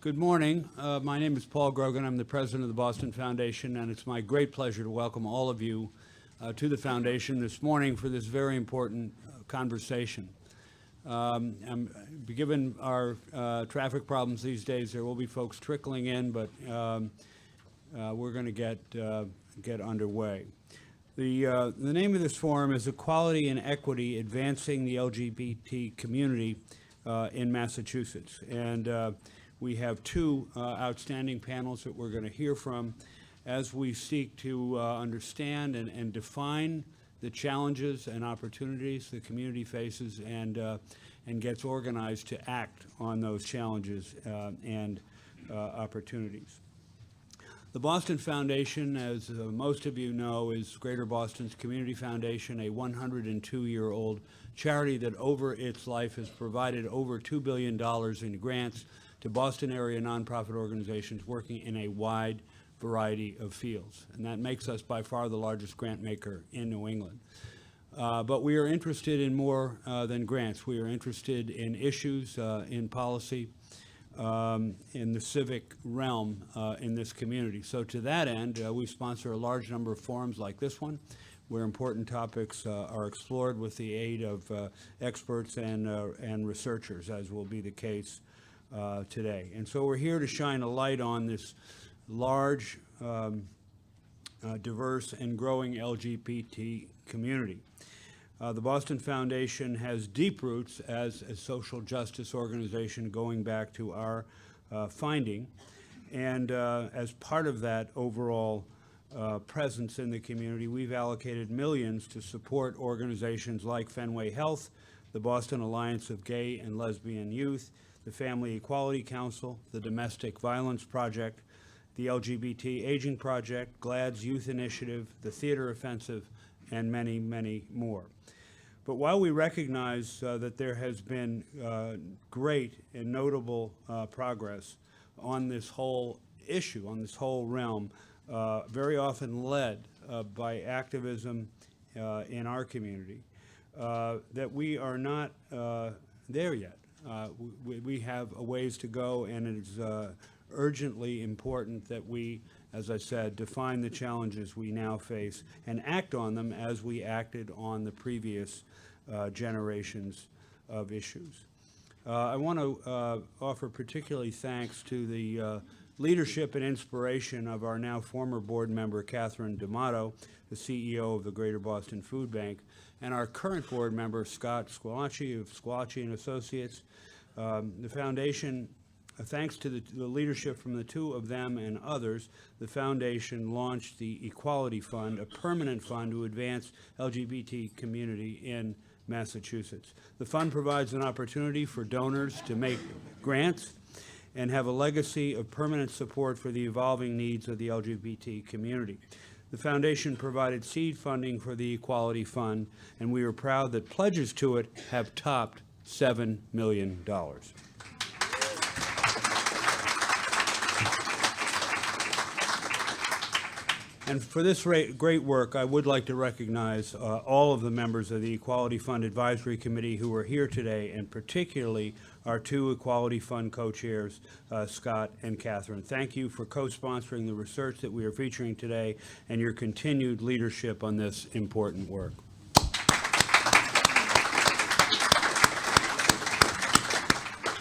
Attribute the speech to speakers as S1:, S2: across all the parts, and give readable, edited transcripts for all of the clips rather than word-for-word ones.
S1: Good morning. My name is Paul Grogan. I'm the president of the Boston Foundation, and it's my great pleasure to welcome all of you to the Foundation this morning for this very important conversation. Given our traffic problems these days, there will be folks trickling in, but we're going to get underway. The name of this forum is Equality and Equity, Advancing the LGBT Community in Massachusetts. And we have two outstanding panels that we're going to hear from as we seek to understand and define the challenges and opportunities the community faces and gets organized to act on those challenges and opportunities. The Boston Foundation, as most of you know, is Greater Boston's community foundation, a 102-year-old charity that over its life has provided over $2 billion in grants to Boston area nonprofit organizations working in a wide variety of fields. And that makes us by far the largest grant maker in New England. But we are interested in more than grants. We are interested in issues, in policy, in the civic realm in this community. So to that end, we sponsor a large number of forums like this one, where important topics are explored with the aid of experts and researchers, as will be the case today. And so we're here to shine a light on this large, diverse, and growing LGBT community. The Boston Foundation has deep roots as a social justice organization going back to our finding. And as part of that overall presence in the community, we've allocated millions to support organizations like Fenway Health, the Boston Alliance of Gay and Lesbian Youth, the Family Equality Council, the Domestic Violence Project, the LGBT Aging Project, GLAAD's Youth Initiative, the Theater Offensive, and many, many more. But while we recognize that there has been great and notable progress on this whole issue, on this whole realm, very often led by activism in our community, that we are not there yet. We have a ways to go, and it is urgently important that we, as I said, define the challenges we now face and act on them as we acted on the previous generations of issues. I want to offer particularly thanks to the leadership and inspiration of our now former board member, Catherine D'Amato, the CEO of the Greater Boston Food Bank, and our current board member, Scott Squilacci of Squilacci and Associates. The foundation, thanks to the leadership from the two of them and others, the foundation launched the Equality Fund, a permanent fund to advance LGBT community in Massachusetts. The fund provides an opportunity for donors to make grants and have a legacy of permanent support for the evolving needs of the LGBT community. The foundation provided seed funding for the Equality Fund, and we are proud that pledges to it have topped $7 million. And for this great work, I would like to recognize all of the members of the Equality Fund Advisory Committee who are here today, and particularly our two Equality Fund co-chairs, Scott and Catherine. Thank you for co-sponsoring the research that we are featuring today and your continued leadership on this important work.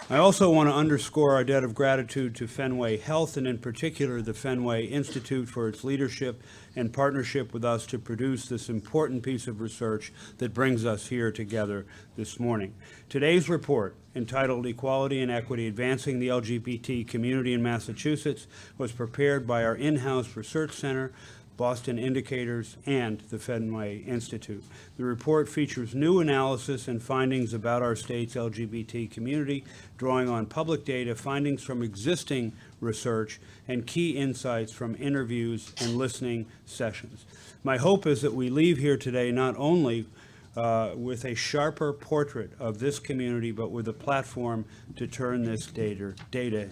S1: I also want to underscore our debt of gratitude to Fenway Health, and in particular the Fenway Institute, for its leadership and partnership with us to produce this important piece of research that brings us here together this morning. Today's report, entitled Equality and Equity, Advancing the LGBT Community in Massachusetts, was prepared by our in-house research center, Boston Indicators, and the Fenway Institute. The report features new analysis and findings about our state's LGBT community, drawing on public data, findings from existing research, and key insights from interviews and listening sessions. My hope is that we leave here today not only with a sharper portrait of this community, but with a platform to turn this data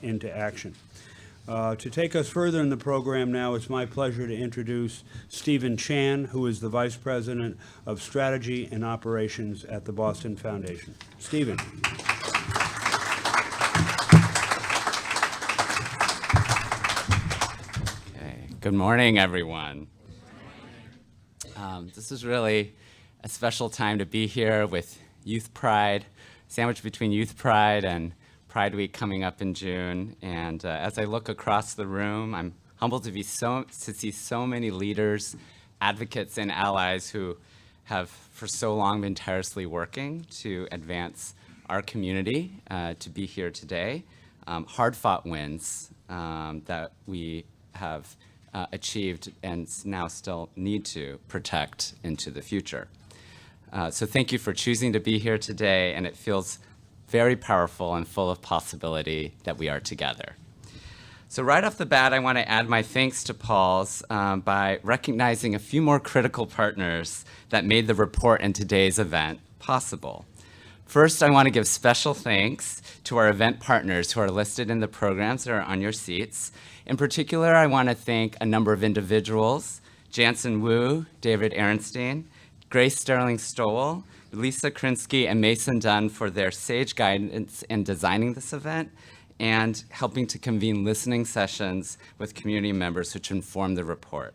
S1: into action. To take us further in the program now, it's my pleasure to introduce Stephen Chan, who is the Vice President of Strategy and Operations at the Boston Foundation. Stephen.
S2: Good morning, everyone. This is really a special time to be here with Youth Pride, sandwiched between Youth Pride and Pride Week coming up in June. And as I look across the room, I'm humbled to see so many leaders, advocates, and allies who have for so long been tirelessly working to advance our community to be here today. Hard-fought wins that we have achieved and now still need to protect into the future. So thank you for choosing to be here today, and it feels very powerful and full of possibility that we are together. So right off the bat, I want to add my thanks to Paul's by recognizing a few more critical partners that made the report and today's event possible. First, I want to give special thanks to our event partners who are listed in the programs that are on your seats. In particular, I want to thank a number of individuals, Jansen Wu, David Ehrenstein, Grace Sterling-Stowell, Lisa Krinsky, and Mason Dunn for their sage guidance in designing this event and helping to convene listening sessions with community members which inform the report.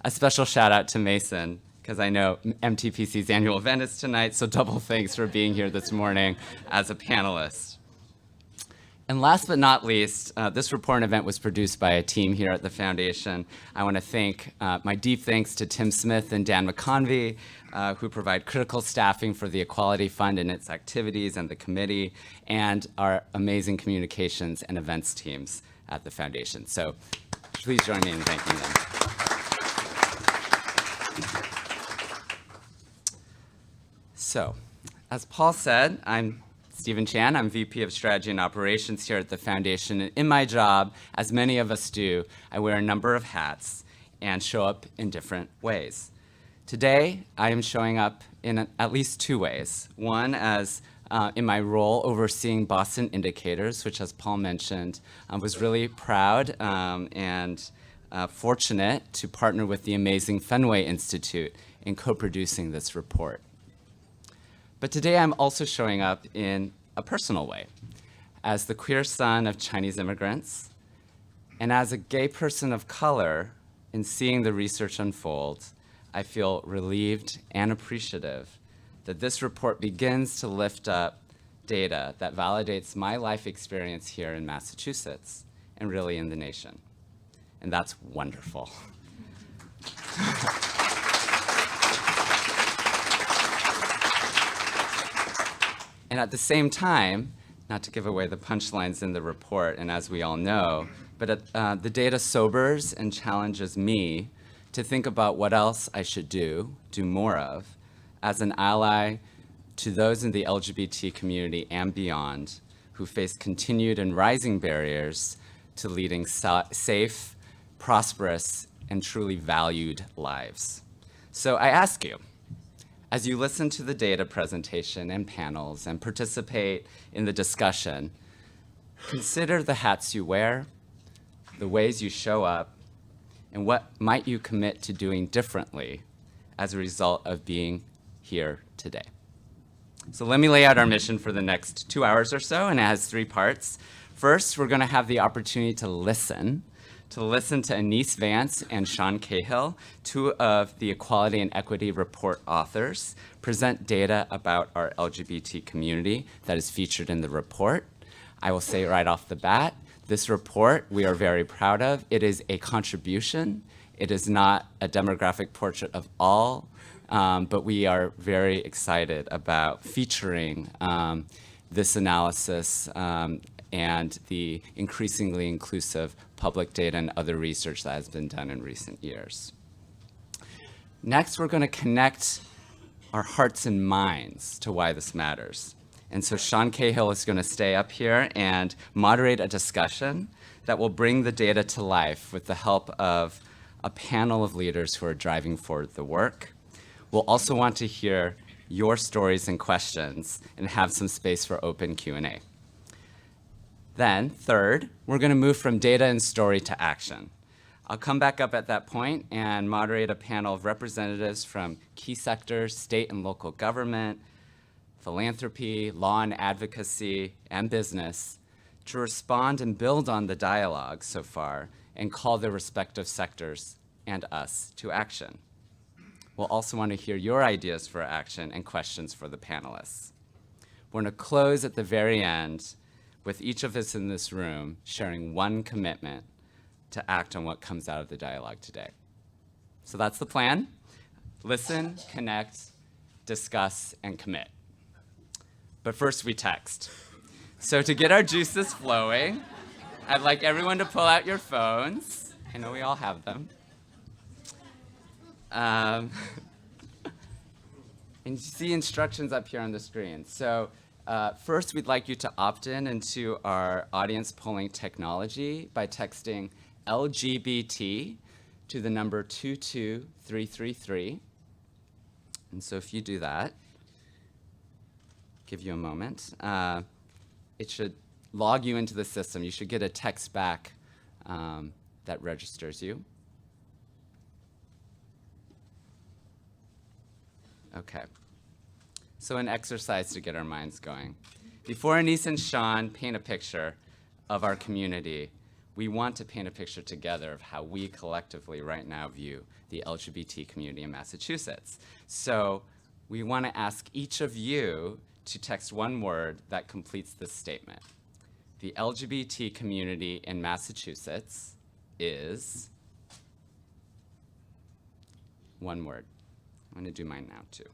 S2: A special shout out to Mason, because I know MTPC's annual event is tonight, so double thanks for being here this morning as a panelist. And last but not least, this report and event was produced by a team here at the Foundation. I want to thank my deep thanks to Tim Smith and Dan McConvey, who provide critical staffing for the Equality Fund and its activities and the committee, and our amazing communications and events teams at the Foundation. So please join me in thanking them. So, as Paul said, I'm Stephen Chan. I'm VP of Strategy and Operations here at the Foundation. And in my job, as many of us do, I wear a number of hats and show up in different ways. Today, I am showing up in at least two ways. One, as in my role overseeing Boston Indicators, which, as Paul mentioned, I was really proud and fortunate to partner with the amazing Fenway Institute in co-producing this report. But today I'm also showing up in a personal way, as the queer son of Chinese immigrants, and as a gay person of color. In seeing the research unfold, I feel relieved and appreciative that this report begins to lift up data that validates my life experience here in Massachusetts, and really in the nation. And that's wonderful. And at the same time, not to give away the punchlines in the report, and as we all know, but the data sobers and challenges me to think about what else I should do more of, as an ally to those in the LGBT community and beyond who face continued and rising barriers to leading safe, prosperous, and truly valued lives. So I ask you, as you listen to the data presentation and panels and participate in the discussion, consider the hats you wear, the ways you show up, and what might you commit to doing differently as a result of being here today. So let me lay out our mission for the next 2 hours or so, and it has 3 parts. First, we're going to have the opportunity to listen to Anise Vance and Sean Cahill, 2 of the Equality and Equity Report authors, present data about our LGBT community that is featured in the report. I will say right off the bat, this report we are very proud of. It is a contribution. It is not a demographic portrait of all, but we are very excited about featuring this analysis and the increasingly inclusive public data and other research that has been done in recent years. Next, we're going to connect our hearts and minds to why this matters. And so Sean Cahill is going to stay up here and moderate a discussion that will bring the data to life with the help of a panel of leaders who are driving forward the work. We'll also want to hear your stories and questions and have some space for open Q&A. Then, third, we're going to move from data and story to action. I'll come back up at that point and moderate a panel of representatives from key sectors, state and local government, philanthropy, law and advocacy, and business to respond and build on the dialogue so far and call their respective sectors and us to action. We'll also want to hear your ideas for action and questions for the panelists. We're going to close at the very end with each of us in this room sharing one commitment to act on what comes out of the dialogue today. So that's the plan. Listen, connect, discuss, and commit. But first we text. So to get our juices flowing, I'd like everyone to pull out your phones. I know we all have them. And you see instructions up here on the screen. So first, we'd like you to opt in into our audience polling technology by texting LGBT to the number 22333. And so if you do that, give you a moment, it should log you into the system. You should get a text back that registers you. Okay. So an exercise to get our minds going. Before Anise and Sean paint a picture of our community, we want to paint a picture together of how we collectively right now view the LGBT community in Massachusetts. So we want to ask each of you to text one word that completes this statement. The LGBT community in Massachusetts is one word. I'm going to do mine now, too.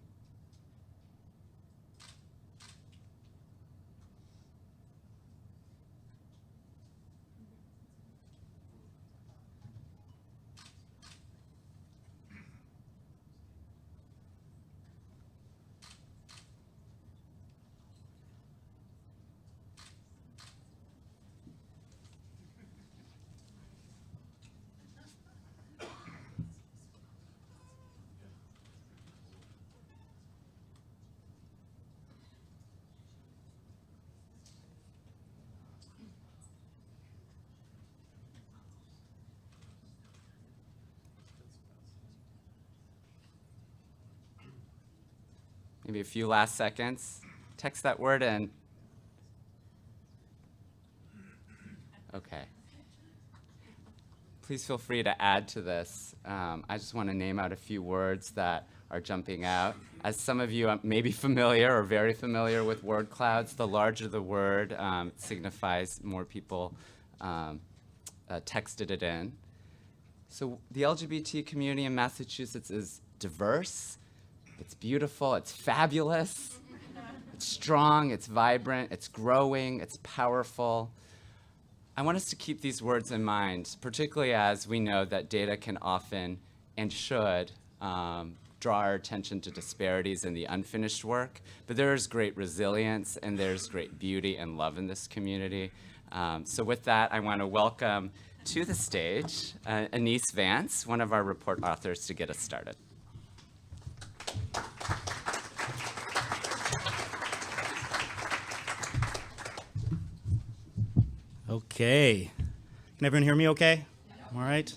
S2: Maybe a few last seconds. Text that word in. Okay. Please feel free to add to this. I just want to name out a few words that are jumping out. As some of you may be familiar or very familiar with word clouds, the larger the word signifies more people texted it in. So the LGBT community in Massachusetts is diverse. It's beautiful, it's fabulous, it's strong, it's vibrant, it's growing, it's powerful. I want us to keep these words in mind, particularly as we know that data can often and should draw our attention to disparities in the unfinished work, but there is great resilience and there's great beauty and love in this community. So with that, I want to welcome to the stage Anise Vance, one of our report authors, to get us started.
S3: Okay. Can everyone hear me okay? All right.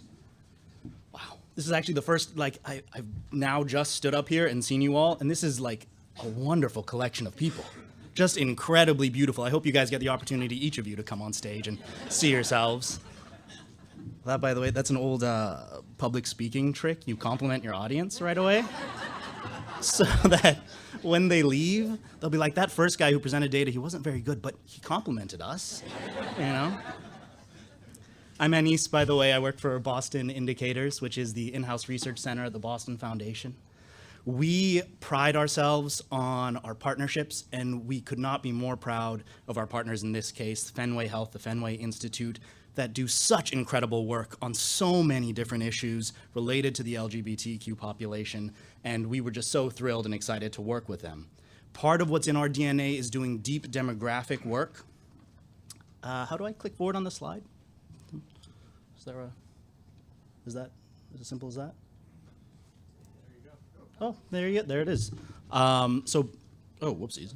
S3: Wow. This is actually the first, I've now just stood up here and seen you all, and this is like a wonderful collection of people. Just incredibly beautiful. I hope you guys get the opportunity, each of you, to come on stage and see yourselves. That, by the way, that's an old public speaking trick. You compliment your audience right away. So that when they leave, they'll be like, that first guy who presented data, he wasn't very good, but he complimented us, you know? I'm Anise, by the way. I work for Boston Indicators, which is the in-house research center at the Boston Foundation. We pride ourselves on our partnerships, and we could not be more proud of our partners in this case, Fenway Health, the Fenway Institute, that do such incredible work on so many different issues related to the LGBTQ population, and we were just so thrilled and excited to work with them. Part of what's in our DNA is doing deep demographic work. How do I click forward on the slide? Is that as simple as that? There you go. Oh, there you go. There it is. Oh, whoopsies.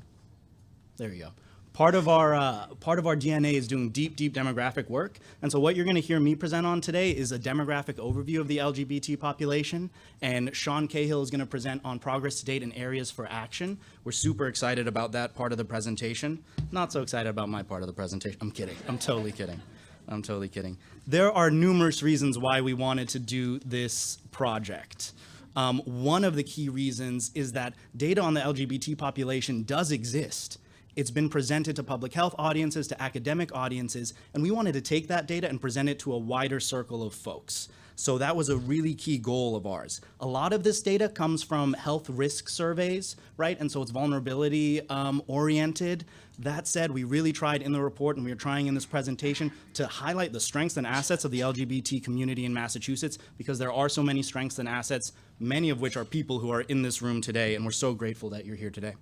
S3: There you go. Part of our DNA is doing deep demographic work. And so what you're going to hear me present on today is a demographic overview of the LGBT population. And Sean Cahill is going to present on progress to date and areas for action. We're super excited about that part of the presentation. Not so excited about my part of the presentation. I'm kidding. I'm totally kidding. I'm totally kidding. There are numerous reasons why we wanted to do this project. One of the key reasons is that data on the LGBT population does exist. It's been presented to public health audiences, to academic audiences, and we wanted to take that data and present it to a wider circle of folks. So that was a really key goal of ours. A lot of this data comes from health risk surveys, right? And so it's vulnerability oriented. That said, we really tried in the report, and we are trying in this presentation, to highlight the strengths and assets of the LGBT community in Massachusetts, because there are so many strengths and assets, many of which are people who are in this room today, and we're so grateful that you're here today.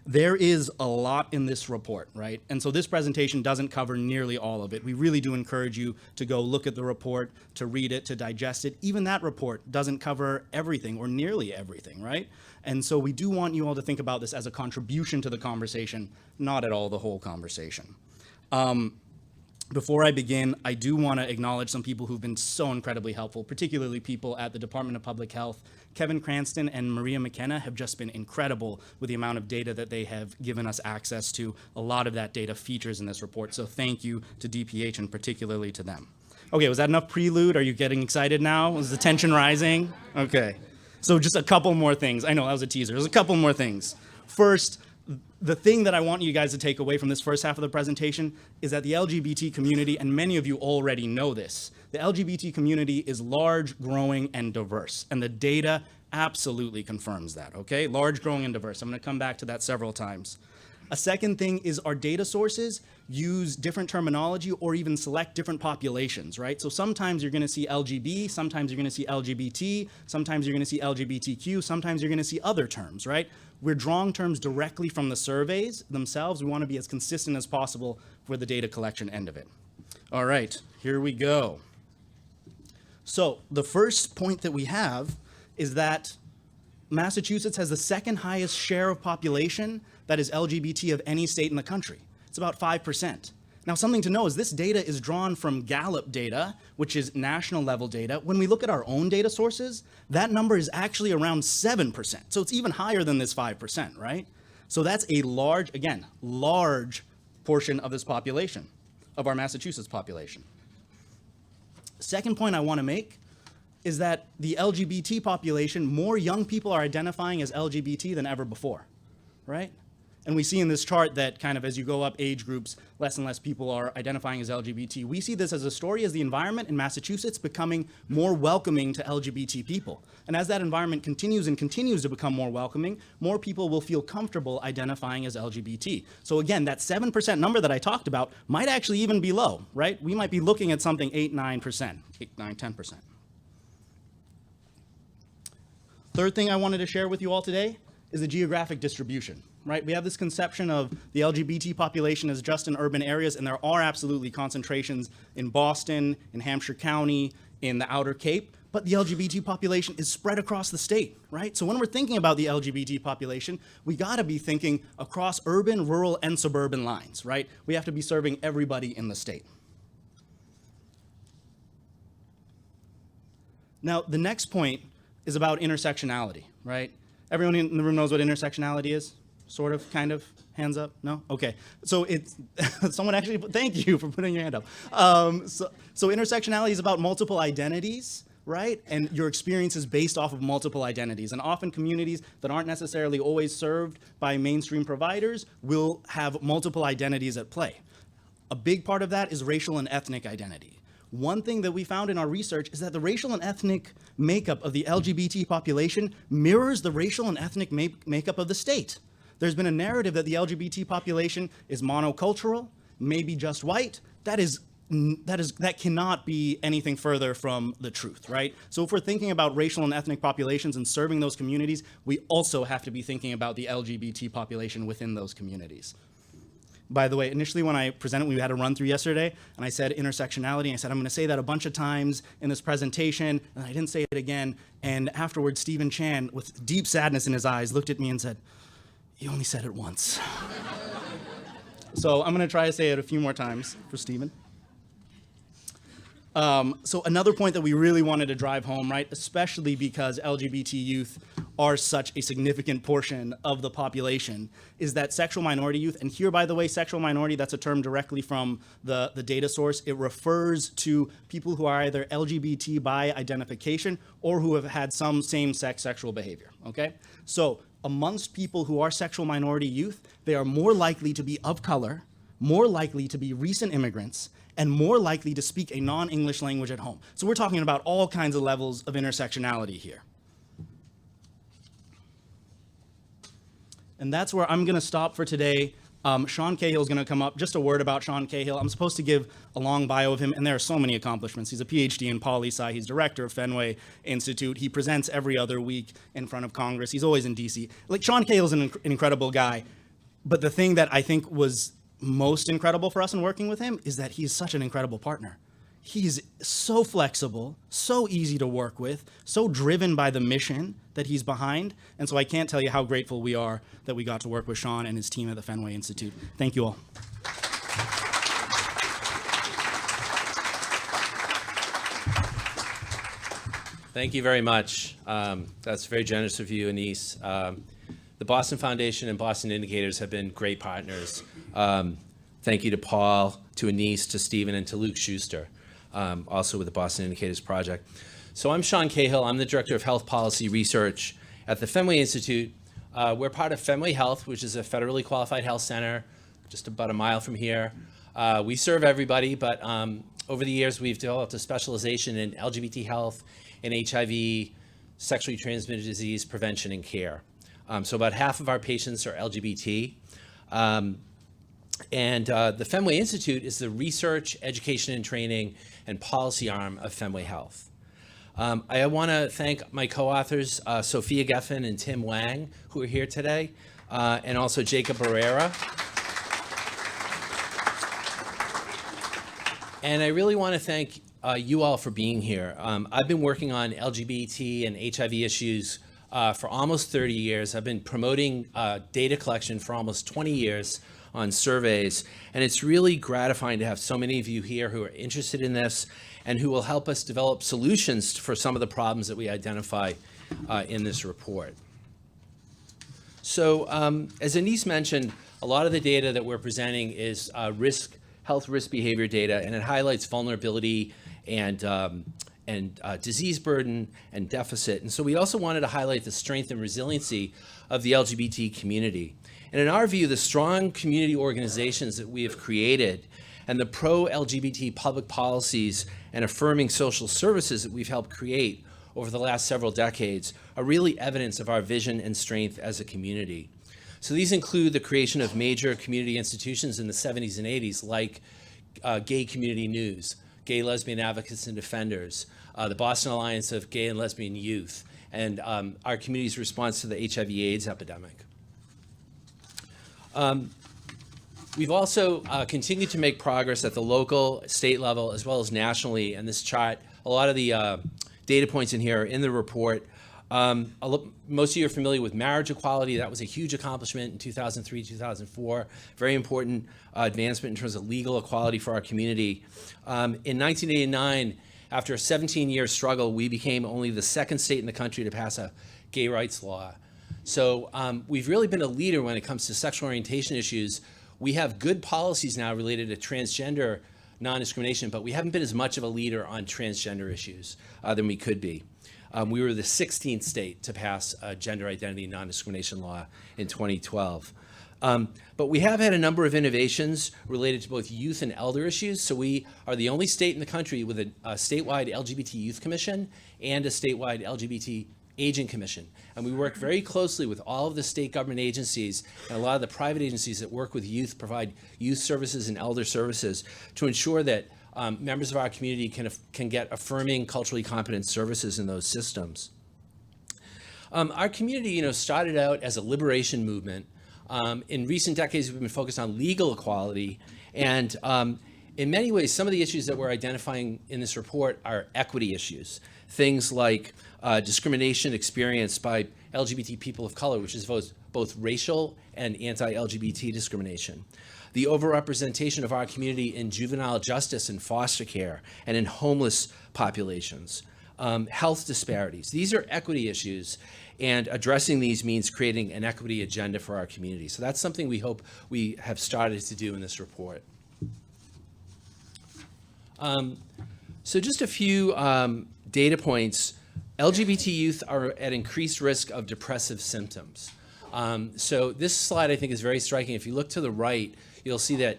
S3: There is a lot in this report, right? And so this presentation doesn't cover nearly all of it. We really do encourage you to go look at the report, to read it, to digest it. Even that report doesn't cover everything or nearly everything, right? And so we do want you all to think about this as a contribution to the conversation, not at all the whole conversation. Before I begin, I do want to acknowledge some people who've been so incredibly helpful, particularly people at the Department of Public Health. Kevin Cranston and Maria McKenna have just been incredible with the amount of data that they have given us access to. A lot of that data features in this report, so thank you to DPH and particularly to them. Okay, was that enough prelude? Are you getting excited now? Is the tension rising? Okay, so just a couple more things. I know that was a teaser. There's a couple more things. First, the thing that I want you guys to take away from this first half of the presentation is that the LGBT community, and many of you already know this, the LGBT community is large, growing, and diverse. And the data absolutely confirms that, okay? Large, growing, and diverse. I'm gonna come back to that several times. A second thing is our data sources use different terminology or even select different populations, right? So sometimes you're gonna see LGB, sometimes you're gonna see LGBT, sometimes you're gonna see LGBTQ, sometimes you're gonna see other terms, right? We're drawing terms directly from the surveys themselves. We wanna be as consistent as possible for the data collection end of it. All right, here we go. So the first point that we have is that Massachusetts has the second highest share of population that is LGBT of any state in the country. It's about 5%. Now, something to know is this data is drawn from Gallup data, which is national level data. When we look at our own data sources, that number is actually around 7%. So it's even higher than this 5%, right? So that's a large, again, large portion of this population, of our Massachusetts population. Second point I want to make is that the LGBT population, more young people are identifying as LGBT than ever before, right? And we see in this chart that kind of as you go up age groups, less and less people are identifying as LGBT. We see this as a story as the environment in Massachusetts becoming more welcoming to LGBT people. And as that environment continues and continues to become more welcoming, more people will feel comfortable identifying as LGBT. So again, that 7% number that I talked about might actually even be low, right? We might be looking at something 8, 9%, 8, 9, 10%. Third thing I wanted to share with you all today is the geographic distribution, right? We have this conception of the LGBT population as just in urban areas, and there are absolutely concentrations in Boston, in Hampshire County, in the Outer Cape, but the LGBT population is spread across the state, right? So when we're thinking about the LGBT population, we gotta be thinking across urban, rural, and suburban lines, right? We have to be serving everybody in the state. Now, the next point is about intersectionality, right? Everyone in the room knows what intersectionality is? Sort of, kind of, hands up, no? Okay, so it's, someone actually, thank you for putting your hand up. So intersectionality is about multiple identities, right? And your experience is based off of multiple identities. And often communities that aren't necessarily always served by mainstream providers will have multiple identities at play. A big part of that is racial and ethnic identity. One thing that we found in our research is that the racial and ethnic makeup of the LGBT population mirrors the racial and ethnic makeup of the state. There's been a narrative that the LGBT population is monocultural, maybe just white. That cannot be anything further from the truth, right? So if we're thinking about racial and ethnic populations and serving those communities, we also have to be thinking about the LGBT population within those communities. By the way, initially when I presented, we had a run through yesterday, and I said intersectionality, and I said I'm gonna say that a bunch of times in this presentation, and I didn't say it again, and afterwards Stephen Chan, with deep sadness in his eyes, looked at me and said, "You only said it once." So I'm gonna try to say it a few more times for Stephen. So another point that we really wanted to drive home, right, especially because LGBT youth are such a significant portion of the population, is that sexual minority youth, and here, by the way, sexual minority, that's a term directly from the data source. It refers to people who are either LGBT by identification or who have had some same-sex sexual behavior, okay? So amongst people who are sexual minority youth, they are more likely to be of color, more likely to be recent immigrants, and more likely to speak a non-English language at home. So we're talking about all kinds of levels of intersectionality here. And that's where I'm gonna stop for today. Sean Cahill is gonna come up. Just a word about Sean Cahill. I'm supposed to give a long bio of him, and there are so many accomplishments. He's a PhD in poli-sci. He's director of Fenway Institute. He presents every other week in front of Congress. He's always in DC. Like, Sean Cahill's an incredible guy. But the thing that I think was most incredible for us in working with him is that he's such an incredible partner. He's so flexible, so easy to work with, so driven by the mission that he's behind. And so I can't tell you how grateful we are that we got to work with Sean and his team at the Fenway Institute. Thank you all.
S4: Thank you very much. That's very generous of you, Anise. The Boston Foundation and Boston Indicators have been great partners. Thank you to Paul, to Anise, to Stephen, and to Luke Schuster, also with the Boston Indicators Project. So I'm Sean Cahill. I'm the Director of Health Policy Research at the Fenway Institute. We're part of Fenway Health, which is a federally qualified health center just about a mile from here. We serve everybody, but over the years we've developed a specialization in LGBT health and HIV, sexually transmitted disease prevention and care. So about half of our patients are LGBT. And the Fenway Institute is the research, education, and training and policy arm of Fenway Health. I want to thank my co-authors, Sophia Geffen and Tim Wang, who are here today, and also Jacob Barrera. And I really want to thank you all for being here. I've been working on LGBT and HIV issues for almost 30 years. I've been promoting data collection for almost 20 years on surveys, and it's really gratifying to have so many of you here who are interested in this and who will help us develop solutions for some of the problems that we identify in this report. So as Anise mentioned, a lot of the data that we're presenting is health risk behavior data, and it highlights vulnerability and disease burden and deficit. And so we also wanted to highlight the strength and resiliency of the LGBT community. And in our view, the strong community organizations that we have created and the pro-LGBT public policies and affirming social services that we've helped create over the last several decades are really evidence of our vision and strength as a community. So these include the creation of major community institutions in the 70s and 80s, like Gay Community News, Gay, Lesbian Advocates and Defenders, the Boston Alliance of Gay and Lesbian Youth, and our community's response to the HIV/AIDS epidemic. We've also continued to make progress at the local, state level, as well as nationally. And this chart, a lot of the data points in here are in the report. Most of you are familiar with marriage equality. That was a huge accomplishment in 2003, 2004. Very important advancement in terms of legal equality for our community. In 1989, after a 17-year struggle, we became only the second state in the country to pass a gay rights law. So we've really been a leader when it comes to sexual orientation issues. We have good policies now related to transgender non-discrimination, but we haven't been as much of a leader on transgender issues than we could be. We were the 16th state to pass a gender identity non-discrimination law in 2012. But we have had a number of innovations related to both youth and elder issues. So we are the only state in the country with a statewide LGBT Youth Commission and a statewide LGBT Aging Commission. And we work very closely with all of the state government agencies and a lot of the private agencies that work with youth, provide youth services and elder services to ensure that members of our community can get affirming culturally competent services in those systems. Our community, started out as a liberation movement. In recent decades, we've been focused on legal equality, and in many ways, some of the issues that we're identifying in this report are equity issues. Things like discrimination experienced by LGBT people of color, which is both racial and anti-LGBT discrimination. the overrepresentation of our community in juvenile justice and foster care and in homeless populations, health disparities. These are equity issues, and addressing these means creating an equity agenda for our community. So that's something we hope we have started to do in this report. So just a few data points. LGBT youth are at increased risk of depressive symptoms. So this slide I think is very striking. If you look to the right, you'll see that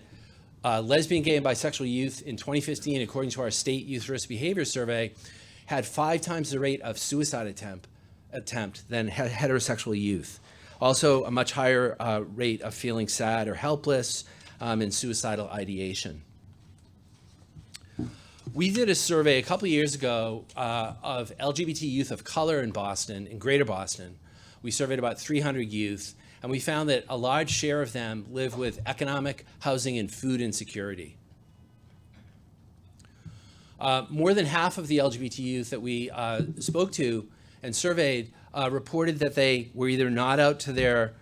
S4: lesbian, gay, and bisexual youth in 2015, according to our state youth risk behavior survey, had 5 times the rate of suicide attempt than heterosexual youth. Also, a much higher rate of feeling sad or helpless and suicidal ideation. We did a survey a couple years ago of LGBT youth of color in Boston, in Greater Boston. We surveyed about 300 youth, and we found that a large share of them live with economic, housing, and food insecurity. More than half of the LGBT youth that we spoke to and surveyed reported that they were either not out to their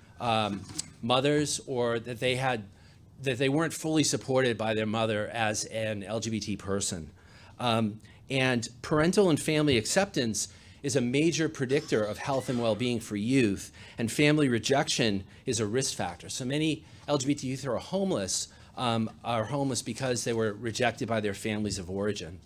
S4: mothers, or that they weren't fully supported by their mother as an LGBT person. And parental and family acceptance is a major predictor of health and well-being for youth, and family rejection is a risk factor. So many LGBT youth who are homeless because they were rejected by their families of origin.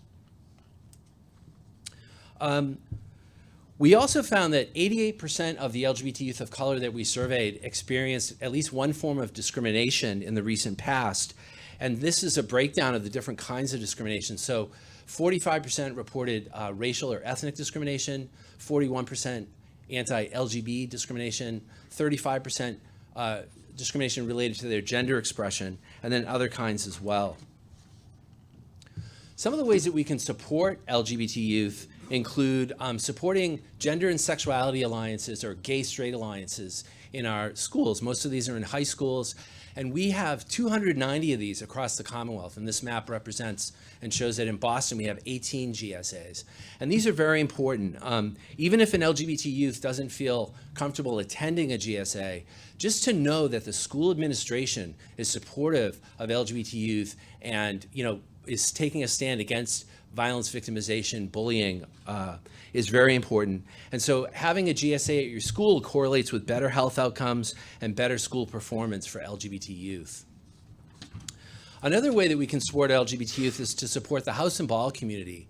S4: We also found that 88% of the LGBT youth of color that we surveyed experienced at least one form of discrimination in the recent past. And this is a breakdown of the different kinds of discrimination. So 45% reported racial or ethnic discrimination, 41% anti-LGBT discrimination, 35% discrimination related to their gender expression, and then other kinds as well. Some of the ways that we can support LGBT youth include supporting gender and sexuality alliances, or gay-straight alliances, in our schools. Most of these are in high schools, and we have 290 of these across the Commonwealth, and this map represents and shows that in Boston we have 18 GSAs. And these are very important. Even if an LGBT youth doesn't feel comfortable attending a GSA, just to know that the school administration is supportive of LGBT youth and is taking a stand against violence, victimization, bullying is very important. And so having a GSA at your school correlates with better health outcomes and better school performance for LGBT youth. Another way that we can support LGBT youth is to support the house and ball community.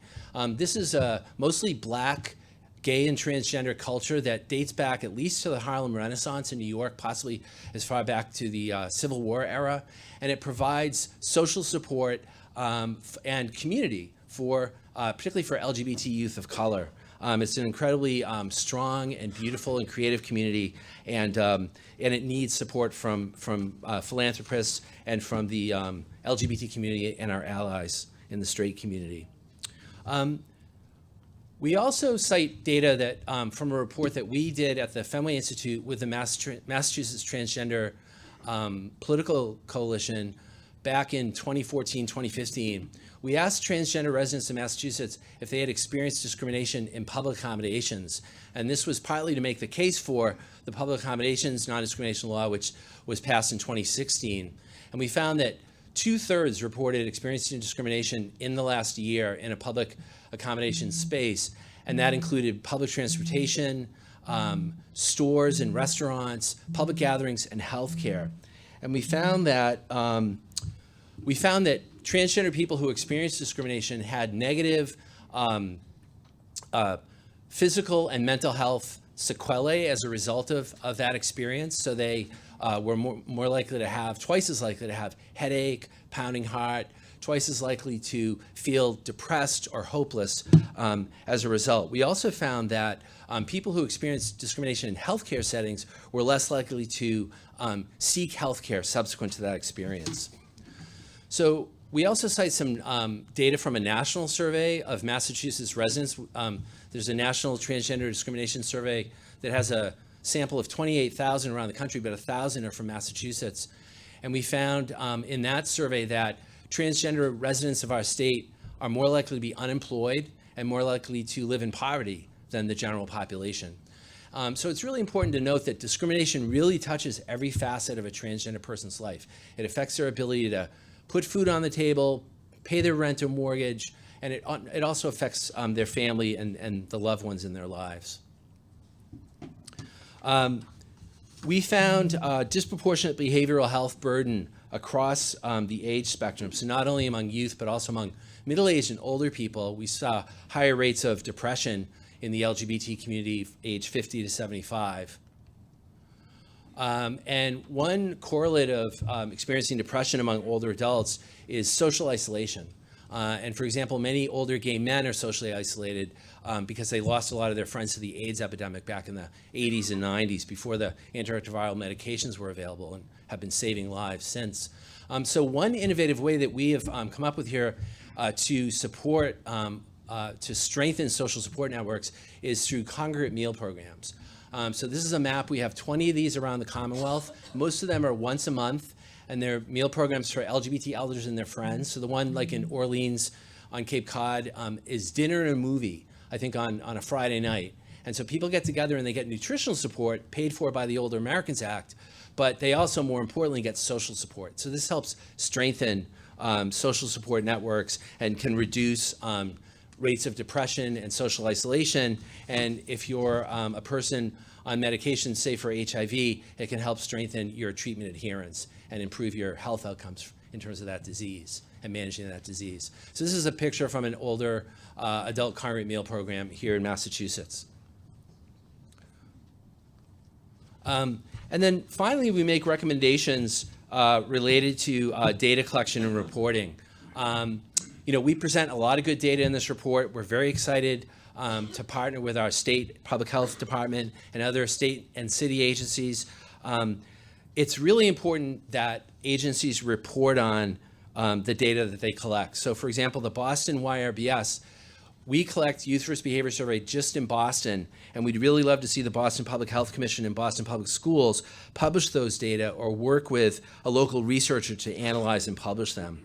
S4: This is a mostly Black, gay, and transgender culture that dates back at least to the Harlem Renaissance in New York, possibly as far back to the Civil War era. And it provides social support and community for, particularly for LGBT youth of color. It's an incredibly strong and beautiful and creative community, and it needs support from philanthropists and from the LGBT community and our allies in the straight community. We also cite data that from a report that we did at the Fenway Institute with the Massachusetts Transgender Political Coalition back in 2014, 2015. We asked transgender residents in Massachusetts if they had experienced discrimination in public accommodations. And this was partly to make the case for the public accommodations non-discrimination law, which was passed in 2016. And we found that 2/3 reported experiencing discrimination in the last year in a public accommodation space. And that included public transportation, stores and restaurants, public gatherings, and healthcare. And we found that transgender people who experienced discrimination had negative physical and mental health sequelae as a result of that experience. So they were more likely to have, twice as likely to have headache, pounding heart, twice as likely to feel depressed or hopeless as a result. We also found that people who experienced discrimination in healthcare settings were less likely to seek healthcare subsequent to that experience. So we also cite some data from a national survey of Massachusetts residents. There's a national transgender discrimination survey that has a sample of 28,000 around the country, but 1,000 are from Massachusetts. And we found in that survey that transgender residents of our state are more likely to be unemployed and more likely to live in poverty than the general population. So it's really important to note that discrimination really touches every facet of a transgender person's life. It affects their ability to put food on the table, pay their rent or mortgage, and it also affects their family and the loved ones in their lives. We found disproportionate behavioral health burden across the age spectrum. So not only among youth, but also among middle-aged and older people. We saw higher rates of depression in the LGBT community age 50 to 75. And one correlate of experiencing depression among older adults is social isolation. And for example, many older gay men are socially isolated because they lost a lot of their friends to the AIDS epidemic back in the 80s and 90s before the antiretroviral medications were available, and have been saving lives since. So one innovative way that we have come up with here to support, to strengthen social support networks is through congregate meal programs. So this is a map. We have 20 of these around the Commonwealth. Most of them are once a month, and they're meal programs for LGBT elders and their friends. So the one like in Orleans on Cape Cod is dinner and a movie, I think on a Friday night. And so people get together and they get nutritional support paid for by the Older Americans Act, but they also, more importantly, get social support. So this helps strengthen social support networks and can reduce rates of depression and social isolation. And if you're a person on medication, say for HIV, it can help strengthen your treatment adherence and improve your health outcomes in terms of that disease and managing that disease. So this is a picture from an older adult congregate meal program here in Massachusetts. And then finally, we make recommendations related to data collection and reporting. We present a lot of good data in this report. We're very excited to partner with our state public health department and other state and city agencies. It's really important that agencies report on the data that they collect. So for example, the Boston YRBS, we collect youth versus behavior survey just in Boston, and we'd really love to see the Boston Public Health Commission and Boston Public Schools publish those data or work with a local researcher to analyze and publish them.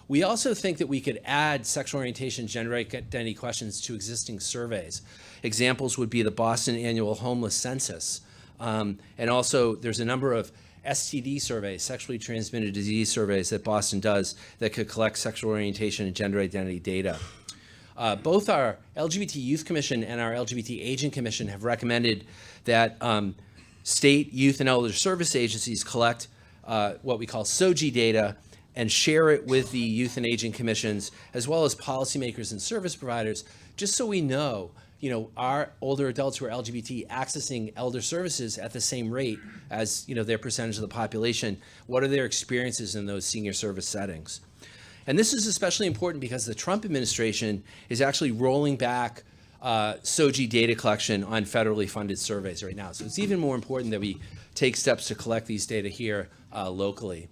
S4: We also think that we could add sexual orientation, gender identity questions to existing surveys. Examples would be the Boston Annual Homeless Census. And also there's a number of STD surveys, sexually transmitted disease surveys that Boston does that could collect sexual orientation and gender identity data. Both our LGBT Youth Commission and our LGBT Aging Commission have recommended that state youth and elder service agencies collect what we call SOGI data and share it with the youth and aging commissions, as well as policymakers and service providers, just so we know, are older adults who are LGBT accessing elder services at the same rate as, their percentage of the population? What are their experiences in those senior service settings? And this is especially important because the Trump administration is actually rolling back SOGI data collection on federally funded surveys right now. So it's even more important that we take steps to collect these data here locally.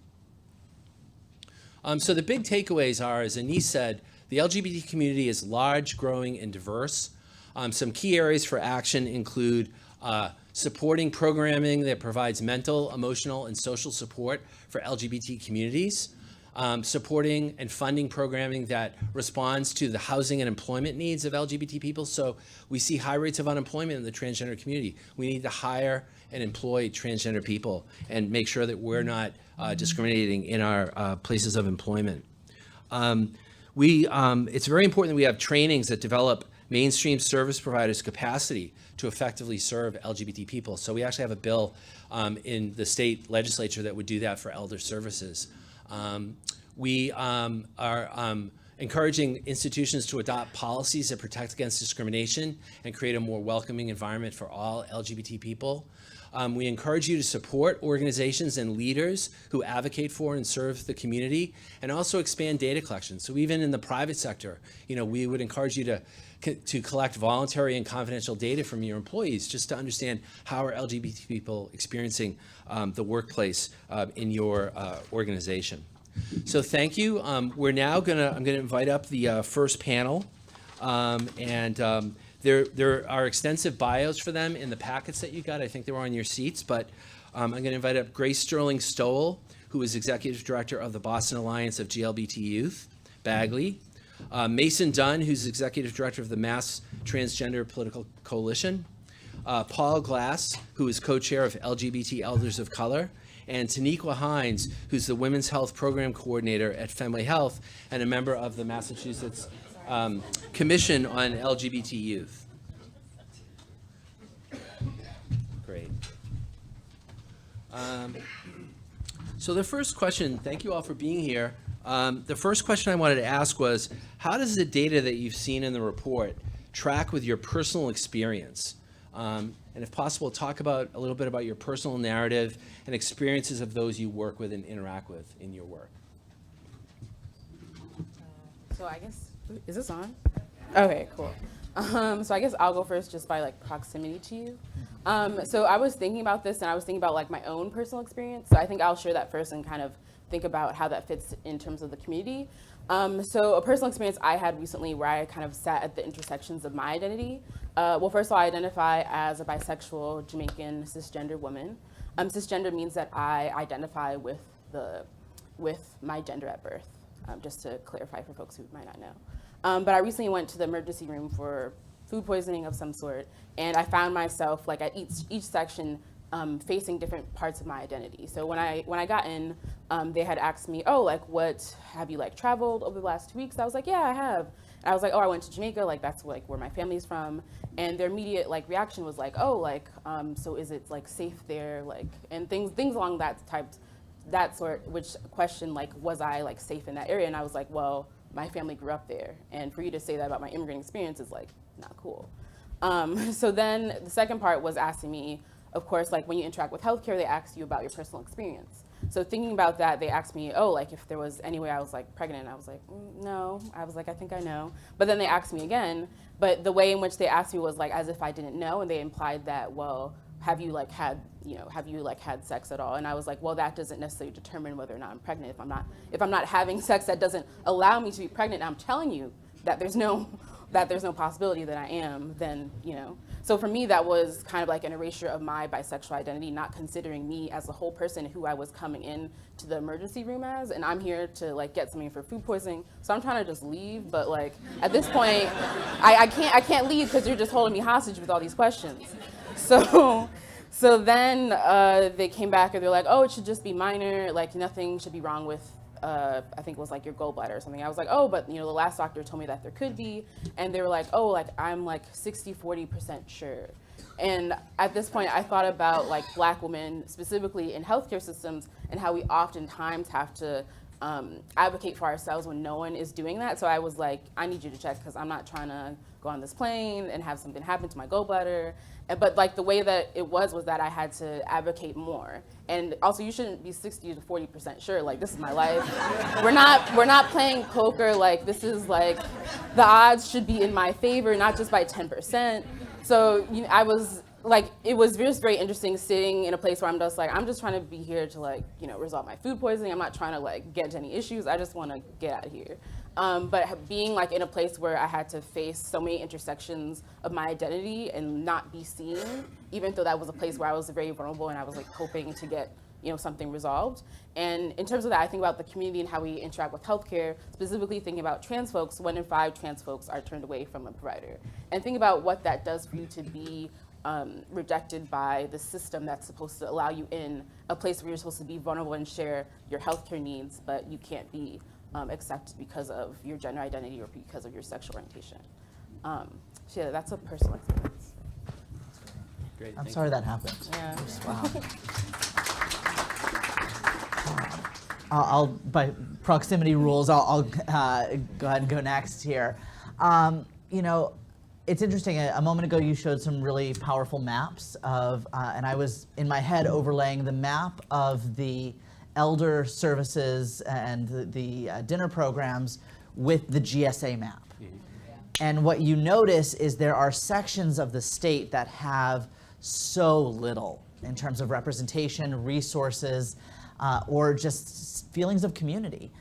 S4: So the big takeaways are, as Anise said, the LGBT community is large, growing, and diverse. Some key areas for action include supporting programming that provides mental, emotional, and social support for LGBT communities, supporting and funding programming that responds to the housing and employment needs of LGBT people. So we see high rates of unemployment in the transgender community. We need to hire and employ transgender people and make sure that we're not discriminating in our places of employment. It's very important that we have trainings that develop mainstream service providers' capacity to effectively serve LGBT people. So we actually have a bill in the state legislature that would do that for elder services. We are encouraging institutions to adopt policies that protect against discrimination and create a more welcoming environment for all LGBT people. We encourage you to support organizations and leaders who advocate for and serve the community, and also expand data collection. So even in the private sector, we would encourage you to collect voluntary and confidential data from your employees, just to understand how are LGBT people experiencing the workplace in your organization. So thank you. I'm gonna invite up the first panel, there are extensive bios for them in the packets that you got. I think they were on your seats, but I'm going to invite up Grace Sterling Stowell, who is Executive Director of the Boston Alliance of GLBT Youth, Bagley. Mason Dunn, who's Executive Director of the Mass Transgender Political Coalition. Paul Glass, who is co-chair of LGBT Elders of Color, and Taniqua Hines, who's the Women's Health Program Coordinator at Fenway Health and a member of the Massachusetts Commission on LGBT Youth. Great. So the first question, thank you all for being here. The first question I wanted to ask was, how does the data that you've seen in the report track with your personal experience? And if possible, talk about a little bit about your personal narrative and experiences of those you work with and interact with in your work.
S5: So I guess, is this on? Okay, cool. So I guess I'll go first just by like proximity to you. So I was thinking about this and I was thinking about like my own personal experience. So I think I'll share that first and kind of think about how that fits in terms of the community. So a personal experience I had recently where I kind of sat at the intersections of my identity. Well, first of all, I identify as a bisexual Jamaican cisgender woman. Cisgender means that I identify with my gender at birth, just to clarify for folks who might not know. But I recently went to the emergency room for food poisoning of some sort, and I found myself like at each section facing different parts of my identity. So when I got in, they had asked me, oh, like, what have you like traveled over the last 2 weeks? I was like, yeah, I have. And I was like, oh, I went to Jamaica, like that's like where my family's from. And their immediate like reaction was like, oh, like, so is it like safe there, like, and things along that sort. Which question like, was I like safe in that area? And I was like, well, my family grew up there, and for you to say that about my immigrant experience is like not cool. So then the second part was asking me, of course, like when you interact with healthcare, they ask you about your personal experience. So thinking about that, they asked me, oh, like if there was any way I was like pregnant, I was like, no. I was like, I think I know. But then they asked me again, but the way in which they asked me was like as if I didn't know, and they implied that, well, have you had sex at all? And I was like, well, that doesn't necessarily determine whether or not I'm pregnant. If I'm not having sex, that doesn't allow me to be pregnant. And I'm telling you that there's no possibility that I am, then, So for me, that was kind of like an erasure of my bisexual identity, not considering me as the whole person who I was coming in to the emergency room as, and I'm here to like get something for food poisoning. So I'm trying to just leave, but like at this point, I can't leave because you're just holding me hostage with all these questions. So then they came back and they're like, oh, it should just be minor, like nothing should be wrong with, I think it was like your gallbladder or something. I was like, oh, but the last doctor told me that there could be. And they were like, oh, like I'm like 60-40% sure. And at this point, I thought about like Black women, specifically in healthcare systems, and how we oftentimes have to advocate for ourselves when no one is doing that. So I was like, I need you to check because I'm not trying to go on this plane and have something happen to my gallbladder. But like the way that it was that I had to advocate more. And also you shouldn't be 60-40% sure, like this is my life. We're not playing poker, like this is like, the odds should be in my favor, not just by 10%. So I was like, it was just very interesting sitting in a place where I'm just like, I'm just trying to be here to like, resolve my food poisoning. I'm not trying to like get into any issues. I just want to get out of here. But being like in a place where I had to face so many intersections of my identity and not be seen, even though that was a place where I was very vulnerable and I was like hoping to get something resolved. And in terms of that, I think about the community and how we interact with healthcare, specifically thinking about trans folks. 1 in 5 trans folks are turned away from a provider. And think about what that does for you to be rejected by the system that's supposed to allow you in a place where you're supposed to be vulnerable and share your healthcare needs, but you can't be accepted because of your gender identity or because of your sexual orientation. So yeah, that's a personal experience.
S4: Great.
S6: I'm sorry that happened.
S5: Yeah.
S6: Wow. I'll by proximity rules, I'll go ahead and go next here. It's interesting. A moment ago, you showed some really powerful maps of, and I was in my head overlaying the map of the elder services and the dinner programs with the GSA map. And what you notice is there are sections of the state that have so little in terms of representation, resources, or just feelings of community.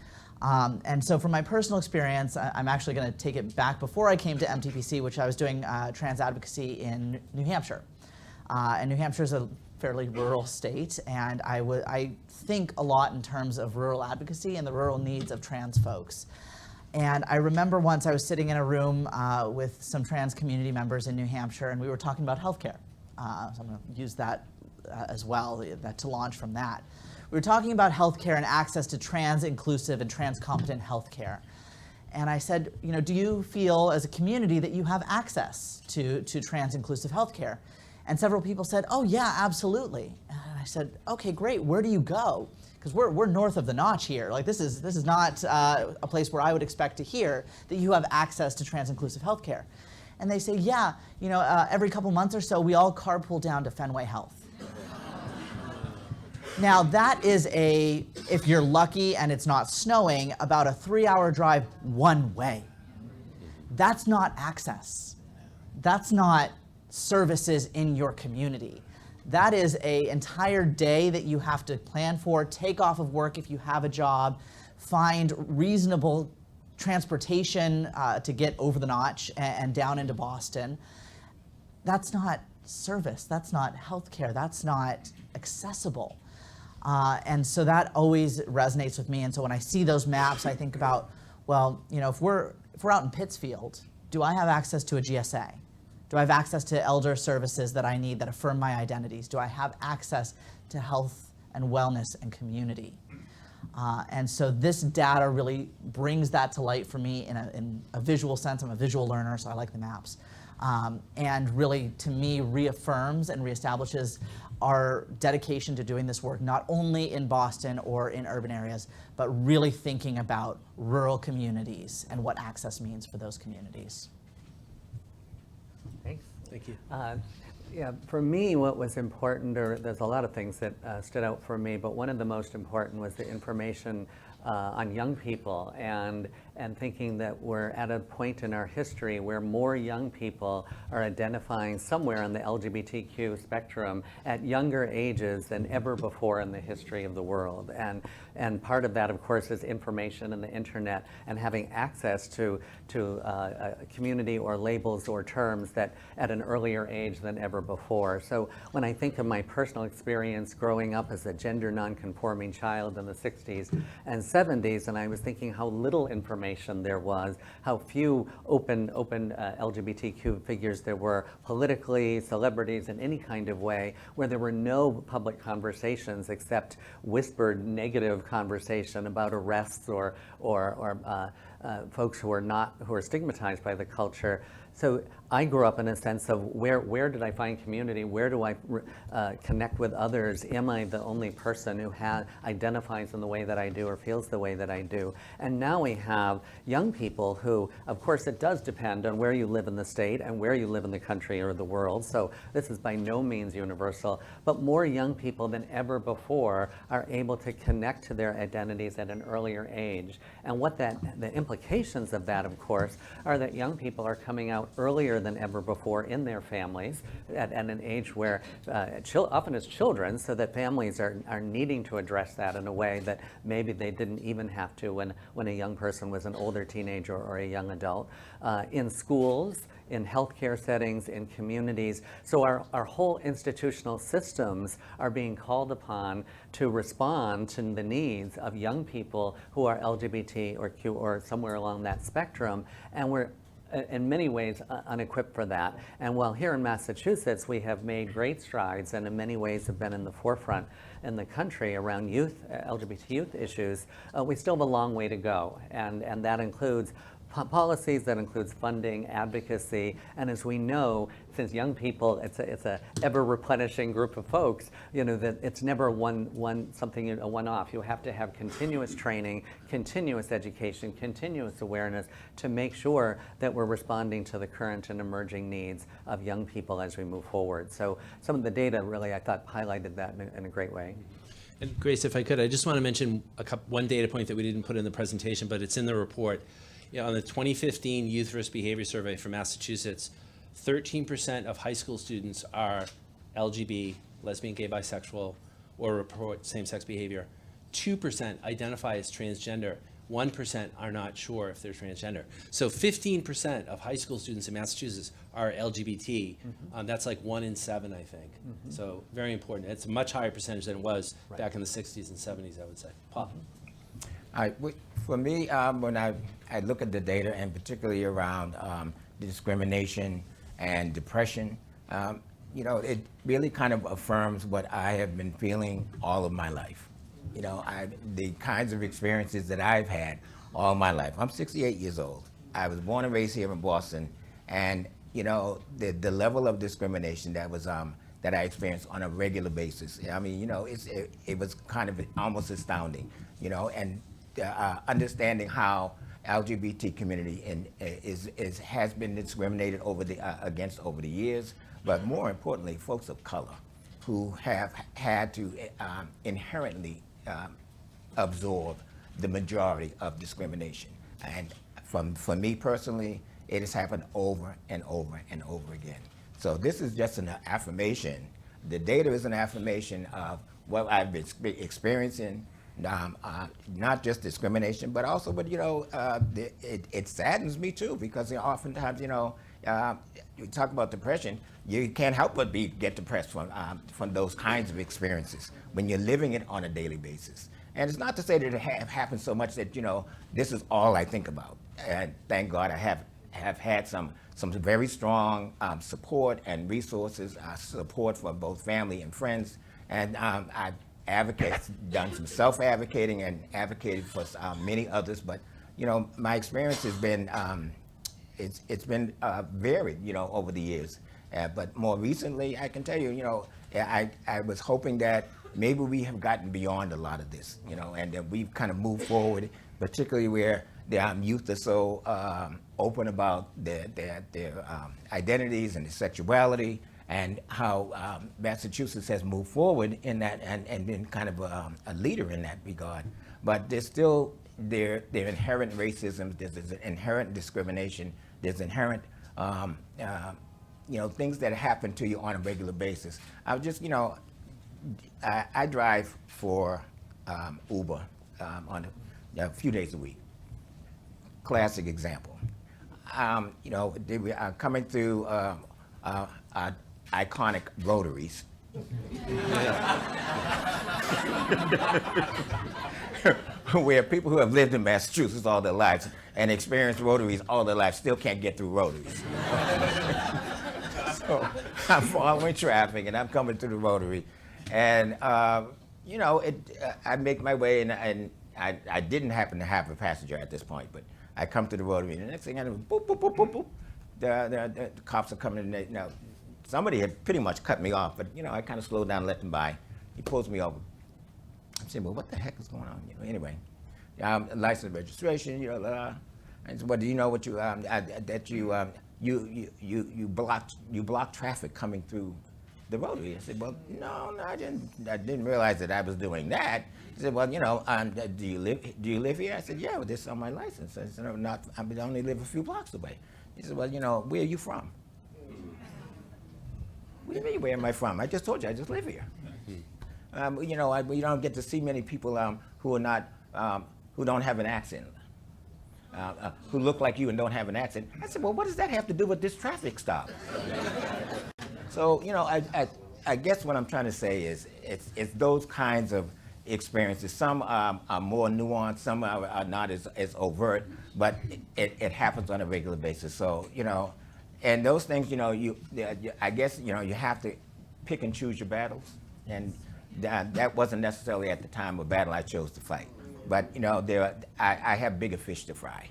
S6: And so from my personal experience, I'm actually going to take it back before I came to MTPC, which I was doing trans advocacy in New Hampshire. And New Hampshire is a fairly rural state, and I think a lot in terms of rural advocacy and the rural needs of trans folks. And I remember once I was sitting in a room with some trans community members in New Hampshire, and we were talking about healthcare. So I'm going to use that as well, that to launch from that. We were talking about healthcare and access to trans-inclusive and trans-competent healthcare. And I said, do you feel as a community that you have access to trans-inclusive healthcare? And several people said, oh yeah, absolutely. And I said, okay, great, where do you go? Because we're north of the notch here. Like this is not a place where I would expect to hear that you have access to trans-inclusive healthcare. And they say, yeah, every couple months or so, we all carpool down to Fenway Health. Now that is if you're lucky and it's not snowing, about a 3-hour drive one way. That's not access. That's not services in your community. That is an entire day that you have to plan for, take off of work if you have a job, find reasonable transportation to get over the notch and down into Boston. That's not service. That's not healthcare. That's not accessible. And so that always resonates with me. And so when I see those maps, I think about, well, if we're out in Pittsfield, do I have access to a GSA? Do I have access to elder services that I need that affirm my identities? Do I have access to health and wellness and community? And so this data really brings that to light for me in a visual sense. I'm a visual learner, so I like the maps. And really, to me, reaffirms and reestablishes our dedication to doing this work, not only in Boston or in urban areas, but really thinking about rural communities and what access means for those communities.
S7: Thanks.
S4: Thank you.
S7: Yeah, for me, what was important, or there's a lot of things that stood out for me, but one of the most important was the information on young people and thinking that we're at a point in our history where more young people are identifying somewhere on the LGBTQ spectrum at younger ages than ever before in the history of the world. And part of that, of course, is information and the internet and having access to a community or labels or terms that at an earlier age than ever before. So when I think of my personal experience growing up as a gender nonconforming child in the 60s and 70s, and I was thinking how little information there was, how few open LGBTQ figures there were politically, celebrities in any kind of way, where there were no public conversations except whispered negative conversation about arrests or folks who are stigmatized by the culture. So I grew up in a sense of where did I find community? Where do I connect with others? Am I the only person who identifies in the way that I do or feels the way that I do? And now we have young people who, of course, it does depend on where you live in the state and where you live in the country or the world. So this is by no means universal, but more young people than ever before are able to connect to their identities at an earlier age. And the implications of that, of course, are that young people are coming out earlier than ever before in their families at an age where often as children, so that families are needing to address that in a way that maybe they didn't even have to when a young person was an older teenager or a young adult. In schools, in healthcare settings, in communities. So our whole institutional systems are being called upon to respond to the needs of young people who are LGBT or Q or somewhere along that spectrum, and we're in many ways unequipped for that. And while here in Massachusetts we have made great strides and in many ways have been in the forefront in the country around LGBT youth issues, we still have a long way to go. And that includes policies, that includes funding, advocacy, and as we know, since young people, it's a ever-replenishing group of folks, that it's never a one-off. You have to have continuous training, continuous education, continuous awareness to make sure that we're responding to the current and emerging needs of young people as we move forward. So some of the data really, I thought, highlighted that in a great way.
S4: And Grace, if I could, I just want to mention one data point that we didn't put in the presentation, but it's in the report. On the 2015 Youth Risk Behavior Survey from Massachusetts, 13% of high school students are LGB, lesbian, gay, bisexual, or report same-sex behavior. 2% identify as transgender. 1% are not sure if they're transgender. So 15% of high school students in Massachusetts are LGBT. That's like 1 in 7, I think. So very important. It's a much higher percentage than it was back in the 60s and 70s, I would say. Paul?
S8: For me, when I look at the data, and particularly around discrimination and depression, you know, it really kind of affirms what I have been feeling all of my life. You know, the kinds of experiences that I've had all my life. I'm 68 years old. I was born and raised here in Boston, and you know, the level of discrimination that was that I experienced on a regular basis. I mean, you know, it was kind of almost astounding, you know, and understanding how LGBT community has been discriminated against over the years, but more importantly, folks of color who have had to inherently absorb the majority of discrimination. And for me personally, it has happened over and over and over again. So this is just an affirmation. The data is an affirmation of what I've been experiencing, not just discrimination, but also, you know, it saddens me too, because oftentimes, you know, you talk about depression, you can't help but get depressed from those kinds of experiences when you're living it on a daily basis. And it's not to say that it happened so much that, you know, this is all I think about. And thank God I have had some very strong support and resources, support for both family and friends. And I've done some self-advocating and advocated for many others. But, you know, my experience has been, it's been varied, you know, over the years. But more recently, I can tell you, you know, I was hoping that maybe we have gotten beyond a lot of this, you know, and that we've kind of moved forward, particularly where the youth are so open about their identities and their sexuality, and how Massachusetts has moved forward in that and been kind of a leader in that regard. But there's still their inherent racism, there's inherent discrimination, there's inherent you know, things that happen to you on a regular basis. I was just, you know, I drive for Uber on a few days a week. Classic example. You know, we are coming through iconic rotaries. Where people who have lived in Massachusetts all their lives and experienced rotaries all their lives still can't get through rotaries. So I'm following traffic and I'm coming through the rotary, and you know, I make my way, and I didn't happen to have a passenger at this point, but I come to the rotary, and the next thing I know, boop, boop, boop, boop, boop. The cops are coming in. Now, somebody had pretty much cut me off, but you know, I kind of slowed down and let them by. He pulls me over. I'm saying, well, what the heck is going on? You know, anyway, license, registration, you know, I said, well, do you know what you blocked traffic coming through the rotary? I said, well, no, I didn't realize that I was doing that. He said, well, you know, do you live here? I said, yeah, well, this is on my license. I said, no, I only live a few blocks away. He said, well, you know, where are you from? What do you mean, where am I from? I just told you, I just live here. You know, you don't get to see many people who are not, who don't have an accent, who look like you and don't have an accent. I said, well, what does that have to do with this traffic stop? So, you know, I guess what I'm trying to say is it's those kinds of experiences. Some are more nuanced, some are not as overt, but it happens on a regular basis. So, you know, and those things, you know, I guess, you know, you have to pick and choose your battles. And that wasn't necessarily at the time a battle I chose to fight. But, you know, I have bigger fish to fry.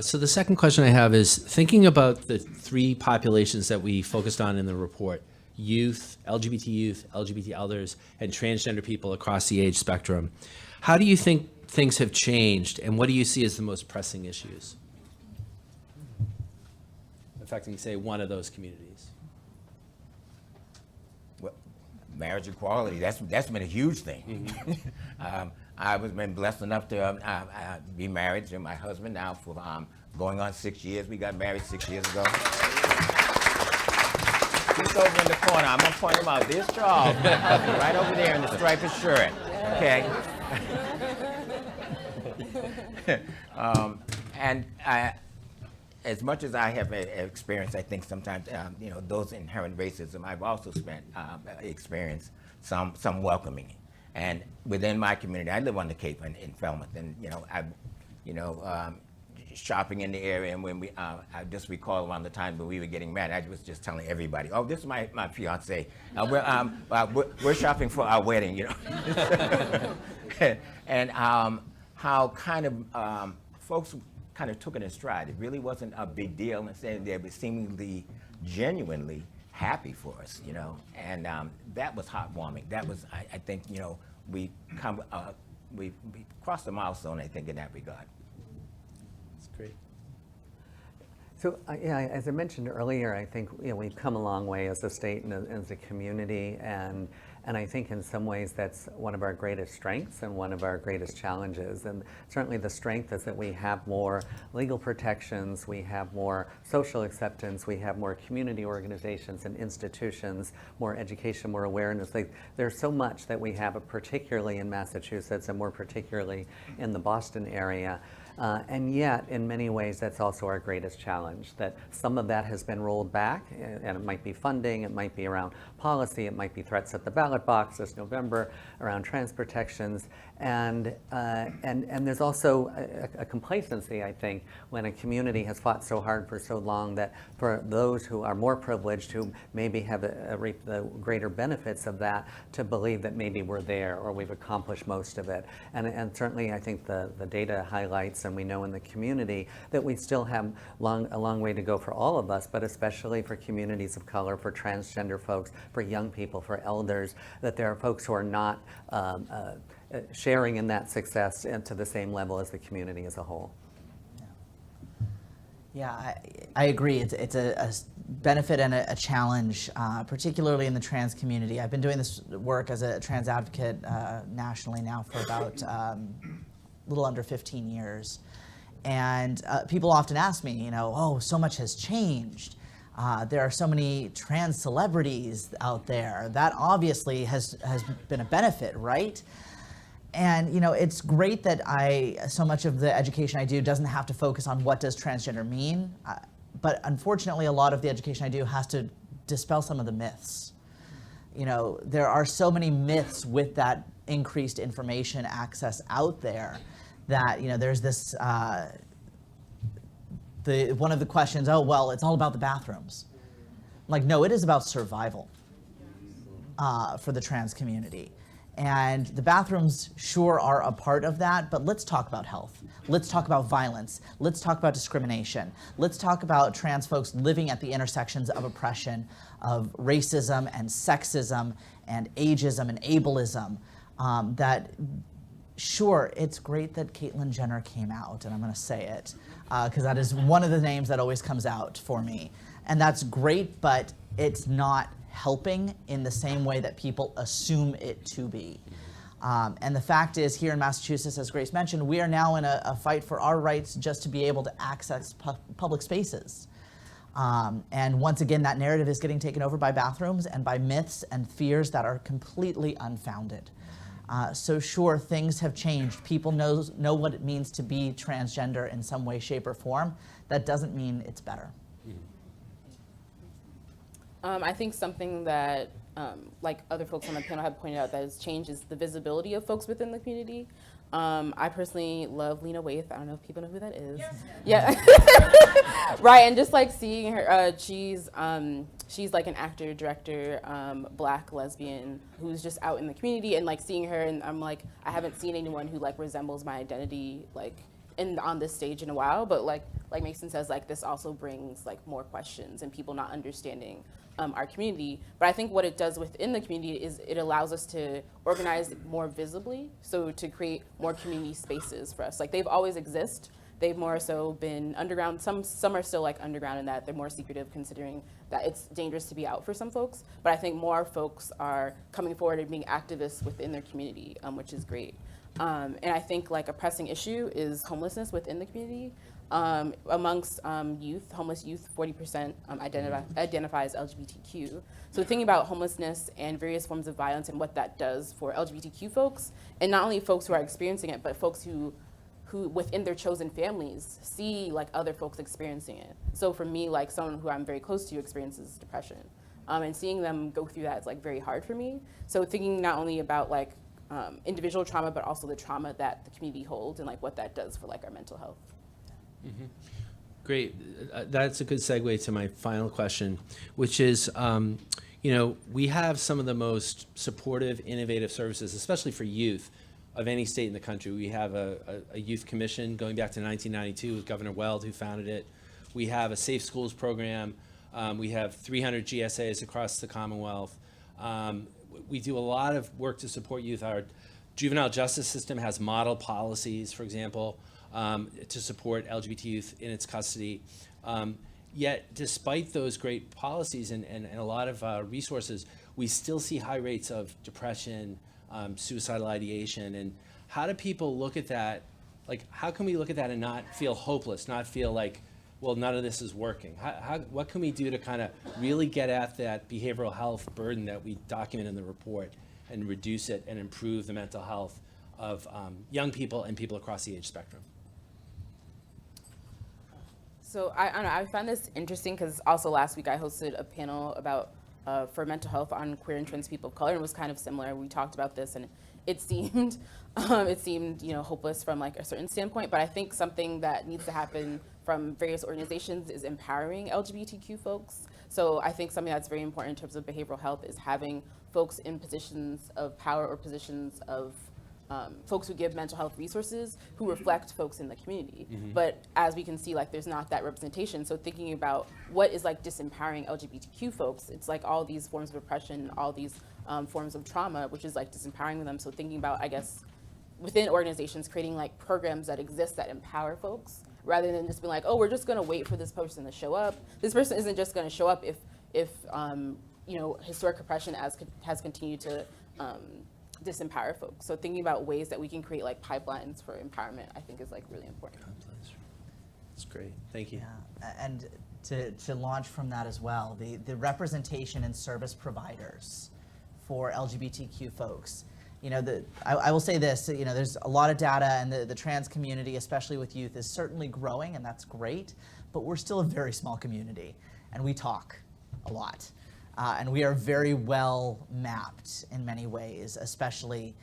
S4: So the second question I have is, thinking about the three populations that we focused on in the report, youth, LGBT elders, and transgender people across the age spectrum, how do you think things have changed, and what do you see as the most pressing issues affecting, say, one of those communities?
S8: Well, marriage equality, that's been a huge thing. Mm-hmm. I've been blessed enough to be married to my husband now for going on 6 years. We got married 6 years ago. He's over in the corner. I'm going to point him out. There's Charles, my husband, right over there in the striped shirt. Okay? And as much as I have experienced, I think sometimes, you know, those inherent racism, I've also experienced some welcoming. And within my community, I live on the Cape in Falmouth, and you know, shopping in the area, and when I just recall around the time when we were getting married, I was just telling everybody, "Oh, this is my fiance. We're shopping for our wedding," and how kind of folks kind of took it in stride. It really wasn't a big deal, and saying they were seemingly genuinely happy for us, and that was heartwarming. That was, I think, we crossed the milestone, I think, in that regard.
S4: Great.
S7: So, yeah, as I mentioned earlier, I think we've come a long way as a state and as a community, and I think in some ways that's one of our greatest strengths and one of our greatest challenges. And certainly the strength is that we have more legal protections, we have more social acceptance, we have more community organizations and institutions, more education, more awareness. There's so much that we have, particularly in Massachusetts and more particularly in the Boston area. And yet, in many ways, that's also our greatest challenge, that some of that has been rolled back, and it might be funding, it might be around policy, it might be threats at the ballot box this November around trans protections, and there's also a complacency, I think, when a community has fought so hard for so long, that for those who are more privileged, who maybe have reaped the greater benefits of that, to believe that maybe we're there or we've accomplished most of it. And certainly I think the data highlights, and we know in the community, that we still have a long way to go for all of us, but especially for communities of color, for transgender folks, for young people, for elders, that there are folks who are not sharing in that success and to the same level as the community as a whole.
S6: Yeah, I agree. It's a benefit and a challenge, particularly in the trans community. I've been doing this work as a trans advocate nationally now for about a little under 15 years. And people often ask me, oh, so much has changed. There are so many trans celebrities out there. That obviously has been a benefit, right? And it's great that so much of the education I do doesn't have to focus on what does transgender mean, but unfortunately a lot of the education I do has to dispel some of the myths. There are so many myths with that increased information access out there that there's this, one of the questions, oh well, it's all about the bathrooms. Like, no, it is about survival for the trans community. And the bathrooms sure are a part of that, but let's talk about health. Let's talk about violence. Let's talk about discrimination. Let's talk about trans folks living at the intersections of oppression, of racism and sexism and ageism and ableism. Sure, it's great that Caitlyn Jenner came out, and I'm gonna say it, because that is one of the names that always comes out for me. And that's great, but it's not helping in the same way that people assume it to be. And the fact is, here in Massachusetts, as Grace mentioned, we are now in a fight for our rights just to be able to access public spaces. And once again, that narrative is getting taken over by bathrooms and by myths and fears that are completely unfounded. So sure, things have changed. People know what it means to be transgender in some way, shape, or form. That doesn't mean it's better.
S5: I think something that, like other folks on the panel have pointed out, that has changed is the visibility of folks within the community. I personally love Lena Waithe. I don't know if people know who that is. Yes. Yeah. Right, and just like seeing her, she's like an actor, director, Black lesbian who's just out in the community, and like seeing her, and I'm like, I haven't seen anyone who like resembles my identity like on this stage in a while, but like Mason says, like this also brings like more questions and people not understanding our community. But I think what it does within the community is it allows us to organize more visibly, so to create more community spaces for us. Like they've always existed. They've more so been underground. Some are still like underground in that they're more secretive, considering that it's dangerous to be out for some folks. But I think more folks are coming forward and being activists within their community, which is great. And I think like a pressing issue is homelessness within the community. Amongst youth, homeless youth, 40% identify as LGBTQ. So thinking about homelessness and various forms of violence and what that does for LGBTQ folks, and not only folks who are experiencing it, but folks who within their chosen families see like other folks experiencing it. So for me, like someone who I'm very close to experiences depression, and seeing them go through that is like very hard for me. So thinking not only about like individual trauma, but also the trauma that the community holds and like what that does for like our mental health.
S4: Great. That's a good segue to my final question, which is, we have some of the most supportive, innovative services, especially for youth, of any state in the country. We have a youth commission going back to 1992 with Governor Weld, who founded it. We have a safe schools program. We have 300 GSAs across the Commonwealth. We do a lot of work to support youth. Our juvenile justice system has model policies, for example, to support LGBT youth in its custody. Yet, despite those great policies and a lot of resources, we still see high rates of depression, suicidal ideation. And how do people look at that? Like, how can we look at that and not feel hopeless, not feel like, well, none of this is working? What can we do to kind of really get at that behavioral health burden that we document in the report and reduce it and improve the mental health of young people and people across the age spectrum?
S5: So I don't know, I found this interesting because also last week I hosted a panel about for mental health on queer and trans people of color, and it was kind of similar. We talked about this, and it seemed hopeless from like a certain standpoint. But I think something that needs to happen from various organizations is empowering LGBTQ folks. So I think something that's very important in terms of behavioral health is having folks in positions of power or positions of folks who give mental health resources who reflect folks in the community. But as we can see, like there's not that representation. So thinking about what is like disempowering LGBTQ folks, it's like all these forms of oppression, all these forms of trauma, which is like disempowering them. So thinking about, I guess, within organizations, creating like programs that exist that empower folks, rather than just being like, oh, we're just gonna wait for this person to show up. This person isn't just gonna show up if historic oppression has continued to disempower folks. So thinking about ways that we can create like pipelines for empowerment, I think is like really important.
S4: That's great. Thank you.
S6: Yeah, and to launch from that as well, the representation in service providers for LGBTQ folks. I will say this, there's a lot of data, and the trans community, especially with youth, is certainly growing, and that's great, but we're still a very small community, and we talk a lot. And we are very well mapped in many ways, especially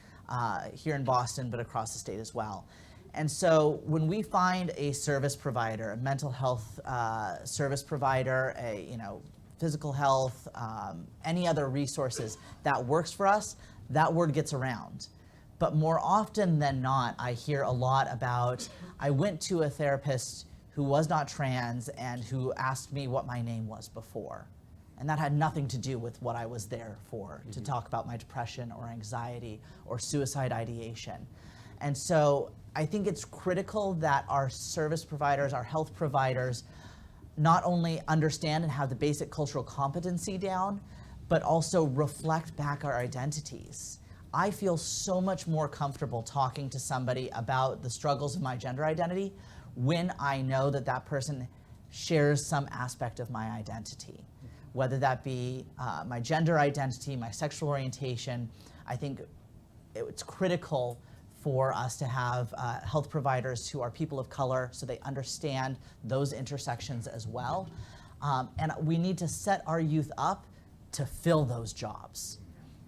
S6: here in Boston, but across the state as well. And so when we find a service provider, a mental health service provider, physical health, any other resources that works for us, that word gets around. But more often than not, I hear a lot about, I went to a therapist who was not trans and who asked me what my name was before. And that had nothing to do with what I was there for, to talk about my depression or anxiety or suicide ideation. And so I think it's critical that our service providers, our health providers, not only understand and have the basic cultural competency down, but also reflect back our identities. I feel so much more comfortable talking to somebody about the struggles of my gender identity when I know that that person shares some aspect of my identity. Whether that be my gender identity, my sexual orientation. I think it's critical for us to have health providers who are people of color so they understand those intersections as well. And we need to set our youth up to fill those jobs.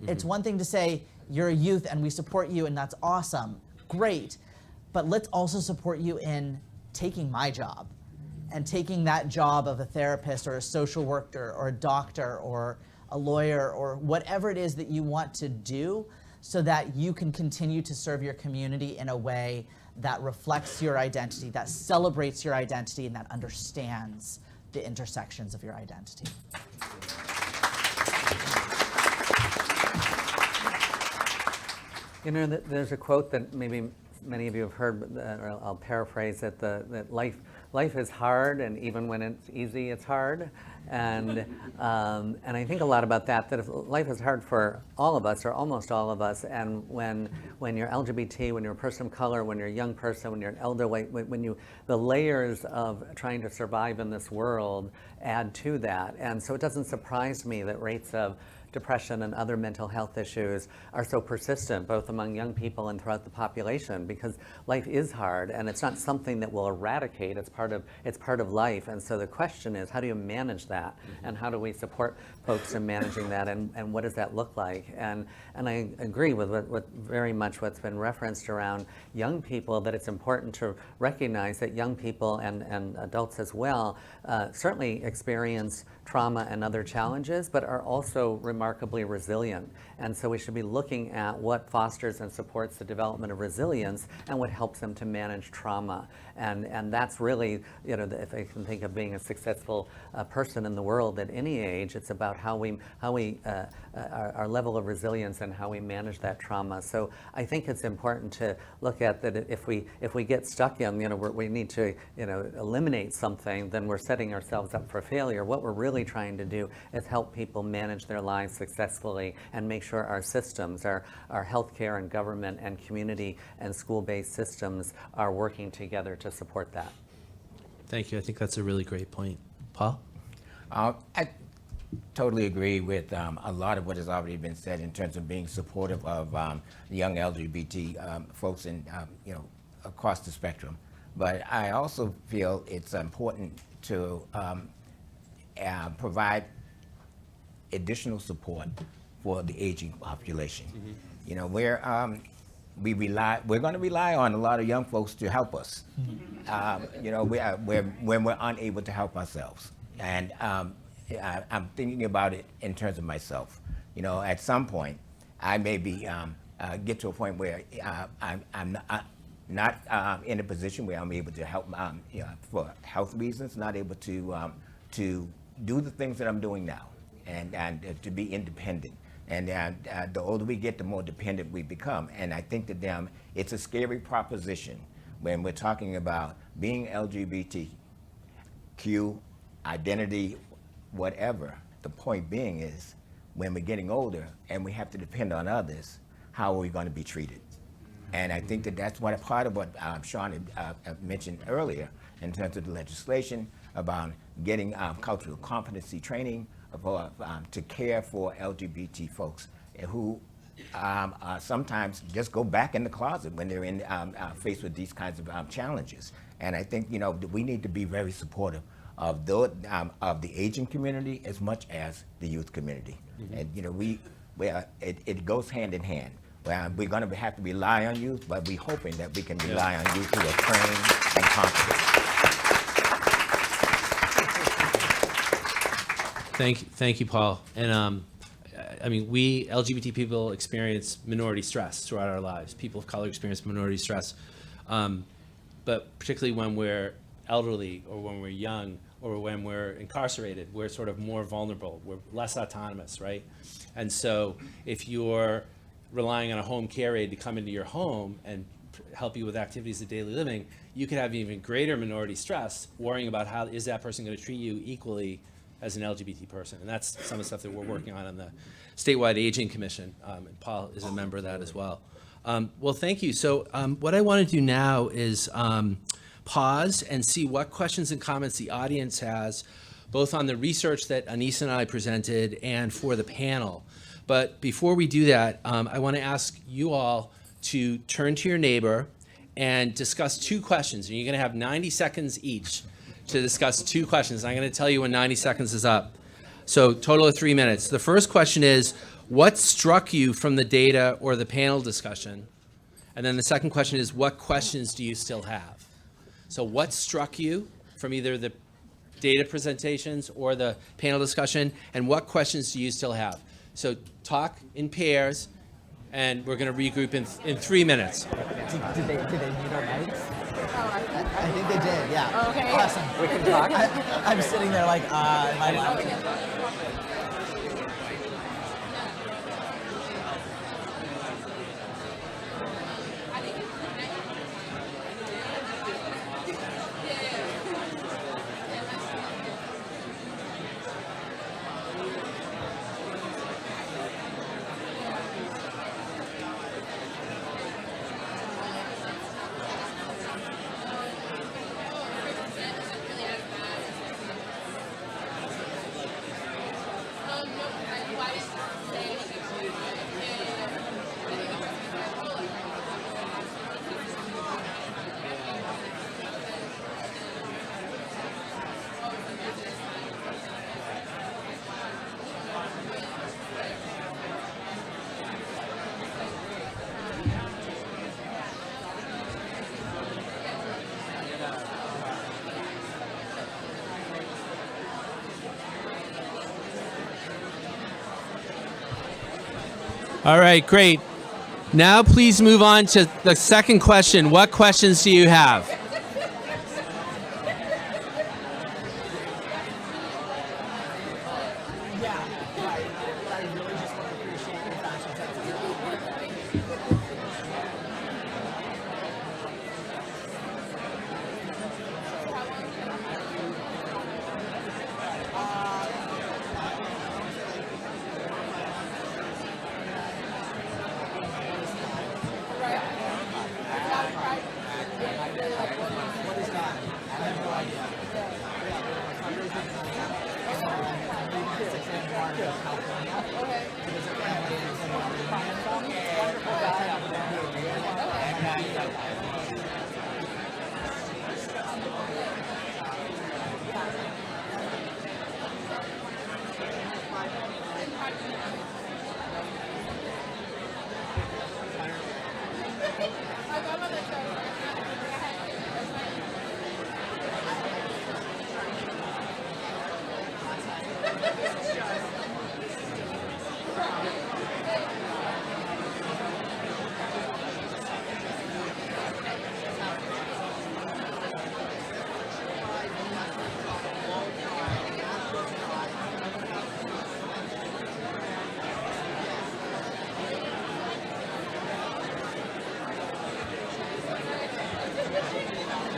S6: It's one thing to say, you're a youth and we support you and that's awesome, great, but let's also support you in taking my job and taking that job of a therapist or a social worker or a doctor or a lawyer or whatever it is that you want to do so that you can continue to serve your community in a way that reflects your identity, that celebrates your identity, and that understands the intersections of your identity.
S7: There's a quote that maybe many of you have heard, or I'll paraphrase it, that life is hard, and even when it's easy, it's hard. And I think a lot about that if life is hard for all of us, or almost all of us, and when you're LGBT, when you're a person of color, when you're a young person, when you're an elder, the layers of trying to survive in this world add to that. And so it doesn't surprise me that rates of depression and other mental health issues are so persistent, both among young people and throughout the population, because life is hard and it's not something that will eradicate. It's part of life. And so the question is, how do you manage that? And how do we support folks in managing that? And what does that look like? And I agree with what very much what's been referenced around young people, that it's important to recognize that young people and adults as well certainly experience trauma and other challenges, but are also remarkably resilient. And so we should be looking at what fosters and supports the development of resilience and what helps them to manage trauma. And that's really, if I can think of being a successful person in the world at any age, it's about how we our level of resilience and how we manage that trauma. So I think it's important to look at that. If we get stuck in, we need to, eliminate something, then we're setting ourselves up for failure. What we're really trying to do is help people manage their lives successfully and make sure our systems, our healthcare and government and community and school-based systems are working together to support that.
S4: Thank you. I think that's a really great point. Paul?
S8: I totally agree with a lot of what has already been said in terms of being supportive of young LGBT folks in, across the spectrum. But I also feel it's important to provide additional support for the aging population. Mm-hmm. We're going to rely on a lot of young folks to help us. When we're unable to help ourselves. And I'm thinking about it in terms of myself. At some point, I may be get to a point where I'm not in a position where I'm able to help, for health reasons, not able to do the things that I'm doing now, and to be independent. And the older we get, the more dependent we become. And I think that it's a scary proposition when we're talking about being LGBTQ, identity, whatever. The point being is, when we're getting older and we have to depend on others, how are we going to be treated? And I think that that's part of what Sean had mentioned earlier in terms of the legislation about getting cultural competency training to care for LGBT folks who sometimes just go back in the closet when they're faced with these kinds of challenges. And I think we need to be very supportive of the aging community as much as the youth community. Mm-hmm. And it goes hand in hand. We're going to have to rely on youth, but we're hoping that we can rely on youth who are trained and competent.
S4: Thank you, Paul. And we LGBT people experience minority stress throughout our lives. People of color experience minority stress, but particularly when we're elderly or when we're young or when we're incarcerated, we're sort of more vulnerable. We're less autonomous, right? And so if you're relying on a home care aide to come into your home and help you with activities of daily living, you could have even greater minority stress worrying about how is that person going to treat you equally as an LGBT person. And that's some of the stuff that we're working on the Statewide Aging Commission. And Paul is a member of that as well. Well, thank you. So what I want to do now is pause and see what questions and comments the audience has, both on the research that Anissa and I presented and for the panel. But before we do that, I want to ask you all to turn to your neighbor and discuss two questions. And you're going to have 90 seconds each to discuss two questions. I'm going to tell you when 90 seconds is up. So total of 3 minutes. The first question is, what struck you from the data or the panel discussion? And then the second question is, what questions do you still have? So what struck you from either the data presentations or the panel discussion, and what questions do you still have? So talk in pairs, and we're going to regroup in 3 minutes.
S6: Did they mute our mics? I think they did, yeah.
S5: Okay.
S6: Awesome. We can talk. I'm sitting there like, am I loud?
S4: All right, great. Now please move on to the second question. What questions do you have?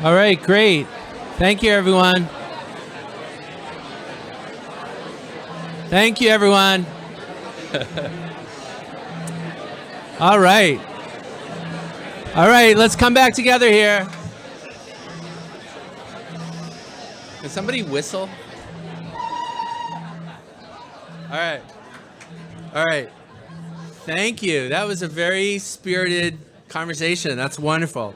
S4: All right, great. Thank you, everyone. Thank you, everyone. All right. All right, let's come back together here. Can somebody whistle? All right. All right. Thank you. That was a very spirited conversation. That's wonderful.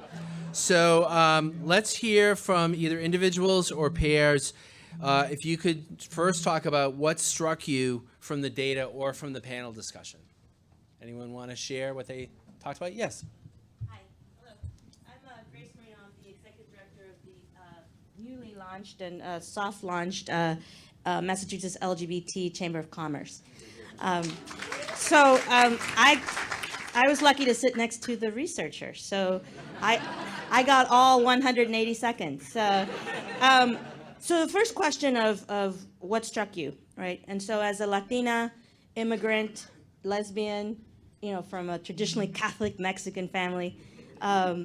S4: So let's hear from either individuals or pairs. If you could first talk about what struck you from the data or from the panel discussion. Anyone want to share what they talked about? Yes.
S9: Hi. Hello. I'm Grace Marino. I'm the executive director of the newly launched and soft launched Massachusetts LGBT Chamber of Commerce. I was lucky to sit next to the researcher, so I got all 180 seconds. So the first question of what struck you, right? And so as a Latina, immigrant, lesbian, you know, from a traditionally Catholic Mexican family,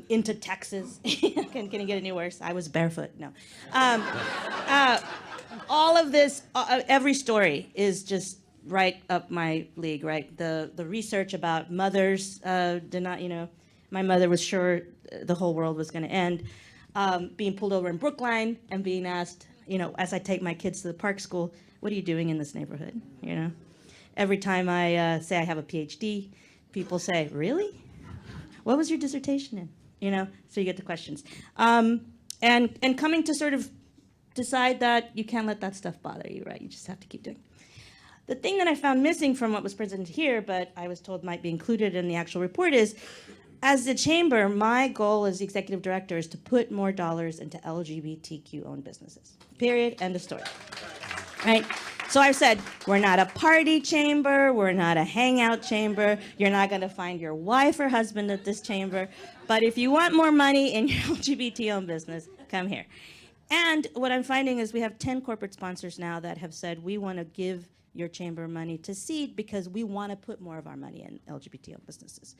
S9: into Texas, can it get any worse? I was barefoot, no. All of this, every story is just right up my league, right? The research about mothers, my mother was sure the whole world was going to end. Being pulled over in Brookline and being asked, you know, as I take my kids to the park school, what are you doing in this neighborhood? You know, every time I say I have a PhD, people say, really? What was your dissertation in? You know, so you get the questions. And coming to sort of decide that you can't let that stuff bother you, right? You just have to keep doing it. The thing that I found missing from what was presented here, but I was told might be included in the actual report is, as the chamber, my goal as the executive director is to put more dollars into LGBTQ-owned businesses. Period, end of story. Right? So I've said, we're not a party chamber, we're not a hangout chamber, you're not gonna find your wife or husband at this chamber, but if you want more money in your LGBT-owned business, come here. And what I'm finding is we have 10 corporate sponsors now that have said, we wanna give your chamber money to seed because we wanna put more of our money in LGBT-owned businesses.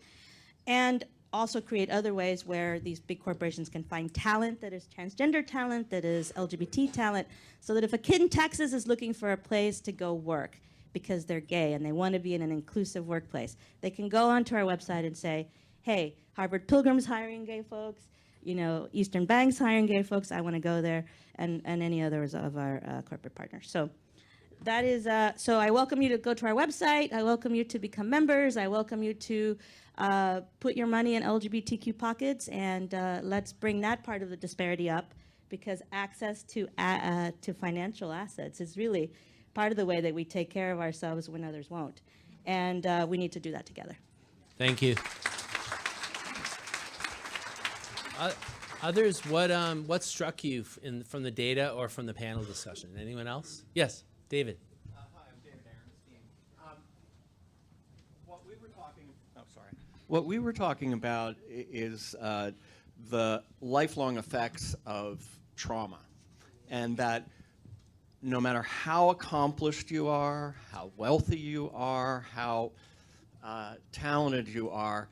S9: And also create other ways where these big corporations can find talent that is transgender talent, that is LGBT talent, so that if a kid in Texas is looking for a place to go work because they're gay and they want to be in an inclusive workplace, they can go onto our website and say, hey, Harvard Pilgrim's hiring gay folks, you know, Eastern Bank's hiring gay folks, I want to go there, and any others of our corporate partners. So that is, so I welcome you to go to our website, I welcome you to become members, I welcome you to put your money in LGBTQ pockets, and let's bring that part of the disparity up, because access to financial assets is really part of the way that we take care of ourselves when others won't. And we need to do that together.
S4: Thank you. Others, what struck you from the data or from the panel discussion? Anyone else? Yes, David.
S10: Hi, I'm David Aaronstein. What we were talking What we were talking about is the lifelong effects of trauma, and that no matter how accomplished you are, how wealthy you are, how talented you are,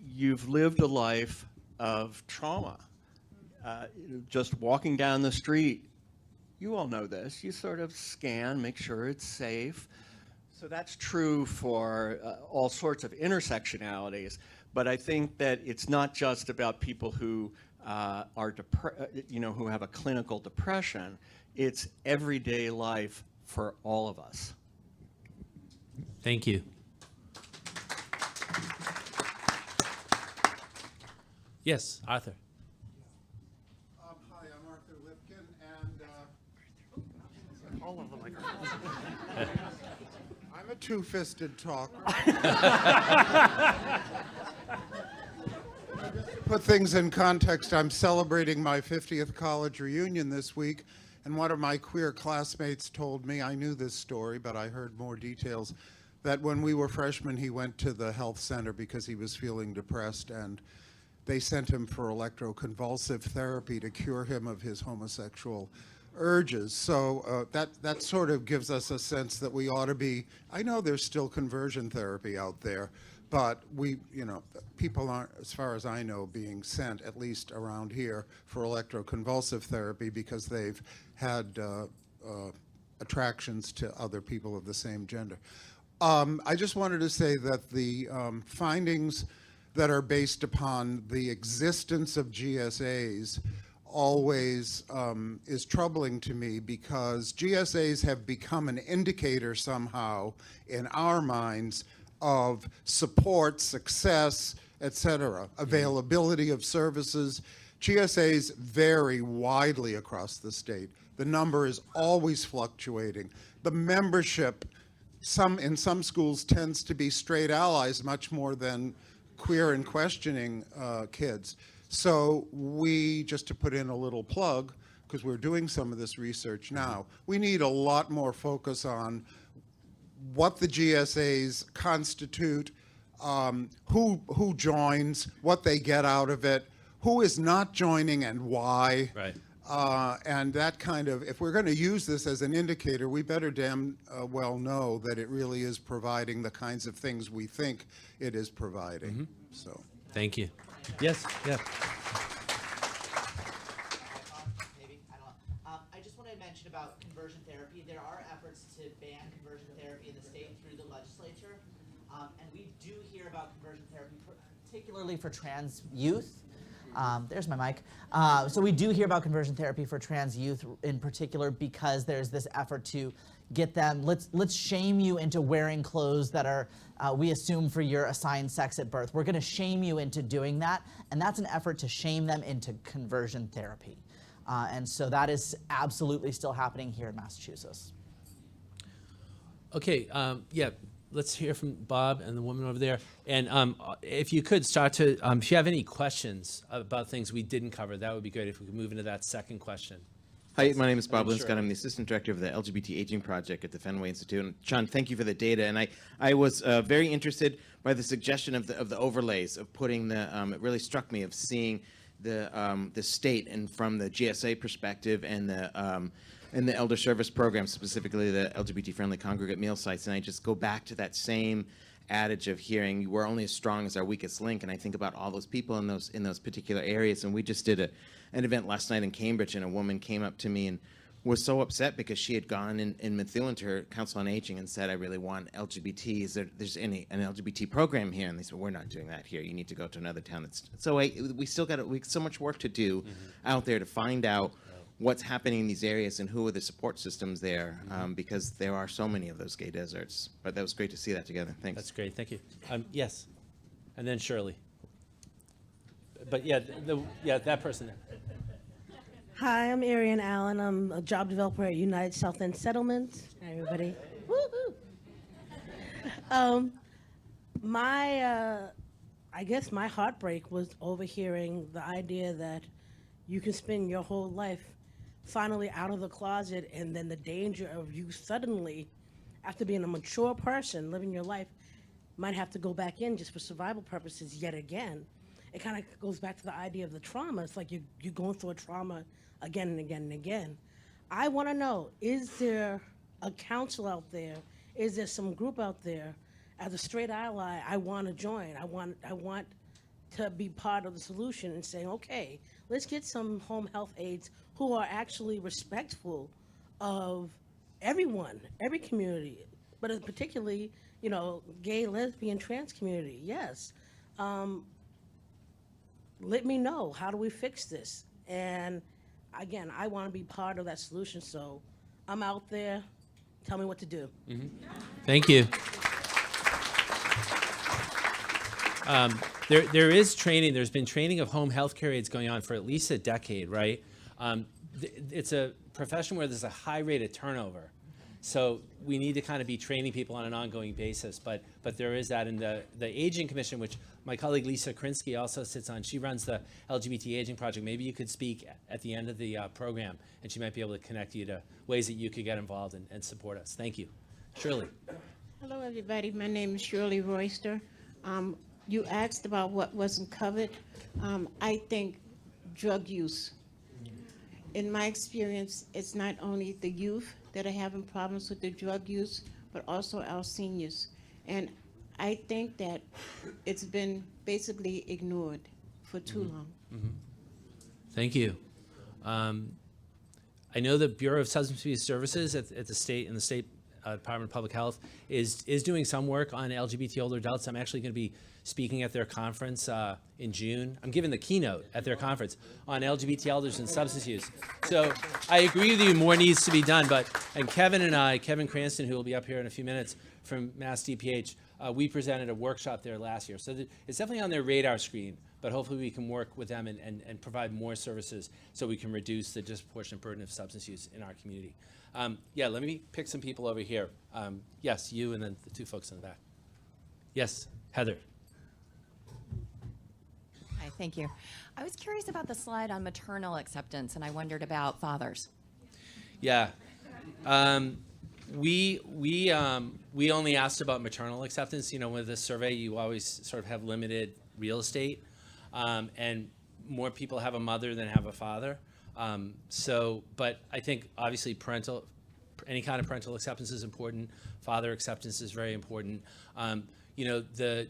S10: you've lived a life of trauma. Just walking down the street, you all know this, you sort of scan, make sure it's safe. So that's true for all sorts of intersectionalities, but I think that it's not just about people who are who have a clinical depression. It's everyday life for all of us.
S4: Thank you. Yes, Arthur.
S11: Hi, I'm Arthur Lipkin, and all of the microphones. I'm a two-fisted talker. Put things in context, I'm celebrating my 50th college reunion this week, and one of my queer classmates told me, I knew this story, but I heard more details, that when we were freshmen, he went to the health center because he was feeling depressed, and they sent him for electroconvulsive therapy to cure him of his homosexual urges. So that sort of gives us a sense that we ought to be, I know there's still conversion therapy out there, but people aren't, as far as I know, being sent, at least around here, for electroconvulsive therapy because they've had attractions to other people of the same gender. I just wanted to say that the findings that are based upon the existence of GSAs always is troubling to me, because GSAs have become an indicator somehow in our minds of support, success, etc., availability of services. GSAs vary widely across the state. The number is always fluctuating. The membership in some schools tends to be straight allies much more than queer and questioning kids. So we, just to put in a little plug, because we're doing some of this research now, we need a lot more focus on what the GSAs constitute, who joins, what they get out of it, who is not joining and why.
S4: Right.
S11: And that kind of, if we're going to use this as an indicator, we better damn well know that it really is providing the kinds of things we think it is providing. So.
S4: Thank you. Yes, yeah.
S6: Maybe, I don't know. I just want to mention about conversion therapy. There are efforts to ban conversion therapy in the state through the legislature. And we do hear about conversion therapy, particularly for trans youth. There's my mic. So we do hear about conversion therapy for trans youth in particular, because there's this effort to get them, let's shame you into wearing clothes that are, we assume, for your assigned sex at birth. We're going to shame you into doing that, and that's an effort to shame them into conversion therapy. And so that is absolutely still happening here in Massachusetts.
S4: Okay, yeah, let's hear from Bob and the woman over there. And if you could start to, if you have any questions about things we didn't cover, that would be great if we could move into that second question.
S12: Hi, my name is Bob
S4: Sure.
S12: Linscott. I'm the Assistant Director of the LGBT Aging Project at the Fenway Institute. And Sean, thank you for the data. And I was very interested by the suggestion of the overlays, of putting the, it really struck me, of seeing the state and from the GSA perspective and the elder service program, specifically the LGBT-friendly congregate meal sites. And I just go back to that same adage of hearing we're only as strong as our weakest link, and I think about all those people in those particular areas. And we just did an event last night in Cambridge, and a woman came up to me and was so upset because she had gone in Methuen to her council on aging and said, I really want LGBT. Is there's an LGBT program here? And they said, we're not doing that here. You need to go to another town. So we still got so much work to do out there to find out what's happening in these areas and who are the support systems there, because there are so many of those gay deserts. But that was great to see that together. Thanks.
S4: That's great, thank you. Yes, and then Shirley. But yeah, that person there.
S13: Hi, I'm Arian Allen. I'm a job developer at United South End Settlements. Hi, everybody. Woo-hoo. I guess my heartbreak was overhearing the idea that you can spend your whole life finally out of the closet, and then the danger of you suddenly, after being a mature person, living your life, might have to go back in just for survival purposes yet again. It kind of goes back to the idea of the trauma. It's like you're going through a trauma again and again and again. I want to know, is there a council out there? Is there some group out there? As a straight ally, I want to join. I want to be part of the solution and saying, okay, let's get some home health aides who are actually respectful of everyone, every community, but particularly, you know, gay, lesbian, trans community. Yes. Let me know, how do we fix this? And again, I want to be part of that solution, so I'm out there. Tell me what to do.
S4: Thank you. There is training. There's been training of home health care aides going on for at least a decade, right? It's a profession where there's a high rate of turnover. So we need to kind of be training people on an ongoing basis. But there is that in the Aging Commission, which my colleague Lisa Krinsky also sits on. She runs the LGBT Aging Project. Maybe you could speak at the end of the program, and she might be able to connect you to ways that you could get involved and support us. Thank you. Shirley.
S14: Hello, everybody. My name is Shirley Royster. You asked about what wasn't covered. I think drug use. In my experience, it's not only the youth that are having problems with the drug use, but also our seniors. And I think that it's been basically ignored for too long.
S4: Thank you. I know the Bureau of Substance Abuse Services at the state, in the state Department of Public Health is doing some work on LGBT older adults. I'm actually going to be speaking at their conference in June. I'm giving the keynote at their conference on LGBT elders and substance use. So I agree with you, more needs to be done. And Kevin and I, Kevin Cranston, who will be up here in a few minutes from Mass DPH, we presented a workshop there last year. So it's definitely on their radar screen, but hopefully we can work with them and provide more services so we can reduce the disproportionate burden of substance use in our community. Yeah, let me pick some people over here. Yes, you and then the two folks in the back. Yes, Heather.
S15: Hi, thank you. I was curious about the slide on maternal acceptance, and I wondered about fathers.
S4: Yeah. We only asked about maternal acceptance. You know, with this survey, you always sort of have limited real estate, and more people have a mother than have a father. But I think obviously any kind of parental acceptance is important. Father acceptance is very important. You know, the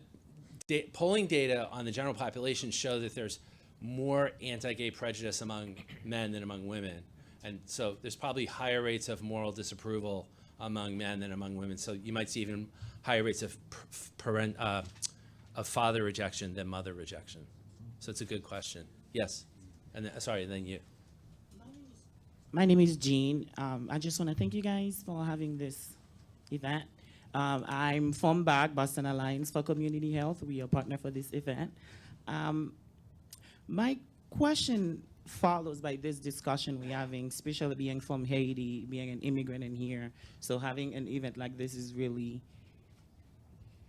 S4: polling data on the general population show that there's more anti-gay prejudice among men than among women. And so there's probably higher rates of moral disapproval among men than among women. So you might see even higher rates of father rejection than mother rejection. So it's a good question. Yes. And then you.
S16: My name is Jean. I just want to thank you guys for having this event. I'm from BAC, Boston Alliance for Community Health. We are a partner for this event. My question follows by this discussion we're having, especially being from Haiti, being an immigrant in here. So having an event like this is really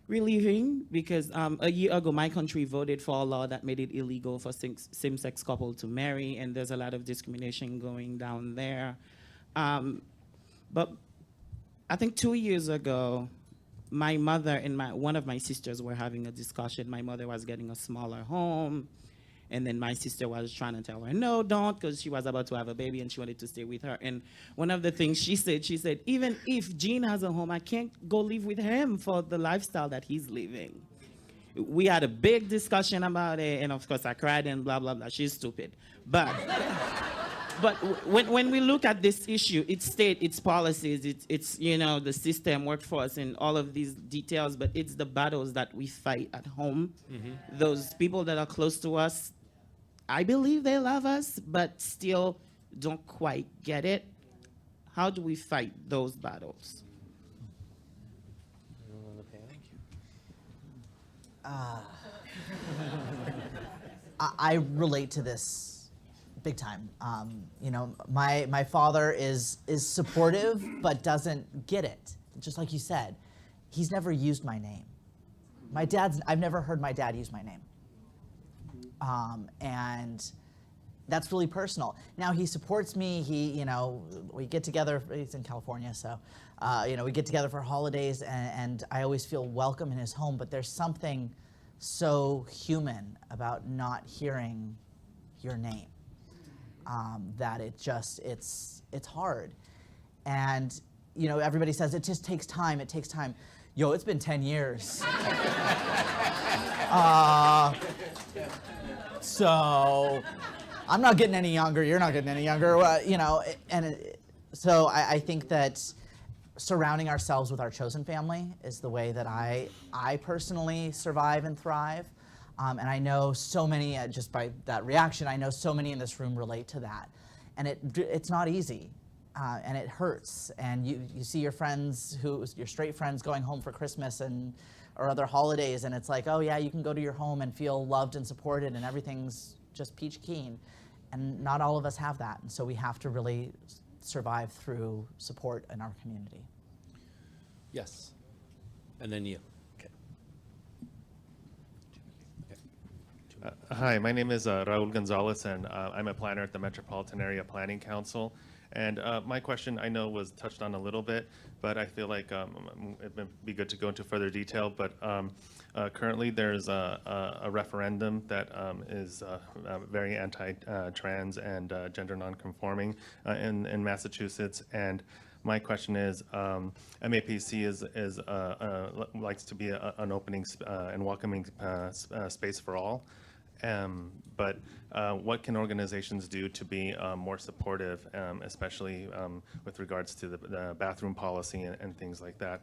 S16: relieving, because a year ago my country voted for a law that made it illegal for same-sex couples to marry, and there's a lot of discrimination going down there. But I think 2 years ago, my mother and one of my sisters were having a discussion. My mother was getting a smaller home, and then my sister was trying to tell her, no, don't, because she was about to have a baby and she wanted to stay with her. And one of the things she said, even if Gene has a home, I can't go live with him for the lifestyle that he's living. We had a big discussion about it, and of course I cried and blah, blah, blah. She's stupid. But when we look at this issue, it's state, it's policies, it's you know, the system, workforce, and all of these details, but it's the battles that we fight at home. Mm-hmm. Those people that are close to us, I believe they love us, but still don't quite get it. How do we fight those battles?
S6: I relate to this big time. You know, my father is supportive, but doesn't get it. Just like you said, he's never used my name. I've never heard my dad use my name. And that's really personal. Now he supports me. We get together. He's in California, so we get together for holidays, and I always feel welcome in his home. But there's something so human about not hearing your name that it's hard. And everybody says it just takes time. It takes time. Yo, it's been 10 years. So I'm not getting any younger. You're not getting any younger. So I think that surrounding ourselves with our chosen family is the way that I personally survive and thrive. And I know so many, just by that reaction, I know so many in this room relate to that. And it's not easy. And it hurts. And you see your friends, your straight friends, going home for Christmas or other holidays, and it's like, oh yeah, you can go to your home and feel loved and supported, and everything's just peach keen. And not all of us have that, and so we have to really survive through support in our community.
S4: Yes, and then you. Okay.
S17: Hi, my name is Raul Gonzalez, and I'm a planner at the Metropolitan Area Planning Council. And my question, I know, was touched on a little bit, but I feel like it would be good to go into further detail. But currently, there's a referendum that is very anti-trans and gender nonconforming in Massachusetts. And my question is, MAPC likes to be an opening and welcoming space for all. But what can organizations do to be more supportive, especially with regards to the bathroom policy and things like that?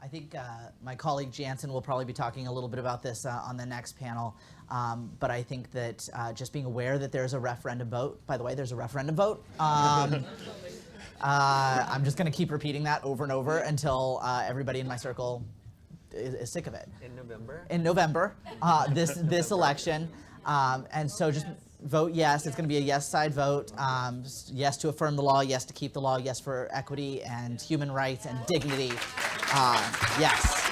S6: I think my colleague Jansen will probably be talking a little bit about this on the next panel. But I think that just being aware that there's a referendum vote. By the way, there's a referendum vote. I'm just going to keep repeating that over and over until everybody in my circle is sick of it.
S7: In November?
S6: In November, this election. And so just vote yes. It's going to be a yes side vote. Yes to affirm the law, yes to keep the law, yes for equity and human rights and dignity. Yes.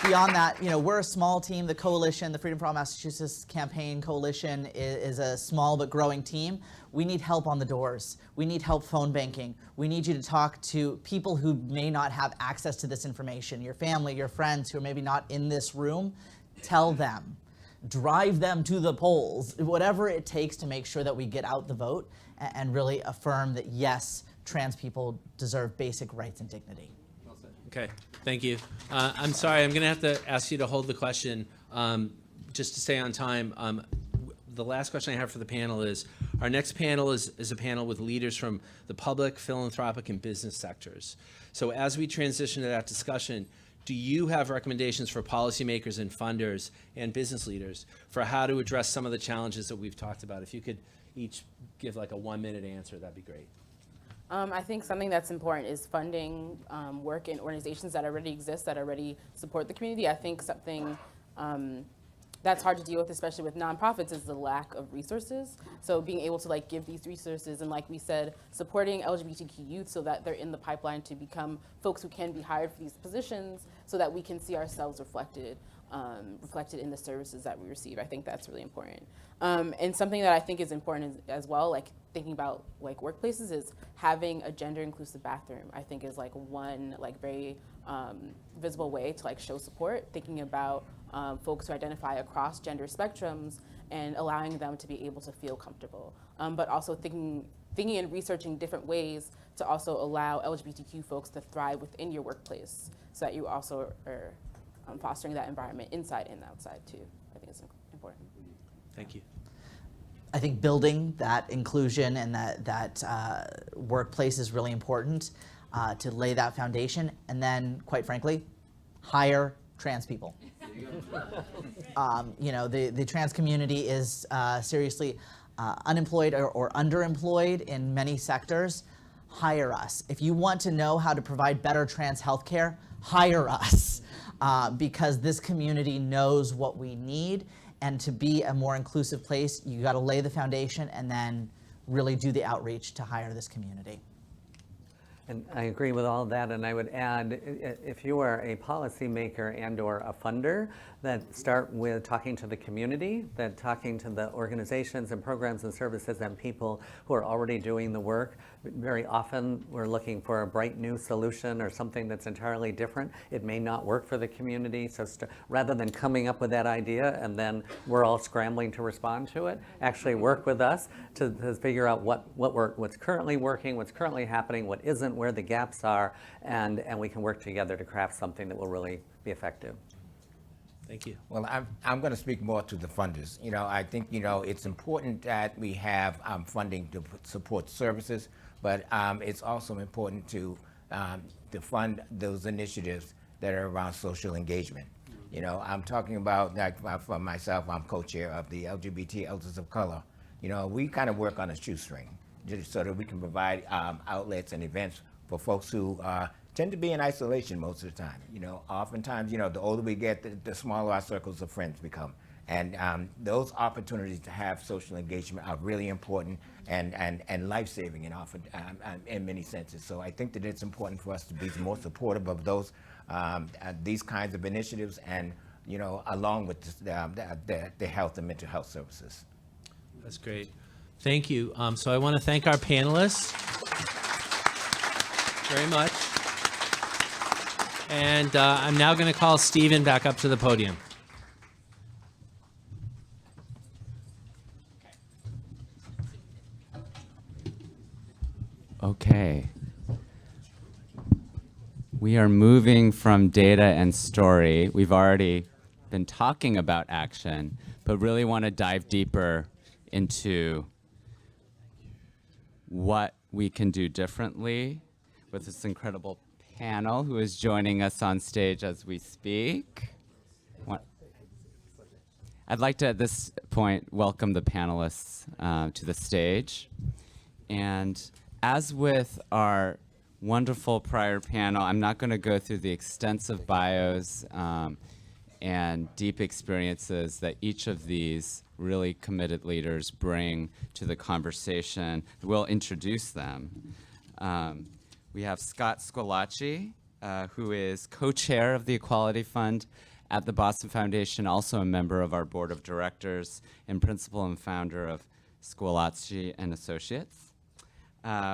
S6: Beyond that, we're a small team. The coalition, the Freedom for All Massachusetts Campaign Coalition is a small but growing team. We need help on the doors. We need help phone banking. We need you to talk to people who may not have access to this information, your family, your friends who are maybe not in this room. Tell them. Drive them to the polls. Whatever it takes to make sure that we get out the vote and really affirm that, yes, trans people deserve basic rights and dignity.
S4: Okay, thank you. I'm sorry, I'm going to have to ask you to hold the question just to stay on time. The last question I have for the panel is, our next panel is a panel with leaders from the public, philanthropic, and business sectors. So as we transition to that discussion, do you have recommendations for policymakers and funders and business leaders for how to address some of the challenges that we've talked about? If you could each give like a 1-minute answer, that'd be great.
S5: I think something that's important is funding work in organizations that already exist, that already support the community. I think something that's hard to deal with, especially with nonprofits, is the lack of resources. So being able to give these resources and, like we said, supporting LGBTQ youth so that they're in the pipeline to become folks who can be hired for these positions so that we can see ourselves reflected in the services that we receive. I think that's really important. And something that I think is important as well, thinking about workplaces, is having a gender inclusive bathroom. I think is one very visible way to show support, thinking about folks who identify across gender spectrums and allowing them to be able to feel comfortable. But also thinking and researching different ways to also allow LGBTQ folks to thrive within your workplace so that you also are fostering that environment inside and outside too. I think it's important.
S4: Thank you.
S6: I think building that inclusion and that workplace is really important to lay that foundation, and then, quite frankly, hire trans people. The trans community is seriously unemployed or underemployed in many sectors. Hire us. If you want to know how to provide better trans healthcare, hire us, because this community knows what we need. And to be a more inclusive place, you got to lay the foundation and then really do the outreach to hire this community.
S7: And I agree with all of that, and I would add, if you are a policymaker and or a funder, that start with talking to the community, that talking to the organizations and programs and services and people who are already doing the work. Very often we're looking for a bright new solution or something that's entirely different. It may not work for the community, so rather than coming up with that idea and then we're all scrambling to respond to it, actually work with us to figure out what's currently working, what's currently happening, what isn't, where the gaps are, and we can work together to craft something that will really be effective.
S4: Thank you.
S8: Well, I'm going to speak more to the funders. I think, it's important that we have funding to support services, but it's also important to fund those initiatives that are around social engagement. I'm talking about, like, for myself, I'm co-chair of the LGBT Elders of Color. We kind of work on a shoestring just so that we can provide outlets and events for folks who tend to be in isolation most of the time. Oftentimes, the older we get, the smaller our circles of friends become. And those opportunities to have social engagement are really important and life-saving in many senses. So I think that it's important for us to be more supportive of those these kinds of initiatives, and along with the health and mental health services.
S4: That's great. Thank you. So I want to thank our panelists very much. And I'm now going to call Stephen back up to the podium.
S2: Okay. We are moving from data and story. We've already been talking about action, but really want to dive deeper into what we can do differently with this incredible panel who is joining us on stage as we speak. I'd like to, at this point, welcome the panelists to the stage. And as with our wonderful prior panel, I'm not going to go through the extensive bios and deep experiences that each of these really committed leaders bring to the conversation. We'll introduce them. We have Scott Squillace, who is co-chair of the Equality Fund at the Boston Foundation, also a member of our board of directors and principal and founder of Squillace and Associates.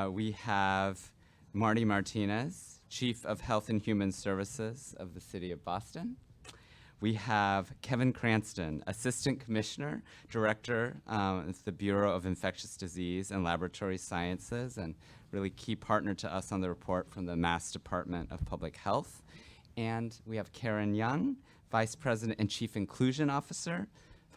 S2: We have Marty Martinez, Chief of Health and Human Services of the City of Boston. We have Kevin Cranston, Assistant Commissioner, Director at the Bureau of Infectious Disease and Laboratory Sciences, and really key partner to us on the report from the Mass Department of Public Health. And we have Karen Young, Vice President and Chief Inclusion Officer,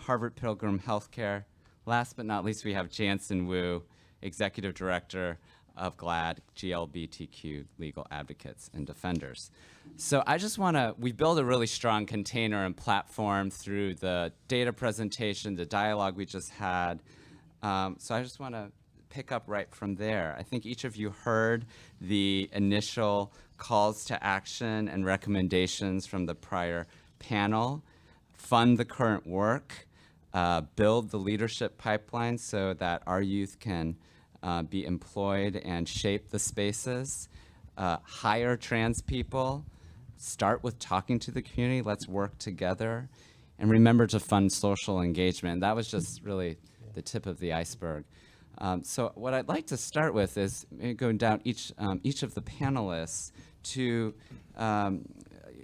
S2: Harvard Pilgrim Healthcare. Last but not least, we have Jansen Wu, Executive Director of GLAAD, GLBTQ Legal Advocates and Defenders. So I just want to, we build a really strong container and platform through the data presentation, the dialogue we just had. So I just want to pick up right from there. I think each of you heard the initial calls to action and recommendations from the prior panel. Fund the current work, build the leadership pipeline so that our youth can be employed and shape the spaces, hire trans people, start with talking to the community, let's work together, and remember to fund social engagement. That was just really the tip of the iceberg. So what I'd like to start with is going down each of the panelists to,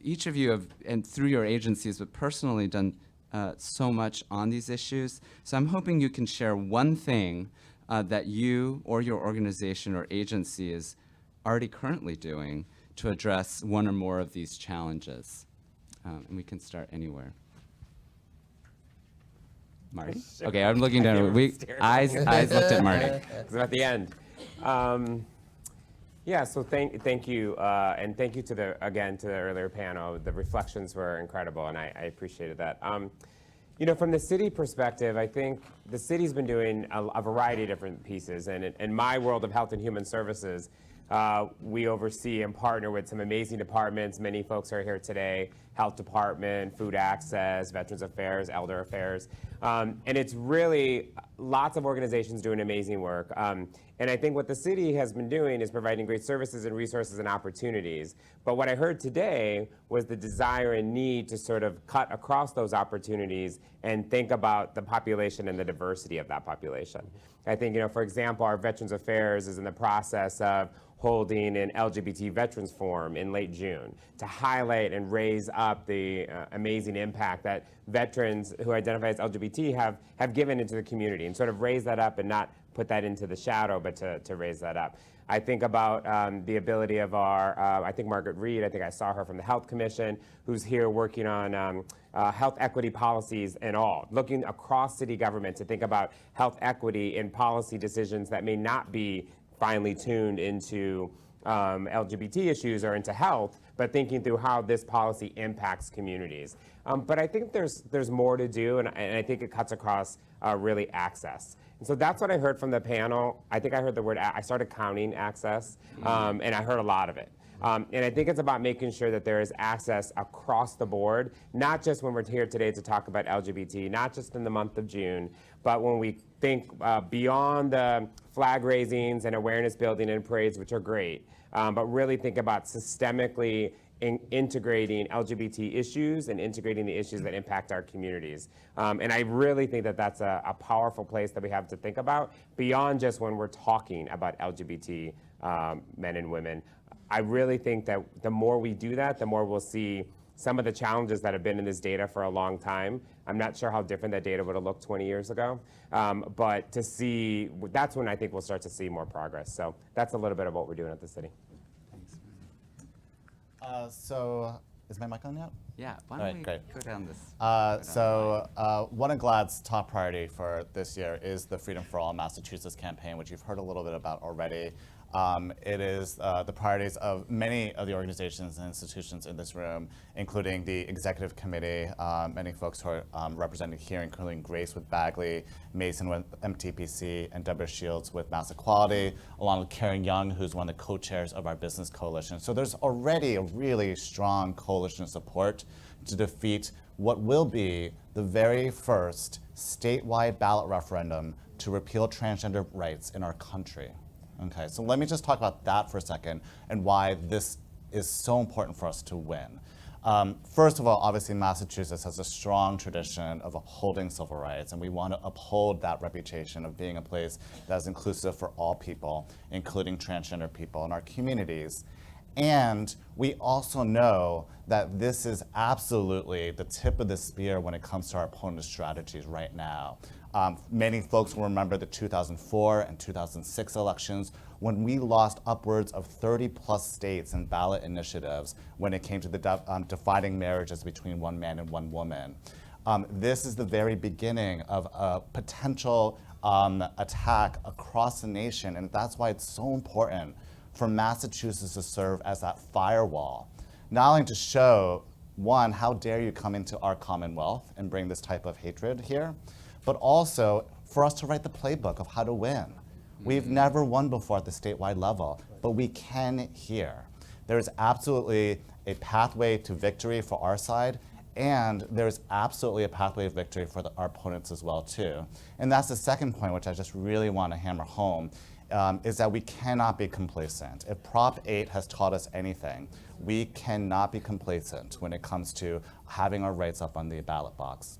S2: each of you have, and through your agencies, but personally done so much on these issues. So I'm hoping you can share one thing that you or your organization or agency is already currently doing to address one or more of these challenges. And we can start anywhere. Marty? Okay, I'm looking down. Eyes looked at Marty.
S18: It's at the end. Yeah, so thank you, and thank you to the earlier panel. The reflections were incredible, and I appreciated that. From the city perspective, I think the city's been doing a variety of different pieces, and in my world of health and human services, We oversee and partner with some amazing departments. Many folks are here today: Health Department, Food Access, Veterans Affairs, Elder Affairs. And it's really lots of organizations doing amazing work. And I think what the city has been doing is providing great services and resources and opportunities. But what I heard today was the desire and need to sort of cut across those opportunities and think about the population and the diversity of that population. I think, for example, our Veterans Affairs is in the process of holding an LGBT Veterans Forum in late June to highlight and raise up the amazing impact that veterans who identify as LGBT have given into the community, and sort of raise that up and not put that into the shadow, but to raise that up. I think about the ability of our, I think Margaret Reed, I think I saw her from the Health Commission, who's here working on health equity policies and all, looking across city government to think about health equity in policy decisions that may not be finely tuned into LGBT issues or into health, but thinking through how this policy impacts communities. But I think there's more to do, and I think it cuts across really access. And so that's what I heard from the panel. I think I heard the word, I started counting access, and I heard a lot of it. And I think it's about making sure that there is access across the board, not just when we're here today to talk about LGBT, not just in the month of June, but when we think beyond the flag raisings and awareness building and parades, which are great, but really think about systemically integrating LGBT issues and integrating the issues that impact our communities. And I really think that that's a powerful place that we have to think about beyond just when we're talking about LGBT men and women. I really think that the more we do that, the more we'll see some of the challenges that have been in this data for a long time. I'm not sure how different that data would have looked 20 years ago, but to see, that's when I think we'll start to see more progress. So that's a little bit of what we're doing at the city.
S19: So, is my mic on yet?
S2: Yeah, why don't we
S19: great.
S2: go down this?
S19: One of GLAAD's top priority for this year is the Freedom for All Massachusetts campaign, which you've heard a little bit about already. It is the priorities of many of the organizations and institutions in this room, including the executive committee, many folks who are represented here, including Grace with Bagley, Mason with MTPC, and Deborah Shields with Mass Equality, along with Karen Young, who's one of the co-chairs of our business coalition. So there's already a really strong coalition support to defeat what will be the very first statewide ballot referendum to repeal transgender rights in our country. Okay, so let me just talk about that for a second and why this is so important for us to win. First of all, obviously Massachusetts has a strong tradition of upholding civil rights, and we want to uphold that reputation of being a place that is inclusive for all people, including transgender people in our communities. And we also know that this is absolutely the tip of the spear when it comes to our opponent's strategies right now. Many folks will remember the 2004 and 2006 elections when we lost upwards of 30+ states and ballot initiatives when it came to the defining marriages between one man and one woman. This is the very beginning of a potential attack across the nation, and that's why it's so important for Massachusetts to serve as that firewall, not only to show, one, how dare you come into our Commonwealth and bring this type of hatred here, but also for us to write the playbook of how to win. We've never won before at the statewide level, but we can here. There's absolutely a pathway to victory for our side, and there's absolutely a pathway of victory for our opponents as well too. And that's the second point, which I just really want to hammer home, is that we cannot be complacent. If Prop 8 has taught us anything, we cannot be complacent when it comes to having our rights up on the ballot box.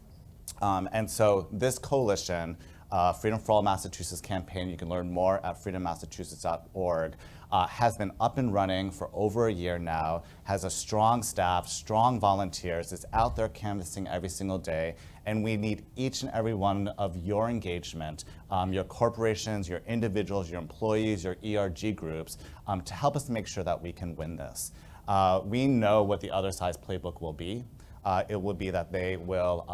S19: And so this coalition, Freedom for All Massachusetts campaign, you can learn more at freedommassachusetts.org, has been up and running for over a year now, has a strong staff, strong volunteers, is out there canvassing every single day, and we need each and every one of your engagement, your corporations, your individuals, your employees, your ERG groups, to help us make sure that we can win this. We know what the other side's playbook will be. It will be that they will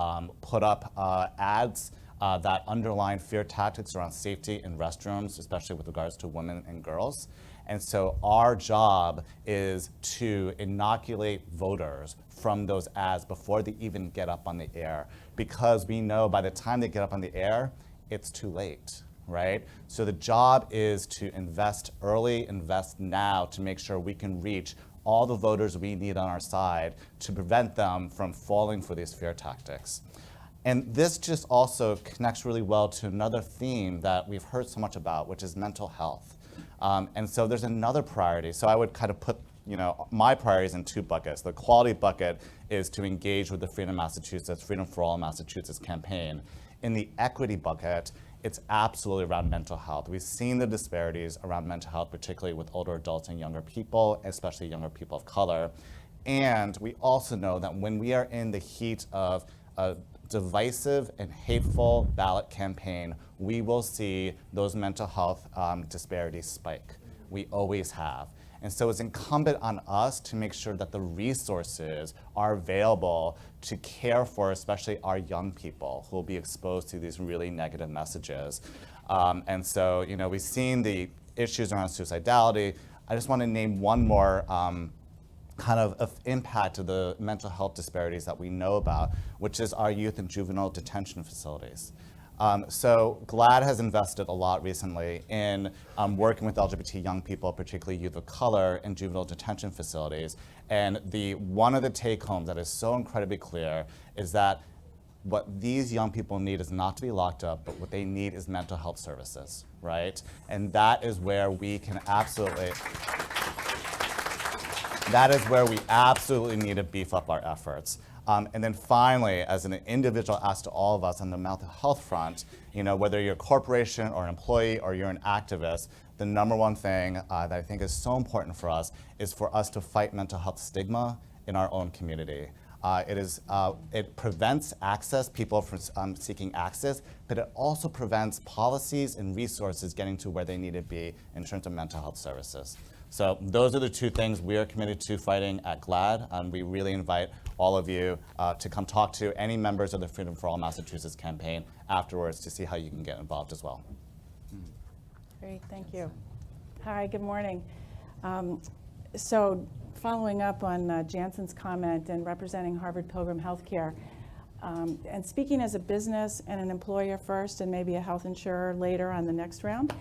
S19: put up ads that underline fear tactics around safety in restrooms, especially with regards to women and girls. And so our job is to inoculate voters from those ads before they even get up on the air, because we know by the time they get up on the air, it's too late. right? So the job is to invest early, invest now to make sure we can reach all the voters we need on our side to prevent them from falling for these fear tactics. And this just also connects really well to another theme that we've heard so much about, which is mental health. And so there's another priority. So I would kind of put my priorities in two buckets. The quality bucket is to engage with the Freedom Massachusetts, Freedom for All Massachusetts campaign. In the equity bucket, it's absolutely around mental health. We've seen the disparities around mental health, particularly with older adults and younger people, especially younger people of color. And we also know that when we are in the heat of a divisive and hateful ballot campaign, we will see those mental health disparities spike. We always have. And so it's incumbent on us to make sure that the resources are available to care for especially our young people who will be exposed to these really negative messages. And so, we've seen the issues around suicidality. I just want to name one more kind of impact of the mental health disparities that we know about, which is our youth and juvenile detention facilities. So GLAD has invested a lot recently in working with LGBT young people, particularly youth of color, in juvenile detention facilities. And one of the take-homes that is so incredibly clear is that what these young people need is not to be locked up, but what they need is mental health services, right? And that is where we can absolutely need to beef up our efforts. And then finally, as an individual asked to all of us on the mental health front, whether you're a corporation or an employee or you're an activist, the number one thing that I think is so important for us is for us to fight mental health stigma in our own community. It prevents access, people from seeking access, but it also prevents policies and resources getting to where they need to be in terms of mental health services. So those are the two things we are committed to fighting at GLAD, and we really invite all of you to come talk to any members of the Freedom for All Massachusetts campaign afterwards to see how you can get involved as well.
S20: Great, thank you. Hi, good morning. So following up on Jansen's comment and representing Harvard Pilgrim Healthcare, and speaking as a business and an employer first and maybe a health insurer later on the next round,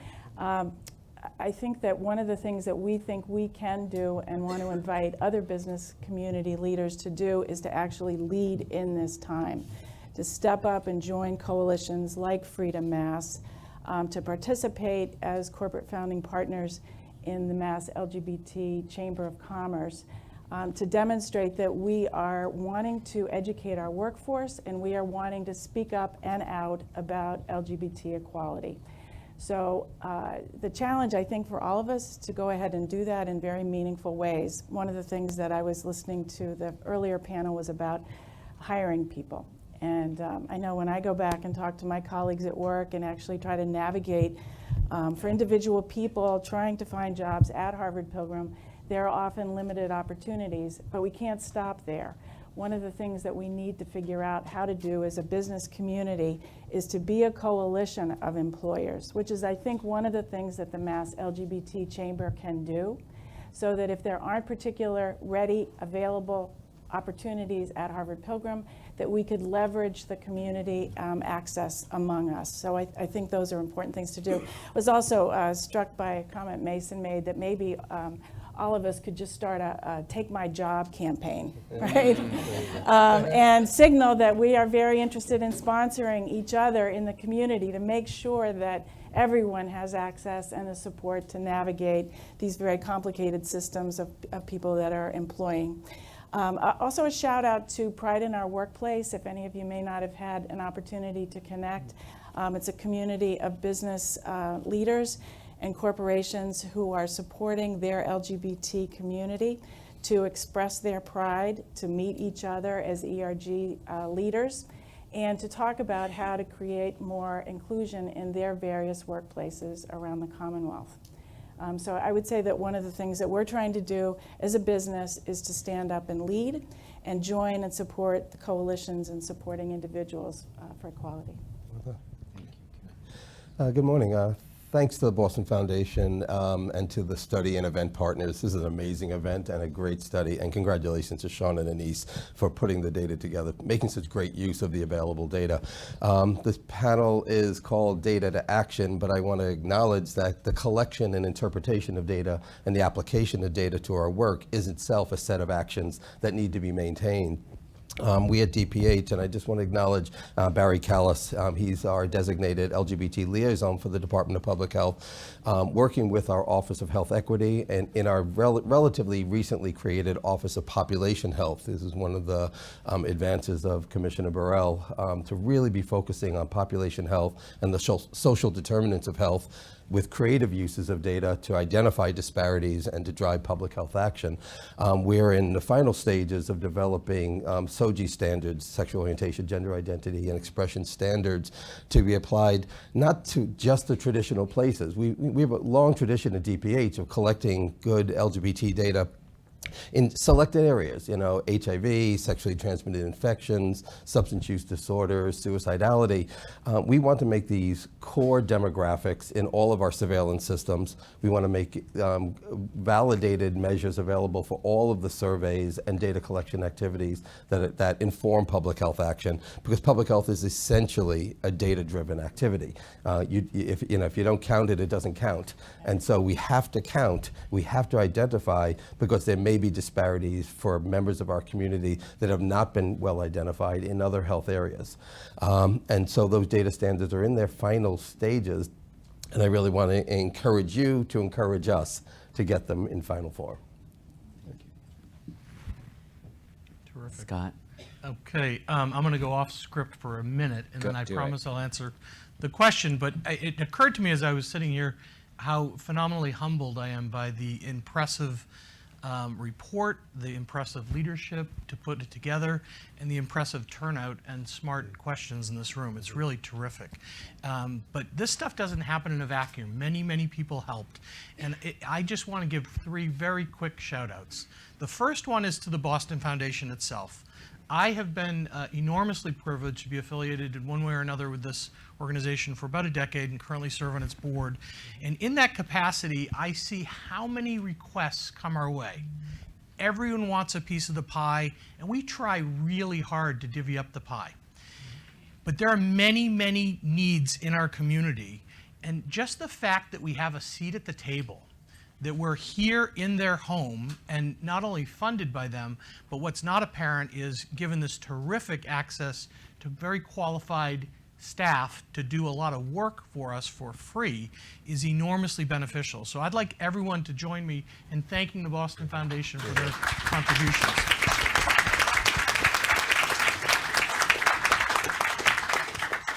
S20: I think that one of the things that we think we can do and want to invite other business community leaders to do is to actually lead in this time, to step up and join coalitions like Freedom Mass, to participate as corporate founding partners in the Mass LGBT Chamber of Commerce, to demonstrate that we are wanting to educate our workforce and we are wanting to speak up and out about LGBT equality. So the challenge, I think, for all of us is to go ahead and do that in very meaningful ways. One of the things that I was listening to the earlier panel was about hiring people. And I know when I go back and talk to my colleagues at work and actually try to navigate for individual people trying to find jobs at Harvard Pilgrim, there are often limited opportunities, but we can't stop there. One of the things that we need to figure out how to do as a business community is to be a coalition of employers, which is, I think, one of the things that the Mass LGBT Chamber can do, so that if there aren't particular ready, available opportunities at Harvard Pilgrim, that we could leverage the community access among us. So I think those are important things to do. I was also struck by a comment Mason made that maybe all of us could just start a Take My Job campaign, right? And signal that we are very interested in sponsoring each other in the community to make sure that everyone has access and the support to navigate these very complicated systems of people that are employing. Also a shout out to Pride in Our Workplace, if any of you may not have had an opportunity to connect. It's a community of business leaders and corporations who are supporting their LGBT community to express their pride, to meet each other as ERG leaders, and to talk about how to create more inclusion in their various workplaces around the Commonwealth. So I would say that one of the things that we're trying to do as a business is to stand up and lead and join and support the coalitions and supporting individuals for equality.
S21: Good morning. thanks to the Boston Foundation and to the study and event partners. This is an amazing event and a great study, and congratulations to Sean and Anise for putting the data together, making such great use of the available data. This panel is called Data to Action, but I want to acknowledge that the collection and interpretation of data and the application of data to our work is itself a set of actions that need to be maintained. We at DPH, and I just want to acknowledge Barry Callis, he's our designated LGBT liaison for the Department of Public Health, working with our Office of Health Equity and in our relatively recently created Office of Population Health. This is one of the advances of Commissioner Burrell, to really be focusing on population health and the social determinants of health with creative uses of data to identify disparities and to drive public health action. We're in the final stages of developing SOGI standards, sexual orientation, gender identity, and expression standards, to be applied not to just the traditional places. We have a long tradition at DPH of collecting good LGBT data in selected areas, HIV, sexually transmitted infections, substance use disorders, suicidality. We want to make these core demographics in all of our surveillance systems. We want to make validated measures available for all of the surveys and data collection activities that inform public health action, because public health is essentially a data-driven activity. If you don't count it, it doesn't count. And so we have to count, we have to identify, because there may be disparities for members of our community that have not been well identified in other health areas. And so those data standards are in their final stages, and I really want to encourage you to encourage us to get them in final form. Thank you.
S22: Terrific.
S2: Scott.
S22: Okay, I'm going to go off script for a minute, and then I promise I'll answer the question. But it occurred to me as I was sitting here how phenomenally humbled I am by the impressive report, the impressive leadership to put it together, and the impressive turnout and smart questions in this room. It's really terrific. But this stuff doesn't happen in a vacuum. Many, many people helped. And I just want to give 3 very quick shout outs. The first one is to the Boston Foundation itself. I have been enormously privileged to be affiliated in one way or another with this organization for about a decade and currently serve on its board. And in that capacity, I see how many requests come our way. Everyone wants a piece of the pie, and we try really hard to divvy up the pie. But there are many, many needs in our community, and just the fact that we have a seat at the table, that we're here in their home and not only funded by them, but what's not apparent is given this terrific access to very qualified staff to do a lot of work for us for free is enormously beneficial. So I'd like everyone to join me in thanking the Boston Foundation for their contributions.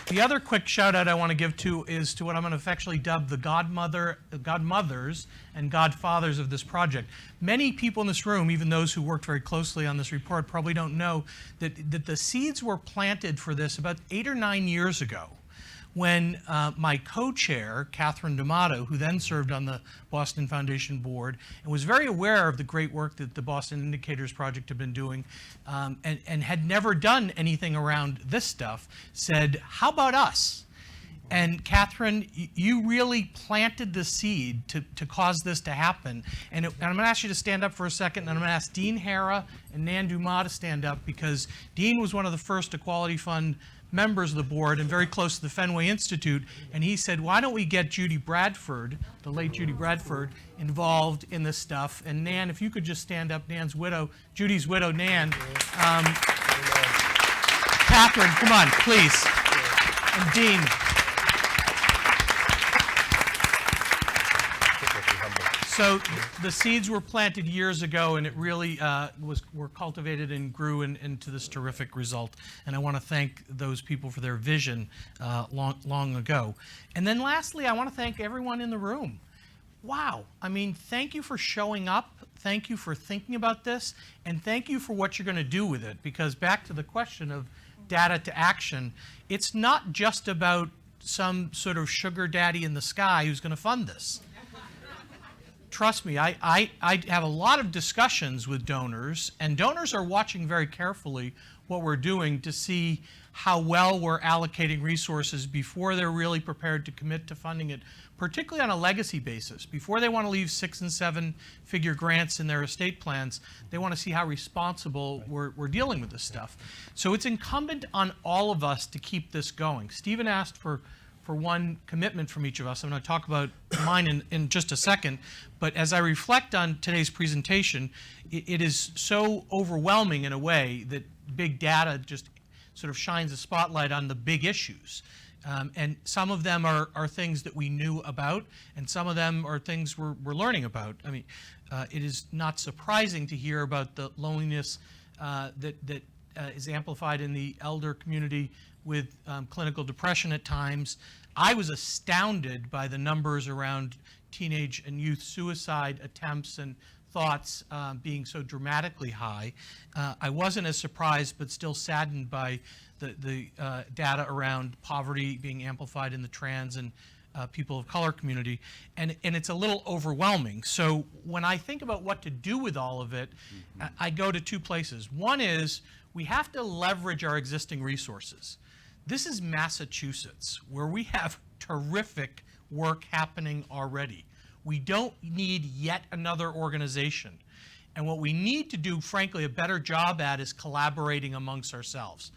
S22: The other quick shout out I want to give to is to what I'm going to affectionately dub the godmothers and godfathers of this project. Many people in this room, even those who worked very closely on this report, probably don't know that the seeds were planted for this about 8 or 9 years ago, when my co-chair, Catherine D'Amato, who then served on the Boston Foundation board and was very aware of the great work that the Boston Indicators Project had been doing and had never done anything around this stuff, said, how about us? And Catherine, you really planted the seed to cause this to happen. And I'm going to ask you to stand up for a second, and I'm going to ask Dean Hara and Nan Dumas to stand up, because Dean was one of the first Equality Fund members of the board and very close to the Fenway Institute, and he said, why don't we get Judy Bradford, the late Judy Bradford, involved in this stuff? And Nan, if you could just stand up, Nan's widow, Judy's widow, Nan. Catherine, come on, please. And Dean. So the seeds were planted years ago, and it really were cultivated and grew into this terrific result. And I want to thank those people for their vision long ago. And then lastly, I want to thank everyone in the room. Wow. I mean, thank you for showing up. Thank you for thinking about this. And thank you for what you're going to do with it. Because back to the question of data to action, it's not just about some sort of sugar daddy in the sky who's going to fund this. trust me, I have a lot of discussions with donors, and donors are watching very carefully what we're doing to see how well we're allocating resources before they're really prepared to commit to funding it, particularly on a legacy basis. Before they want to leave 6- and 7-figure grants in their estate plans, they want to see how responsible we're dealing with this stuff. So it's incumbent on all of us to keep this going. Stephen asked for one commitment from each of us. I'm going to talk about mine in just a second. But as I reflect on today's presentation, it is so overwhelming in a way that big data just sort of shines a spotlight on the big issues. And some of them are things that we knew about, and some of them are things we're learning about. I mean, it is not surprising to hear about the loneliness that is amplified in the elder community with clinical depression at times. I was astounded by the numbers around teenage and youth suicide attempts and thoughts being so dramatically high. I wasn't as surprised, but still saddened by the data around poverty being amplified in the trans and people of color community, and it's a little overwhelming. So when I think about what to do with all of it, I go to two places. One is we have to leverage our existing resources. This is Massachusetts, where we have terrific work happening already. We don't need yet another organization. And what we need to do, frankly, a better job at is collaborating amongst ourselves.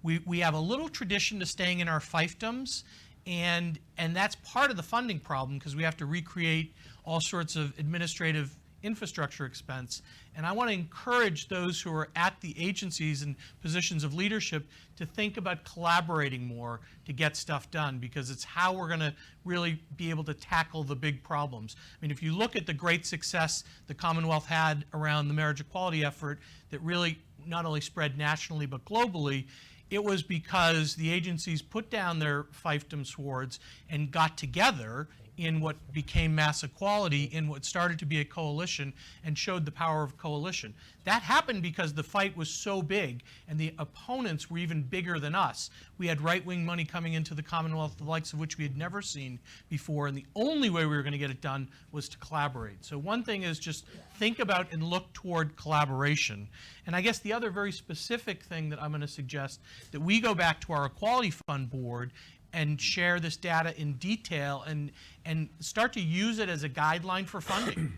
S22: We have a little tradition to staying in our fiefdoms, and that's part of the funding problem, because we have to recreate all sorts of administrative infrastructure expense. And I want to encourage those who are at the agencies and positions of leadership to think about collaborating more to get stuff done, because it's how we're going to really be able to tackle the big problems. I mean, if you look at the great success the Commonwealth had around the marriage equality effort that really not only spread nationally but globally, it was because the agencies put down their fiefdom swords and got together in what became Mass Equality, in what started to be a coalition, and showed the power of coalition. That happened because the fight was so big and the opponents were even bigger than us. We had right-wing money coming into the Commonwealth, the likes of which we had never seen before, and the only way we were going to get it done was to collaborate. So one thing is just think about and look toward collaboration. And I guess the other very specific thing that I'm going to suggest, that we go back to our Equality Fund board and share this data in detail and start to use it as a guideline for funding.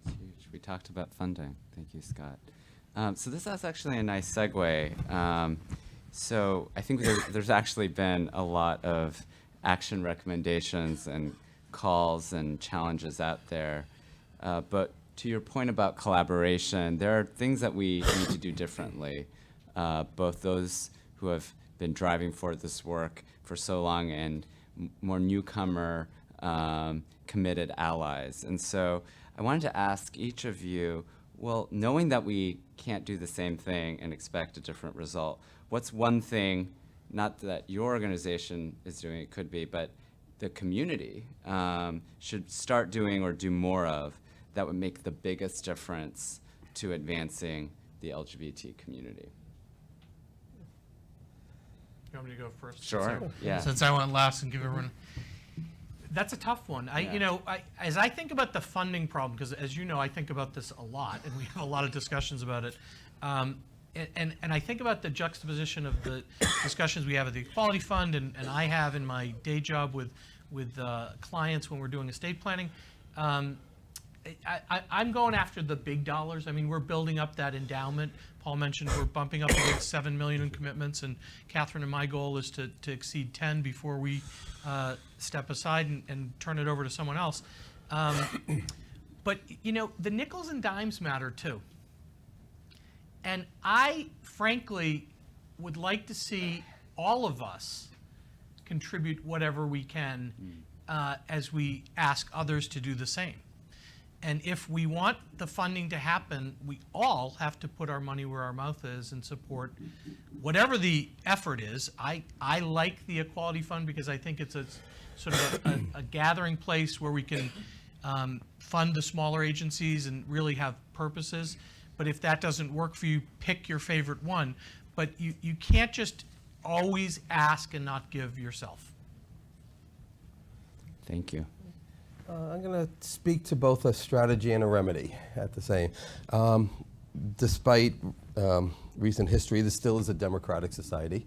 S2: It's huge. We talked about funding. Thank you, Scott. So this is actually a nice segue. So I think there's actually been a lot of action recommendations and calls and challenges out there. But to your point about collaboration, there are things that we need to do differently. Both those who have been driving for this work for so long and more newcomer committed allies. And so I wanted to ask each of you, well, knowing that we can't do the same thing and expect a different result, what's one thing, not that your organization is doing, it could be, but the community should start doing or do more of that would make the biggest difference to advancing the LGBT community?
S22: You want me to go first?
S2: Sure, yeah.
S22: Since I went last and give everyone. That's a tough one. As I think about the funding problem, because as you know, I think about this a lot, and we have a lot of discussions about it. And I think about the juxtaposition of the discussions we have at the Equality Fund, and I have in my day job with clients when we're doing estate planning. I'm going after the big dollars. I mean, we're building up that endowment. Paul mentioned we're bumping up against 7 million in commitments, and Catherine and my goal is to exceed 10 before we step aside and turn it over to someone else. But you know, the nickels and dimes matter too. And I, frankly, would like to see all of us contribute whatever we can as we ask others to do the same. And if we want the funding to happen, we all have to put our money where our mouth is and support whatever the effort is. I like the Equality Fund because I think it's a sort of a gathering place where we can fund the smaller agencies and really have purposes. But if that doesn't work for you, pick your favorite one. But you can't just always ask and not give yourself.
S2: Thank you.
S21: I'm going to speak to both a strategy and a remedy at the same. Despite recent history, this still is a democratic society.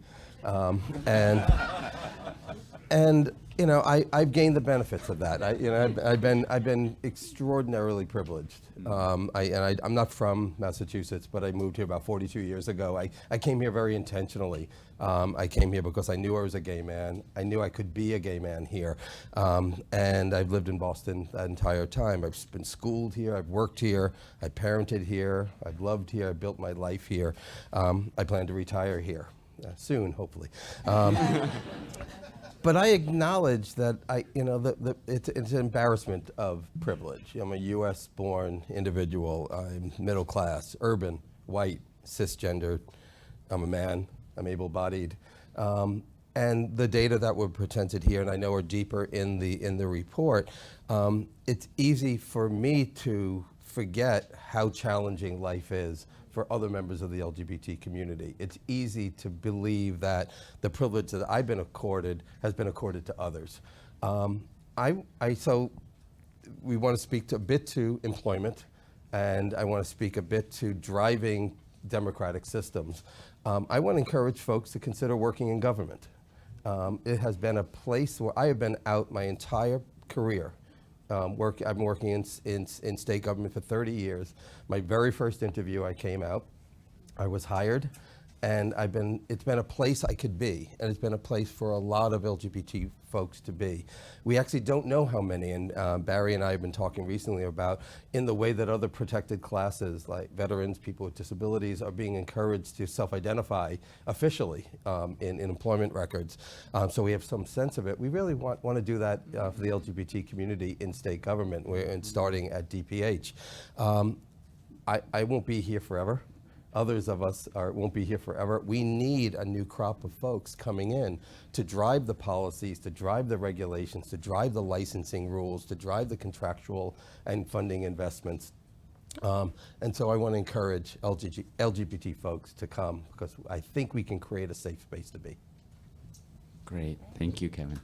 S21: And you know, I've gained the benefits of that. I've been extraordinarily privileged. I'm not from Massachusetts, but I moved here about 42 years ago. I came here very intentionally. I came here because I knew I was a gay man. I knew I could be a gay man here. And I've lived in Boston that entire time. I've been schooled here. I've worked here. I parented here. I've loved here. I built my life here. I plan to retire here soon, hopefully. But I acknowledge that it's an embarrassment of privilege. I'm a U.S.-born individual. I'm middle class, urban, white, cisgendered. I'm a man. I'm able-bodied. And the data that were presented here, and I know are deeper in the report, it's easy for me to forget how challenging life is for other members of the LGBT community. It's easy to believe that the privilege that I've been accorded has been accorded to others. So we want to speak a bit to employment, and I want to speak a bit to driving democratic systems. I want to encourage folks to consider working in government. It has been a place where I have been out my entire career. I've been working in state government for 30 years. My very first interview, I came out. I was hired, and it's been a place I could be, and it's been a place for a lot of LGBT folks to be. We actually don't know how many, and Barry and I have been talking recently about in the way that other protected classes like veterans, people with disabilities are being encouraged to self-identify officially in employment records. So we have some sense of it. We really want to do that for the LGBT community in state government, and starting at DPH. I won't be here forever. Others of us won't be here forever. We need a new crop of folks coming in to drive the policies, to drive the regulations, to drive the licensing rules, to drive the contractual and funding investments. And so I want to encourage LGBT folks to come, because I think we can create a safe space to be.
S2: Great. Thank you, Kevin.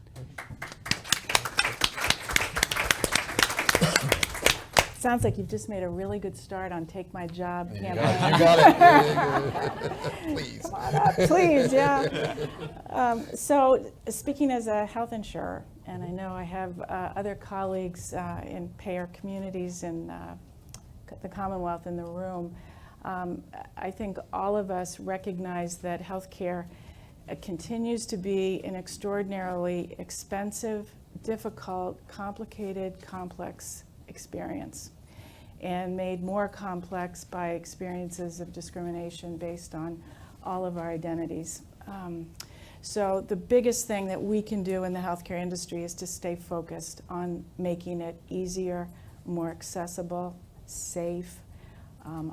S20: Sounds like you've just made a really good start on Take My Job campaign.
S21: You got it. Please.
S20: Come on up, please, yeah. So speaking as a health insurer, and I know I have other colleagues in payer communities in the Commonwealth in the room, I think all of us recognize that healthcare continues to be an extraordinarily expensive, difficult, complicated, complex experience, and made more complex by experiences of discrimination based on all of our identities. So the biggest thing that we can do in the healthcare industry is to stay focused on making it easier, more accessible, safe,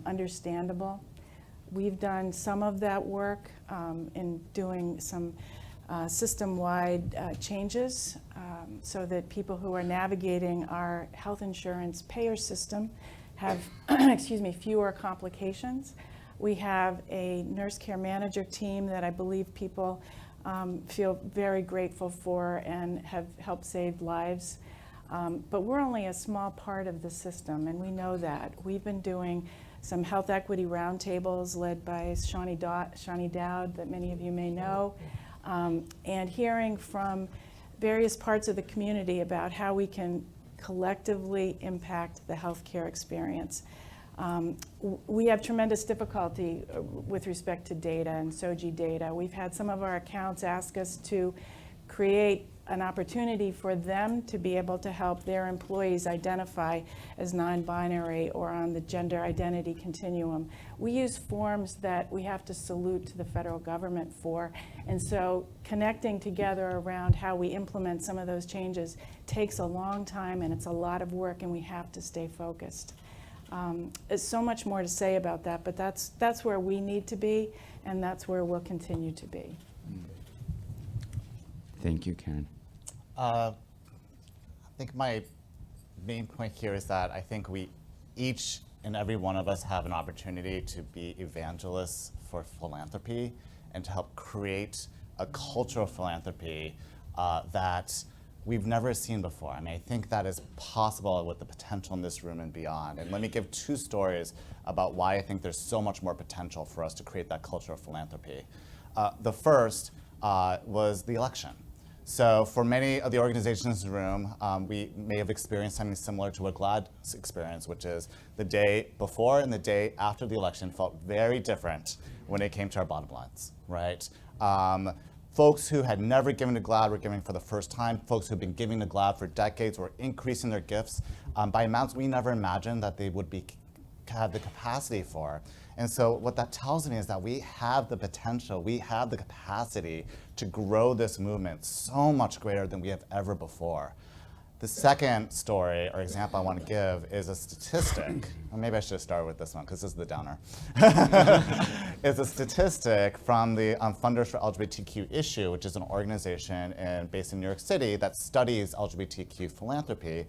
S20: understandable. We've done some of that work in doing some system-wide changes so that people who are navigating our health insurance payer system have fewer complications. We have a nurse care manager team that I believe people feel very grateful for and have helped save lives. But we're only a small part of the system, and we know that. We've been doing some health equity roundtables led by Shawnee Dowd that many of you may know, and hearing from various parts of the community about how we can collectively impact the healthcare experience. We have tremendous difficulty with respect to data and SOGI data. We've had some of our accounts ask us to create an opportunity for them to be able to help their employees identify as non-binary or on the gender identity continuum. We use forms that we have to salute to the federal government for, and so connecting together around how we implement some of those changes takes a long time, and it's a lot of work, and we have to stay focused. There's so much more to say about that, but that's where we need to be, and that's where we'll continue to be.
S2: Thank you, Karen.
S19: I think my main point here is that I think we each and every one of us have an opportunity to be evangelists for philanthropy and to help create a culture of philanthropy that we've never seen before. I mean, I think that is possible with the potential in this room and beyond. And let me give 2 stories about why I think there's so much more potential for us to create that culture of philanthropy. The first was the election. So for many of the organizations in the room, we may have experienced something similar to what GLAD's experienced, which is the day before and the day after the election felt very different when it came to our bottom lines, right? Folks who had never given to GLAD were giving for the first time. Folks who had been giving to GLAD for decades were increasing their gifts by amounts we never imagined that they would have the capacity for. And so what that tells me is that we have the potential, we have the capacity to grow this movement so much greater than we have ever before. The second story or example I want to give is a statistic. Or maybe I should have started with this one because this is the downer. It's a statistic from the Funders for LGBTQ Issue, which is an organization based in New York City that studies LGBTQ philanthropy.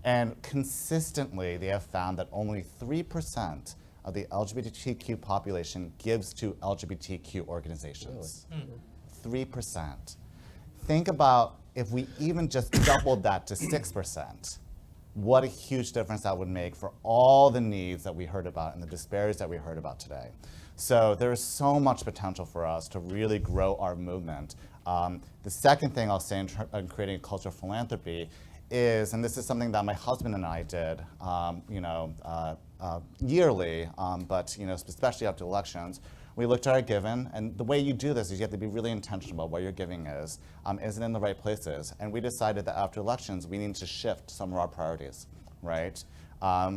S19: And consistently, they have found that only 3% of the LGBTQ population gives to LGBTQ organizations. Really? 3%. Think about if we even just doubled that to 6%, what a huge difference that would make for all the needs that we heard about and the disparities that we heard about today. So there is so much potential for us to really grow our movement. The second thing I'll say in creating a culture of philanthropy is, and this is something that my husband and I did, yearly, but especially after elections, we looked at our giving, and the way you do this is you have to be really intentional about what your giving is it in the right places? And we decided that after elections, we need to shift some of our priorities, right?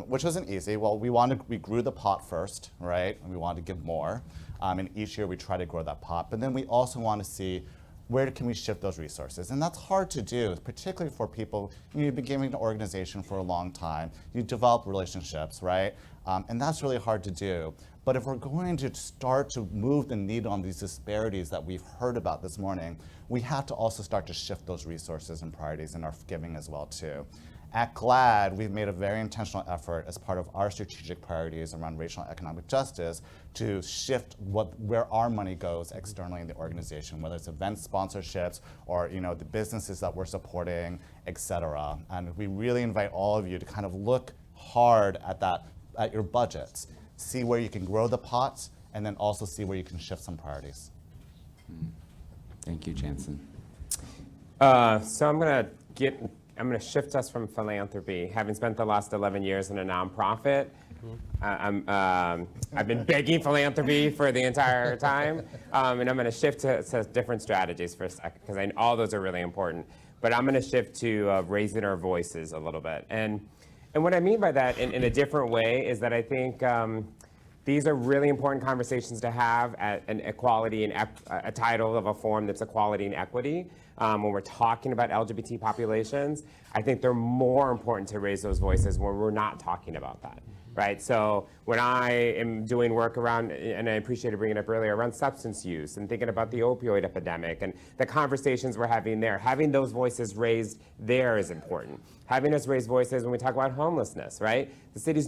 S19: Which wasn't easy. Well, we grew the pot first, right? And we wanted to give more. And each year we try to grow that pot. But then we also want to see where can we shift those resources? And that's hard to do, particularly for people, you've been giving an organization for a long time, you develop relationships, right? And that's really hard to do. But if we're going to start to move the needle on these disparities that we've heard about this morning, we have to also start to shift those resources and priorities in our giving as well too. At GLAD, we've made a very intentional effort as part of our strategic priorities around racial and economic justice to shift where our money goes externally in the organization, whether it's event sponsorships or the businesses that we're supporting, et cetera. And we really invite all of you to kind of look hard at your budgets, see where you can grow the pots, and then also see where you can shift some priorities.
S2: Thank you, Jansen.
S18: So I'm going to shift us from philanthropy. Having spent the last 11 years in a nonprofit, I've been begging philanthropy for the entire time, and I'm going to shift to different strategies for a second, because all those are really important. But I'm going to shift to raising our voices a little bit. And what I mean by that in a different way is that I think these are really important conversations to have at an equality and a title of a forum that's equality and equity. When we're talking about LGBT populations, I think they're more important to raise those voices when we're not talking about that, right? So when I am doing work around, and I appreciated bringing it up earlier, around substance use and thinking about the opioid epidemic and the conversations we're having there, having those voices raised there is important. Having us raise voices when we talk about homelessness, right? The city's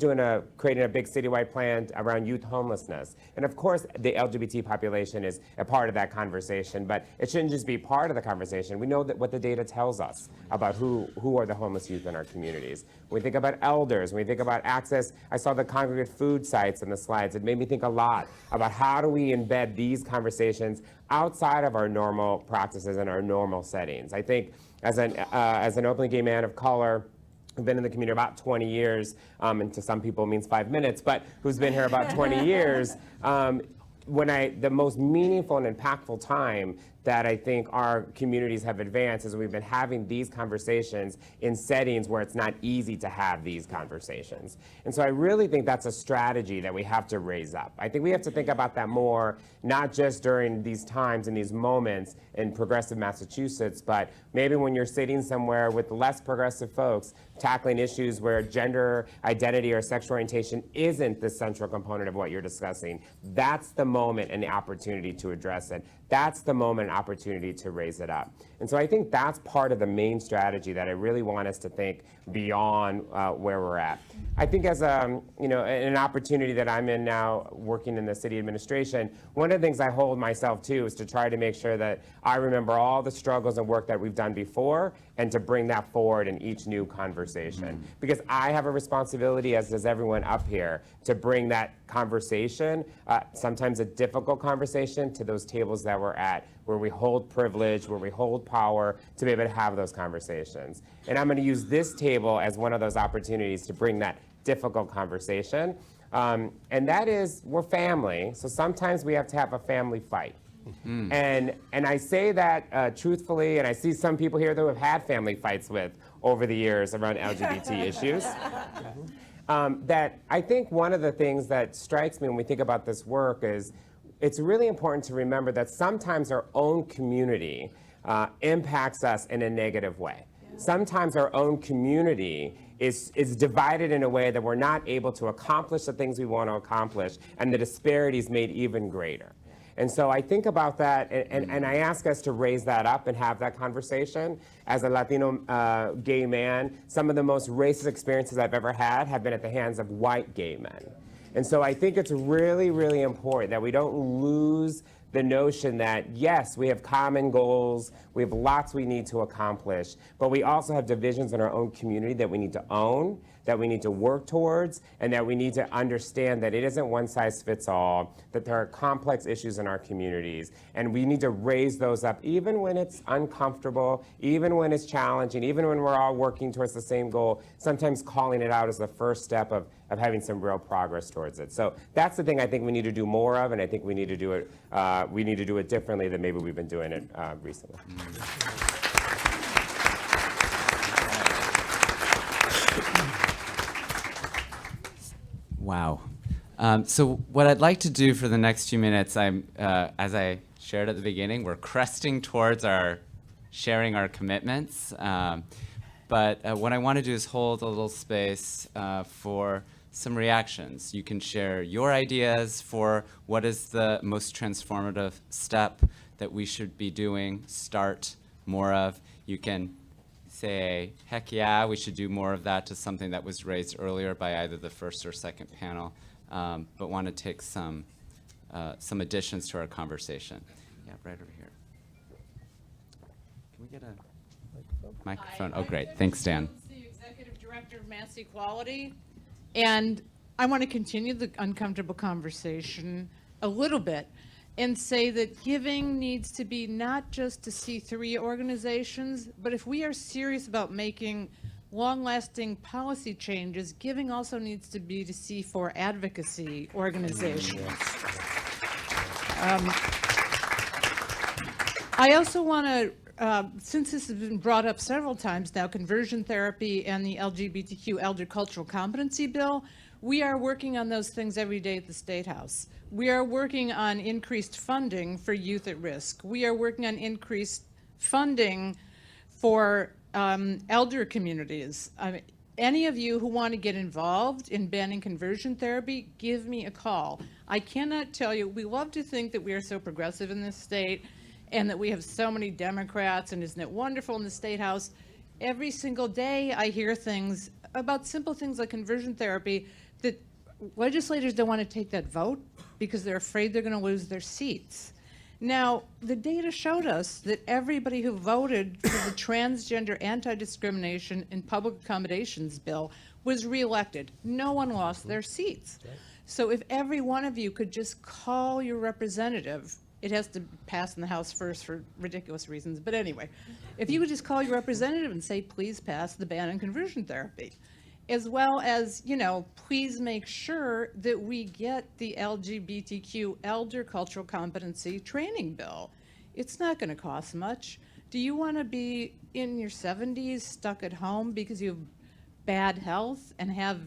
S18: creating a big citywide plan around youth homelessness. And of course, the LGBT population is a part of that conversation, but it shouldn't just be part of the conversation. We know that what the data tells us about who are the homeless youth in our communities. When we think about elders, when we think about access, I saw the congregate food sites in the slides. It made me think a lot about how do we embed these conversations outside of our normal practices and our normal settings. I think as an openly gay man of color, who's been in the community about 20 years, and to some people it means 5 minutes, but who's been here about 20 years, the most meaningful and impactful time that I think our communities have advanced is we've been having these conversations in settings where it's not easy to have these conversations. And so I really think that's a strategy that we have to raise up. I think we have to think about that more, not just during these times and these moments in progressive Massachusetts, but maybe when you're sitting somewhere with less progressive folks tackling issues where gender identity or sexual orientation isn't the central component of what you're discussing. That's the moment and the opportunity to address it. that's the moment and opportunity to raise it up. And so I think that's part of the main strategy that I really want us to think beyond where we're at. I think as an opportunity that I'm in now, working in the city administration, one of the things I hold myself to is to try to make sure that I remember all the struggles and work that we've done before and to bring that forward in each new conversation. Because I have a responsibility, as does everyone up here, to bring that conversation, sometimes a difficult conversation, to those tables that we're at, where we hold privilege, where we hold power, to be able to have those conversations. And I'm going to use this table as one of those opportunities to bring that difficult conversation. And that is, we're family, so sometimes we have to have a family fight. And I say that truthfully, and I see some people here that have had family fights with over the years around LGBT issues. That I think one of the things that strikes me when we think about this work is it's really important to remember that sometimes our own community impacts us in a negative way. Sometimes our own community is divided in a way that we're not able to accomplish the things we want to accomplish, and the disparity is made even greater. And so I think about that, and I ask us to raise that up and have that conversation. As a Latino gay man, some of the most racist experiences I've ever had have been at the hands of white gay men. And so I think it's really, really important that we don't lose the notion that, yes, we have common goals, we have lots we need to accomplish, but we also have divisions in our own community that we need to own, that we need to work towards, and that we need to understand that it isn't one size fits all, that there are complex issues in our communities, and we need to raise those up even when it's uncomfortable, even when it's challenging, even when we're all working towards the same goal. Sometimes calling it out is the first step of having some real progress towards it. So that's the thing I think we need to do more of, and I think we need to do it differently than maybe we've been doing it recently.
S2: Wow. So what I'd like to do for the next few minutes, as I shared at the beginning, we're cresting towards sharing our commitments. But what I want to do is hold a little space for some reactions. You can share your ideas for what is the most transformative step that we should be doing, start more of. You can say, heck yeah, we should do more of that, to something that was raised earlier by either the first or second panel, but want to take some additions to our conversation. Yeah, right over here. Can we get a microphone? Oh, great. Thanks, Dan.
S1: I'm the Executive Director of Mass Equality, and I want to continue the uncomfortable conversation a little bit and say that giving needs to be not just to C3 organizations, but if we are serious about making long-lasting policy changes, giving also needs to be to C4 advocacy organizations. I also want to, since this has been brought up several times now, conversion therapy and the LGBTQ Elder Cultural Competency Bill, we are working on those things every day at the State House. We are working on increased funding for youth at risk. We are working on increased funding for elder communities. Any of you who want to get involved in banning conversion therapy, give me a call. I cannot tell you, we love to think that we are so progressive in this state and that we have so many Democrats, and isn't it wonderful in the State House? Every single day I hear things about simple things like conversion therapy that legislators don't want to take that vote because they're afraid they're going to lose their seats. Now, the data showed us that everybody who voted for the transgender anti-discrimination and public accommodations bill was reelected. No one lost their seats. So if every one of you could just call your representative, it has to pass in the House first for ridiculous reasons, but anyway, if you would just call your representative and say, please pass the ban on conversion therapy, as well as, you know, please make sure that we get the LGBTQ Elder Cultural Competency Training Bill. It's not going to cost much. Do you want to be in your 70s stuck at home because you have bad health and have,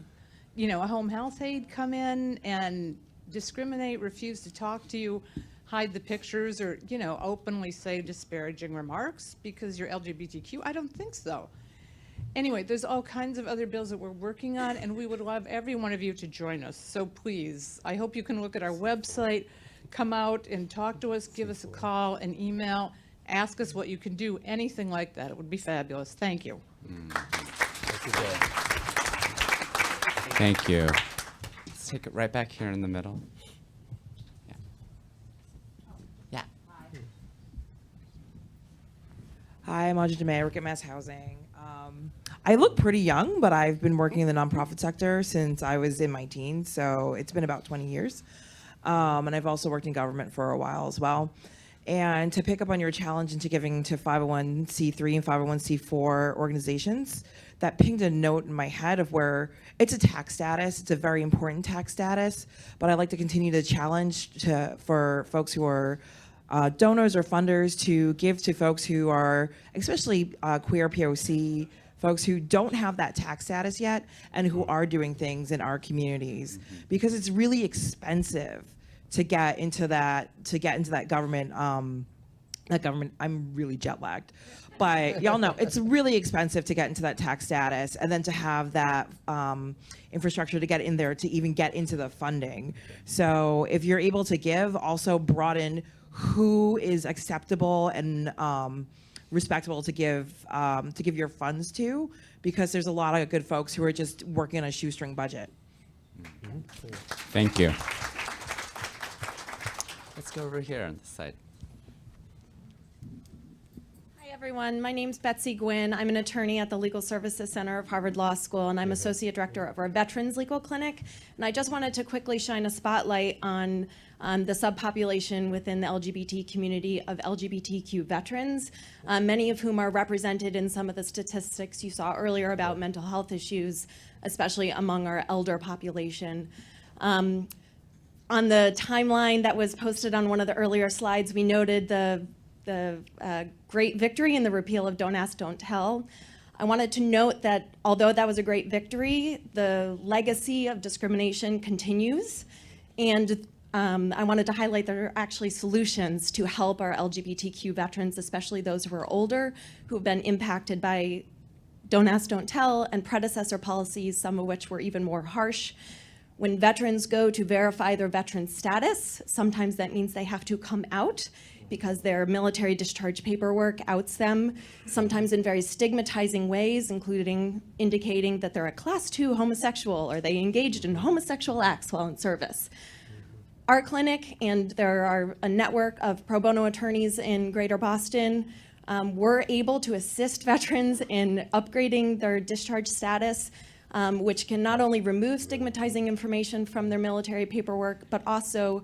S1: you know, a home health aide come in and discriminate, refuse to talk to you, hide the pictures, or, you know, openly say disparaging remarks because you're LGBTQ? I don't think so. Anyway, there's all kinds of other bills that we're working on, and we would love every one of you to join us. So please, I hope you can look at our website, come out and talk to us, give us a call, an email, ask us what you can do, anything like that. It would be fabulous. Thank you.
S2: Thank you. Let's take it right back here in the middle. Yeah. Yeah.
S3: Hi, I'm Audrey DeMay. I work at Mass Housing. I look pretty young, but I've been working in the nonprofit sector since I was in my teens, so it's been about 20 years. And I've also worked in government for a while as well. And to pick up on your challenge into giving to 501c3 and 501c4 organizations, that pinged a note in my head of where it's a tax status. It's a very important tax status, but I'd like to continue to challenge for folks who are donors or funders to give to folks who are, especially queer POC, folks who don't have that tax status yet and who are doing things in our communities, because it's really expensive to get into that government. I'm really jet lagged, but y'all know it's really expensive to get into that tax status, and then to have that infrastructure to get in there to even get into the funding. So if you're able to give, also broaden who is acceptable and respectable to give your funds to, because there's a lot of good folks who are just working on a shoestring budget.
S2: Thank you. Let's go over here on this side.
S9: Hi, everyone. My name's Betsy Gwynn. I'm an attorney at the Legal Services Center of Harvard Law School, and I'm Associate Director of our Veterans Legal Clinic. And I just wanted to quickly shine a spotlight on the subpopulation within the LGBT community of LGBTQ veterans, many of whom are represented in some of the statistics you saw earlier about mental health issues, especially among our elder population. On the timeline that was posted on one of the earlier slides, we noted the great victory in the repeal of Don't Ask, Don't Tell. I wanted to note that although that was a great victory, the legacy of discrimination continues, and I wanted to highlight there are actually solutions to help our LGBTQ veterans, especially those who are older, who have been impacted by Don't Ask, Don't Tell and predecessor policies, some of which were even more harsh. When veterans go to verify their veteran status, sometimes that means they have to come out because their military discharge paperwork outs them, sometimes in very stigmatizing ways, including indicating that they're a Class 2 homosexual or they engaged in homosexual acts while in service. Our clinic, and there are a network of pro bono attorneys in Greater Boston, were able to assist veterans in upgrading their discharge status, which can not only remove stigmatizing information from their military paperwork, but also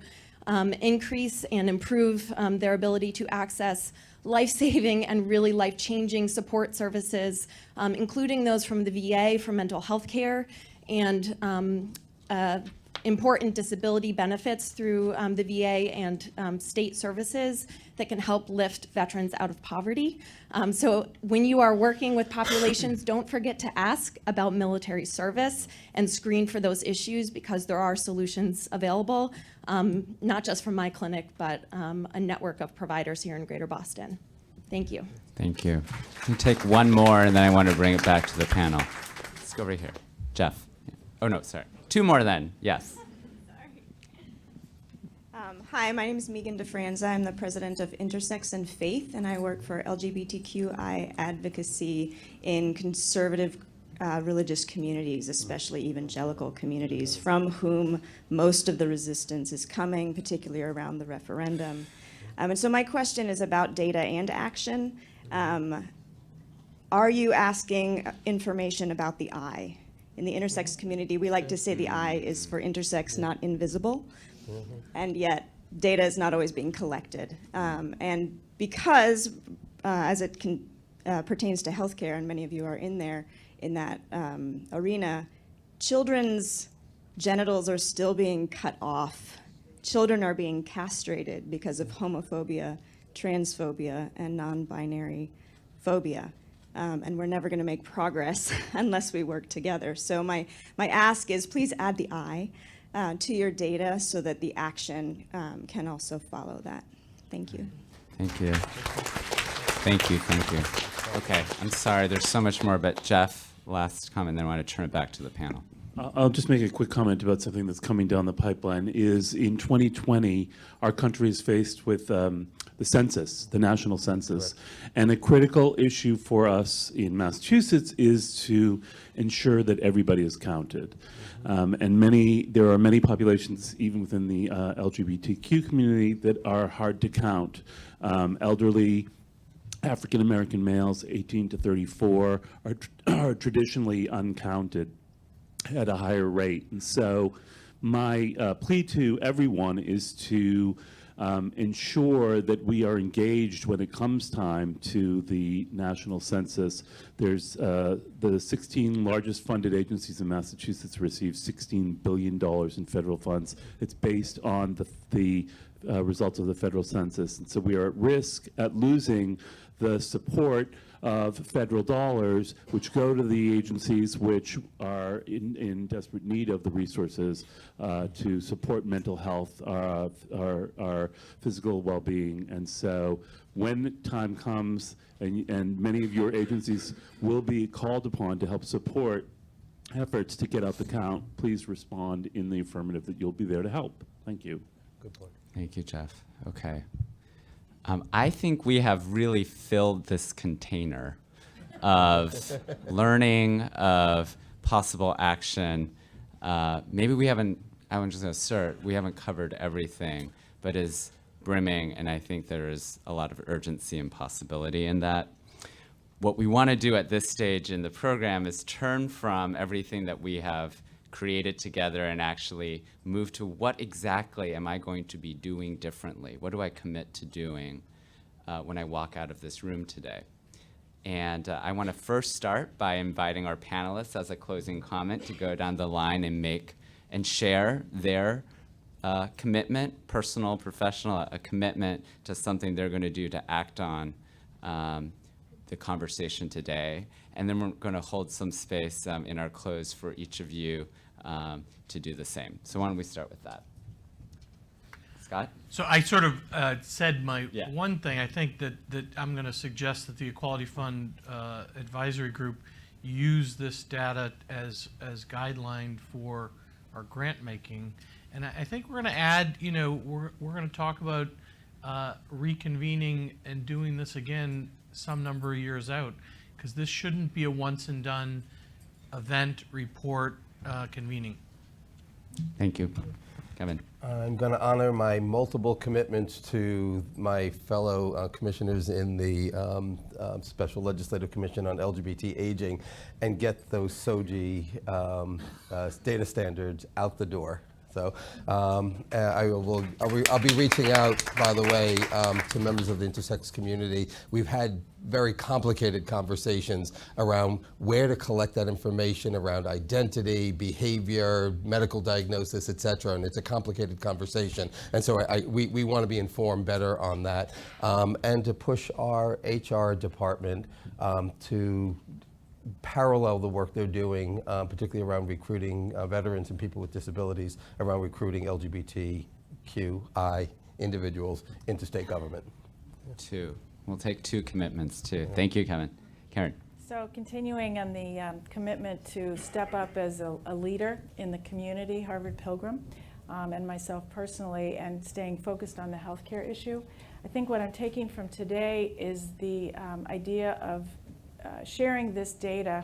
S9: increase and improve their ability to access life-saving and really life-changing support services, including those from the VA for mental health care and important disability benefits through the VA and state services that can help lift veterans out of poverty. So when you are working with populations, don't forget to ask about military service and screen for those issues, because there are solutions available, not just from my clinic, but a network of providers here in Greater Boston. Thank you.
S2: Thank you. We'll take one more, and then I want to bring it back to the panel. Let's go over here. Jeff. Oh, no, sorry. Two more then. Yes.
S23: Hi, my name is Megan DeFranza. I'm the president of Intersex and Faith, and I work for LGBTQI advocacy in conservative religious communities, especially evangelical communities, from whom most of the resistance is coming, particularly around the referendum. And so my question is about data and action. Are you asking information about the I? In the intersex community, we like to say the I is for intersex, not invisible. And yet, data is not always being collected. And because, as it pertains to healthcare, and many of you are in that arena, children's genitals are still being cut off. Children are being castrated because of homophobia, transphobia, and non-binary phobia. And we're never going to make progress unless we work together. So my ask is, please add the I to your data so that the action can also follow that. Thank you.
S2: Thank you. Thank you, thank you. Okay, I'm sorry, there's so much more, but Jeff, last comment, then I want to turn it back to the panel.
S10: I'll just make a quick comment about something that's coming down the pipeline. Is in 2020, our country is faced with the census, the national census. And a critical issue for us in Massachusetts is to ensure that everybody is counted. And there are many populations, even within the LGBTQ community, that are hard to count. Elderly, African American males, 18 to 34, are traditionally uncounted at a higher rate. And so my plea to everyone is to ensure that we are engaged when it comes time to the national census. There's the 16 largest funded agencies in Massachusetts receive $16 billion in federal funds. It's based on the results of the federal census. And so we are at risk at losing the support of federal dollars, which go to the agencies which are in desperate need of the resources to support mental health, our physical well-being. And so when time comes, and many of your agencies will be called upon to help support efforts to get out the count, please respond in the affirmative that you'll be there to help. Thank you.
S21: Good point.
S2: Thank you, Jeff. Okay. I think we have really filled this container of learning, of possible action. Maybe we haven't, I'm just going to assert, we haven't covered everything, but is brimming, and I think there is a lot of urgency and possibility in that. What we want to do at this stage in the program is turn from everything that we have created together and actually move to what exactly am I going to be doing differently? What do I commit to doing when I walk out of this room today? And I want to first start by inviting our panelists as a closing comment to go down the line and make and share their commitment, personal, professional, a commitment to something they're going to do to act on the conversation today. And then we're going to hold some space in our close for each of you to do the same. So why don't we start with that? Scott?
S22: So I sort of said my one thing. I think that I'm going to suggest that the Equality Fund Advisory Group use this data as guideline for our grant making. And I think we're going to add, we're going to talk about reconvening and doing this again some number of years out, because this shouldn't be a once and done event, report, convening.
S2: Thank you. Kevin.
S21: I'm going to honor my multiple commitments to my fellow commissioners in the Special Legislative Commission on LGBT Aging and get those SOGI data standards out the door. So I'll be reaching out, by the way, to members of the intersex community. We've had very complicated conversations around where to collect that information around identity, behavior, medical diagnosis, et cetera, and it's a complicated conversation. And so we want to be informed better on that, and to push our HR department to parallel the work they're doing, particularly around recruiting veterans and people with disabilities, around recruiting LGBTQI individuals into state government.
S2: We'll take 2 commitments too. Thank you, Kevin. Karen.
S20: So continuing on the commitment to step up as a leader in the community, Harvard Pilgrim, and myself personally, and staying focused on the healthcare issue. I think what I'm taking from today is the idea of sharing this data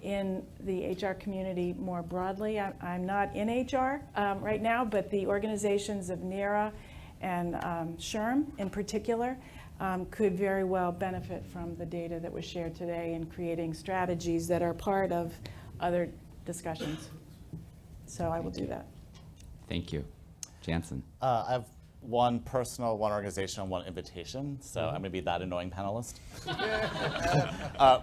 S20: in the HR community more broadly. I'm not in HR right now, but the organizations of NERA and SHRM in particular could very well benefit from the data that was shared today in creating strategies that are part of other discussions. So I will do that.
S2: Thank you. Jansen.
S19: I have one personal, one organizational, one invitation, so I'm going to be that annoying panelist.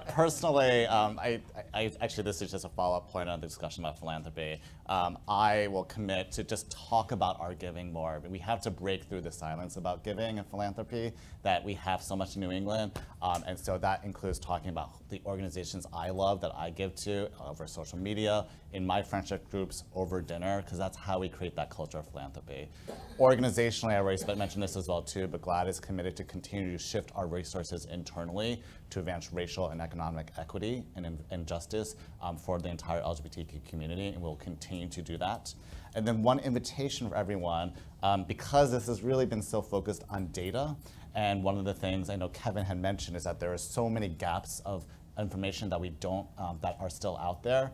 S19: Personally, I actually, this is just a follow-up point on the discussion about philanthropy. I will commit to just talk about our giving more. We have to break through the silence about giving and philanthropy that we have so much in New England, and so that includes talking about the organizations I love that I give to over social media, in my friendship groups, over dinner, because that's how we create that culture of philanthropy. Organizational additionally, I already mentioned this as well too, but GLAD is committed to continue to shift our resources internally to advance racial and economic equity and justice for the entire LGBTQ community, and we'll continue to do that. And then one invitation for everyone, because this has really been so focused on data, and one of the things I know Kevin had mentioned is that there are so many gaps of information that we don't, that are still out there.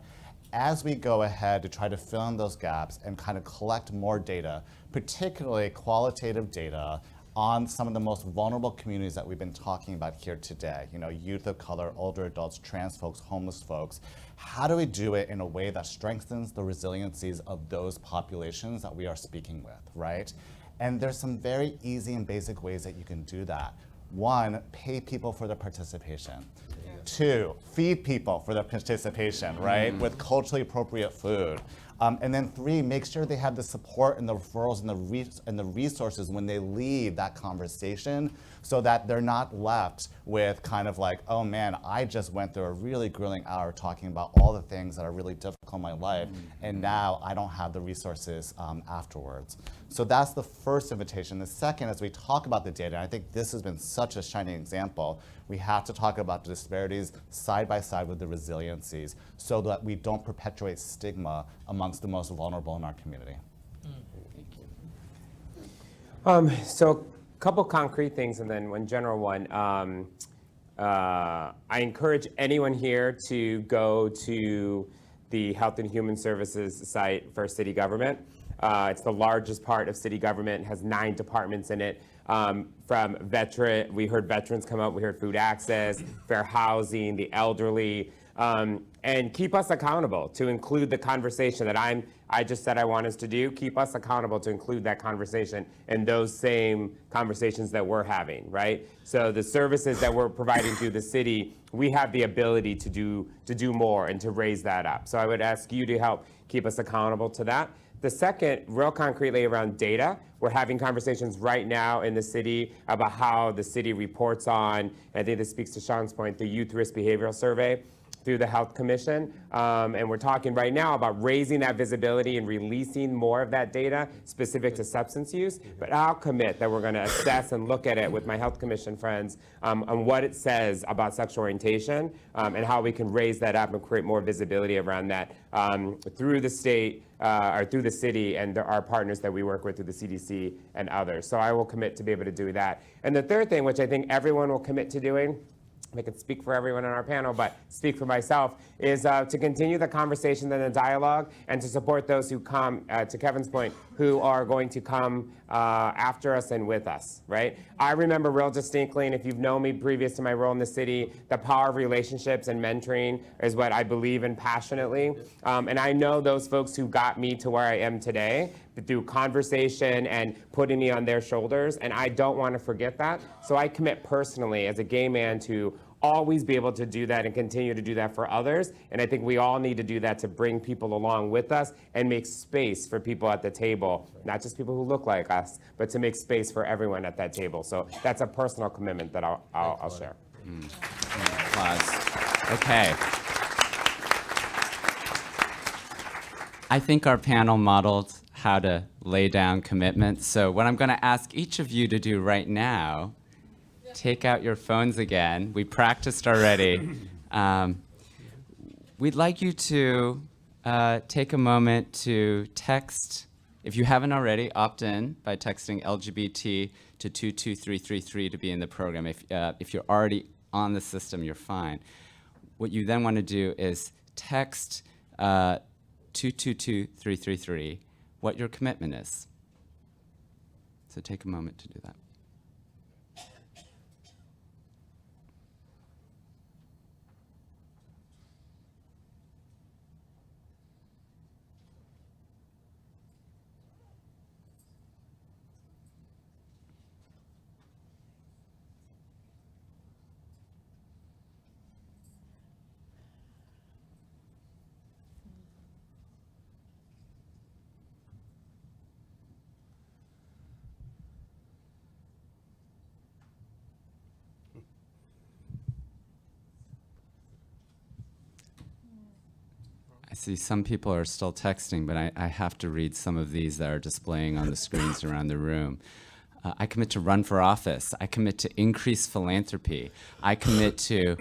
S19: As we go ahead to try to fill in those gaps and kind of collect more data, particularly qualitative data on some of the most vulnerable communities that we've been talking about here today, you know, youth of color, older adults, trans folks, homeless folks, how do we do it in a way that strengthens the resiliencies of those populations that we are speaking with, right? And there's some very easy and basic ways that you can do that. One, pay people for their participation. Two, feed people for their participation, right, with culturally appropriate food. And then three, make sure they have the support and the referrals and the resources when they leave that conversation, so that they're not left with kind of like, oh man, I just went through a really grueling hour talking about all the things that are really difficult in my life, and now I don't have the resources afterwards. So that's the first invitation. The second, as we talk about the data, and I think this has been such a shining example, we have to talk about the disparities side by side with the resiliencies, so that we don't perpetuate stigma amongst the most vulnerable in our community.
S18: So a couple concrete things and then one general one. I encourage anyone here to go to the Health and Human Services site for city government. It's the largest part of city government, has 9 departments in it. From we heard veterans come up, we heard food access, fair housing, the elderly, and keep us accountable to include the conversation that I just said I want us to do. Keep us accountable to include that conversation and those same conversations that we're having, right? So the services that we're providing through the city, we have the ability to do more and to raise that up. So I would ask you to help keep us accountable to that. The second, real concretely around data, we're having conversations right now in the city about how the city reports on, and I think this speaks to Sean's point, the Youth Risk Behavioral Survey through the Health Commission. And we're talking right now about raising that visibility and releasing more of that data specific to substance use. But I'll commit that we're going to assess and look at it with my Health Commission friends on what it says about sexual orientation and how we can raise that up and create more visibility around that through the state or through the city and our partners that we work with through the CDC and others. So I will commit to be able to do that. And the third thing, which I think everyone will commit to doing, I can speak for everyone on our panel, but speak for myself, is to continue the conversation and the dialogue and to support those who come, to Kevin's point, who are going to come after us and with us, right? I remember real distinctly, and if you've known me previous to my role in the city, the power of relationships and mentoring is what I believe in passionately. And I know those folks who got me to where I am today through conversation and putting me on their shoulders, and I don't want to forget that. So I commit personally as a gay man to always be able to do that and continue to do that for others. And I think we all need to do that to bring people along with us and make space for people at the table, not just people who look like us, but to make space for everyone at that table. So that's a personal commitment that I'll share.
S2: Applause. Okay. I think our panel modeled how to lay down commitments. So what I'm going to ask each of you to do right now, take out your phones again. We practiced already. We'd like you to take a moment to text, if you haven't already, opt in by texting LGBT to 22333 to be in the program. If you're already on the system, you're fine. What you then want to do is text 222333 what your commitment is. So take a moment to do that. I see some people are still texting, but I have to read some of these that are displaying on the screens around the room. I commit to run for office. I commit to increase philanthropy. I commit to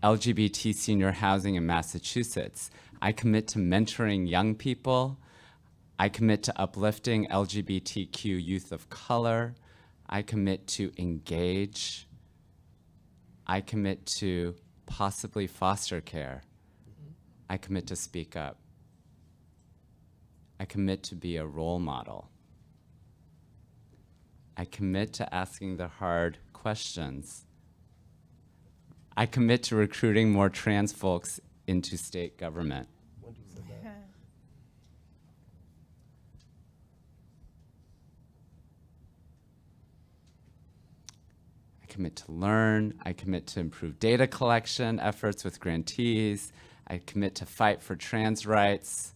S2: LGBT senior housing in Massachusetts. I commit to mentoring young people. I commit to uplifting LGBTQ youth of color. I commit to engage. I commit to possibly foster care. I commit to speak up. I commit to be a role model. I commit to asking the hard questions. I commit to recruiting more trans folks into state government. I commit to learn. I commit to improve data collection efforts with grantees. I commit to fight for trans rights.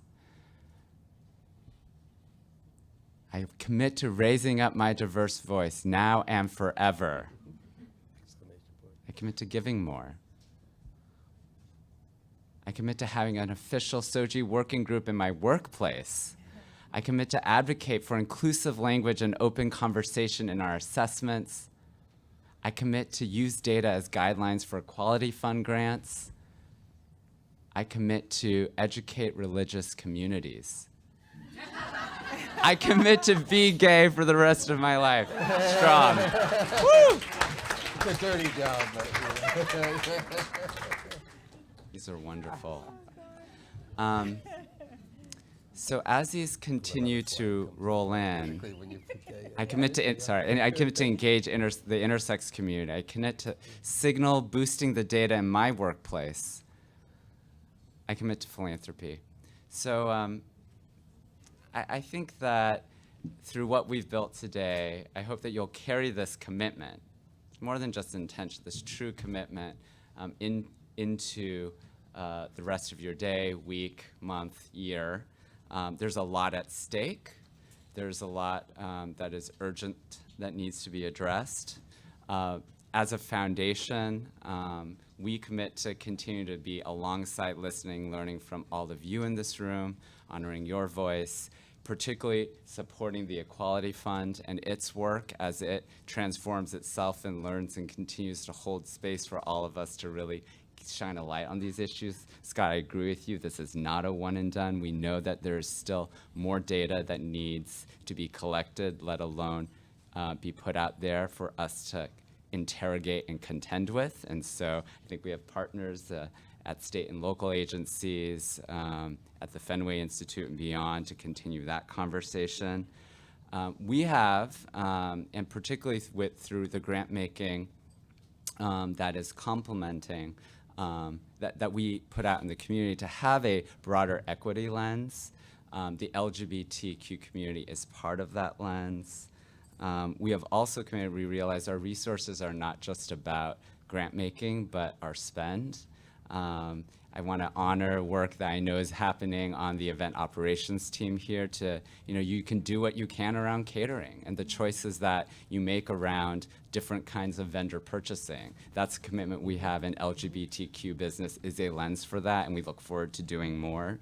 S2: I commit to raising up my diverse voice now and forever. I commit to giving more. I commit to having an official SOGI working group in my workplace. I commit to advocate for inclusive language and open conversation in our assessments. I commit to use data as guidelines for Equality Fund grants. I commit to educate religious communities. I commit to be gay for the rest of my life. Strong. Woo!
S21: It's a dirty job, but
S2: These are wonderful. So as these continue to roll in, I commit to engage the intersex community. I commit to signal boosting the data in my workplace. I commit to philanthropy. So I think that through what we've built today, I hope that you'll carry this commitment, more than just intention, this true commitment into the rest of your day, week, month, year. There's a lot at stake. There's a lot that is urgent that needs to be addressed. As a foundation, we commit to continue to be alongside listening, learning from all of you in this room, honoring your voice, particularly supporting the Equality Fund and its work as it transforms itself and learns and continues to hold space for all of us to really shine a light on these issues. Scott, I agree with you. This is not a one and done. We know that there's still more data that needs to be collected, let alone be put out there for us to interrogate and contend with. And so I think we have partners at state and local agencies, at the Fenway Institute and beyond to continue that conversation. We have, and particularly through the grant making that is complementing, that we put out in the community to have a broader equity lens. The LGBTQ community is part of that lens. We have also committed, we realize our resources are not just about grant making, but our spend. I want to honor work that I know is happening on the event operations team here to, you can do what you can around catering and the choices that you make around different kinds of vendor purchasing. That's a commitment we have in LGBTQ business, is a lens for that, and we look forward to doing more.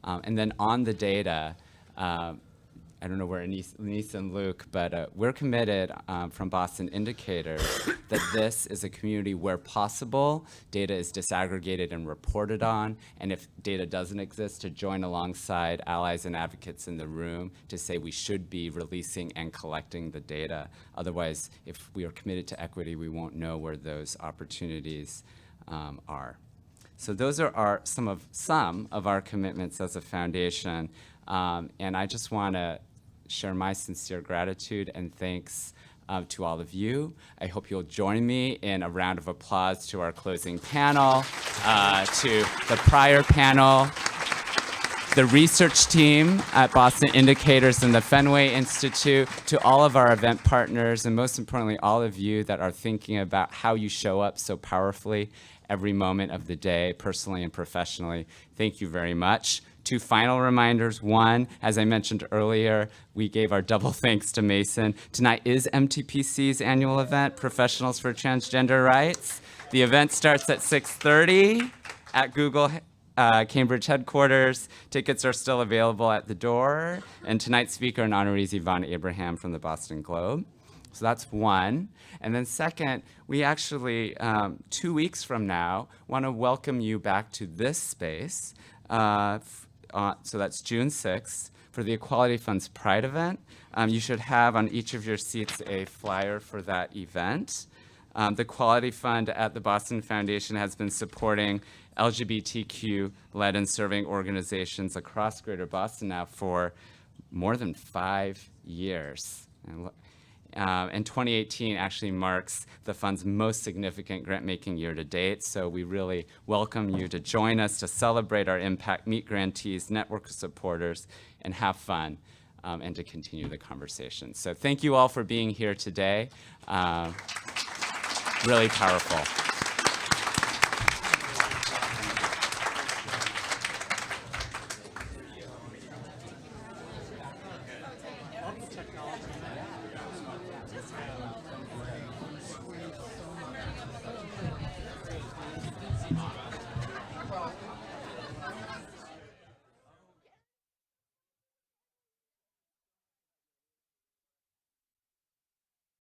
S2: And then on the data, I don't know where Anise and Luke, but we're committed from Boston Indicators that this is a community where possible, data is disaggregated and reported on, and if data doesn't exist, to join alongside allies and advocates in the room to say we should be releasing and collecting the data. Otherwise, if we are committed to equity, we won't know where those opportunities are. So those are some of our commitments as a foundation, and I just want to share my sincere gratitude and thanks to all of you. I hope you'll join me in a round of applause to our closing panel, to the prior panel, the research team at Boston Indicators and the Fenway Institute, to all of our event partners, and most importantly, all of you that are thinking about how you show up so powerfully every moment of the day, personally and professionally. Thank you very much. 2 final reminders. One, as I mentioned earlier, we gave our double thanks to Mason. Tonight is MTPC's annual event, Professionals for Transgender Rights. The event starts at 6:30 at Google Cambridge headquarters. Tickets are still available at the door. And tonight's speaker and honoree is Yvonne Abraham from the Boston Globe. So that's one. And then second, we actually, 2 weeks from now, want to welcome you back to this space. So that's June 6th for the Equality Fund's Pride event. You should have on each of your seats a flyer for that event. The Equality Fund at the Boston Foundation has been supporting LGBTQ-led and serving organizations across Greater Boston now for more than 5 years. And 2018 actually marks the fund's most significant grant-making year to date, so we really welcome you to join us to celebrate our impact, meet grantees, network of supporters, and have fun, and to continue the conversation. So thank you all for being here today. Really powerful.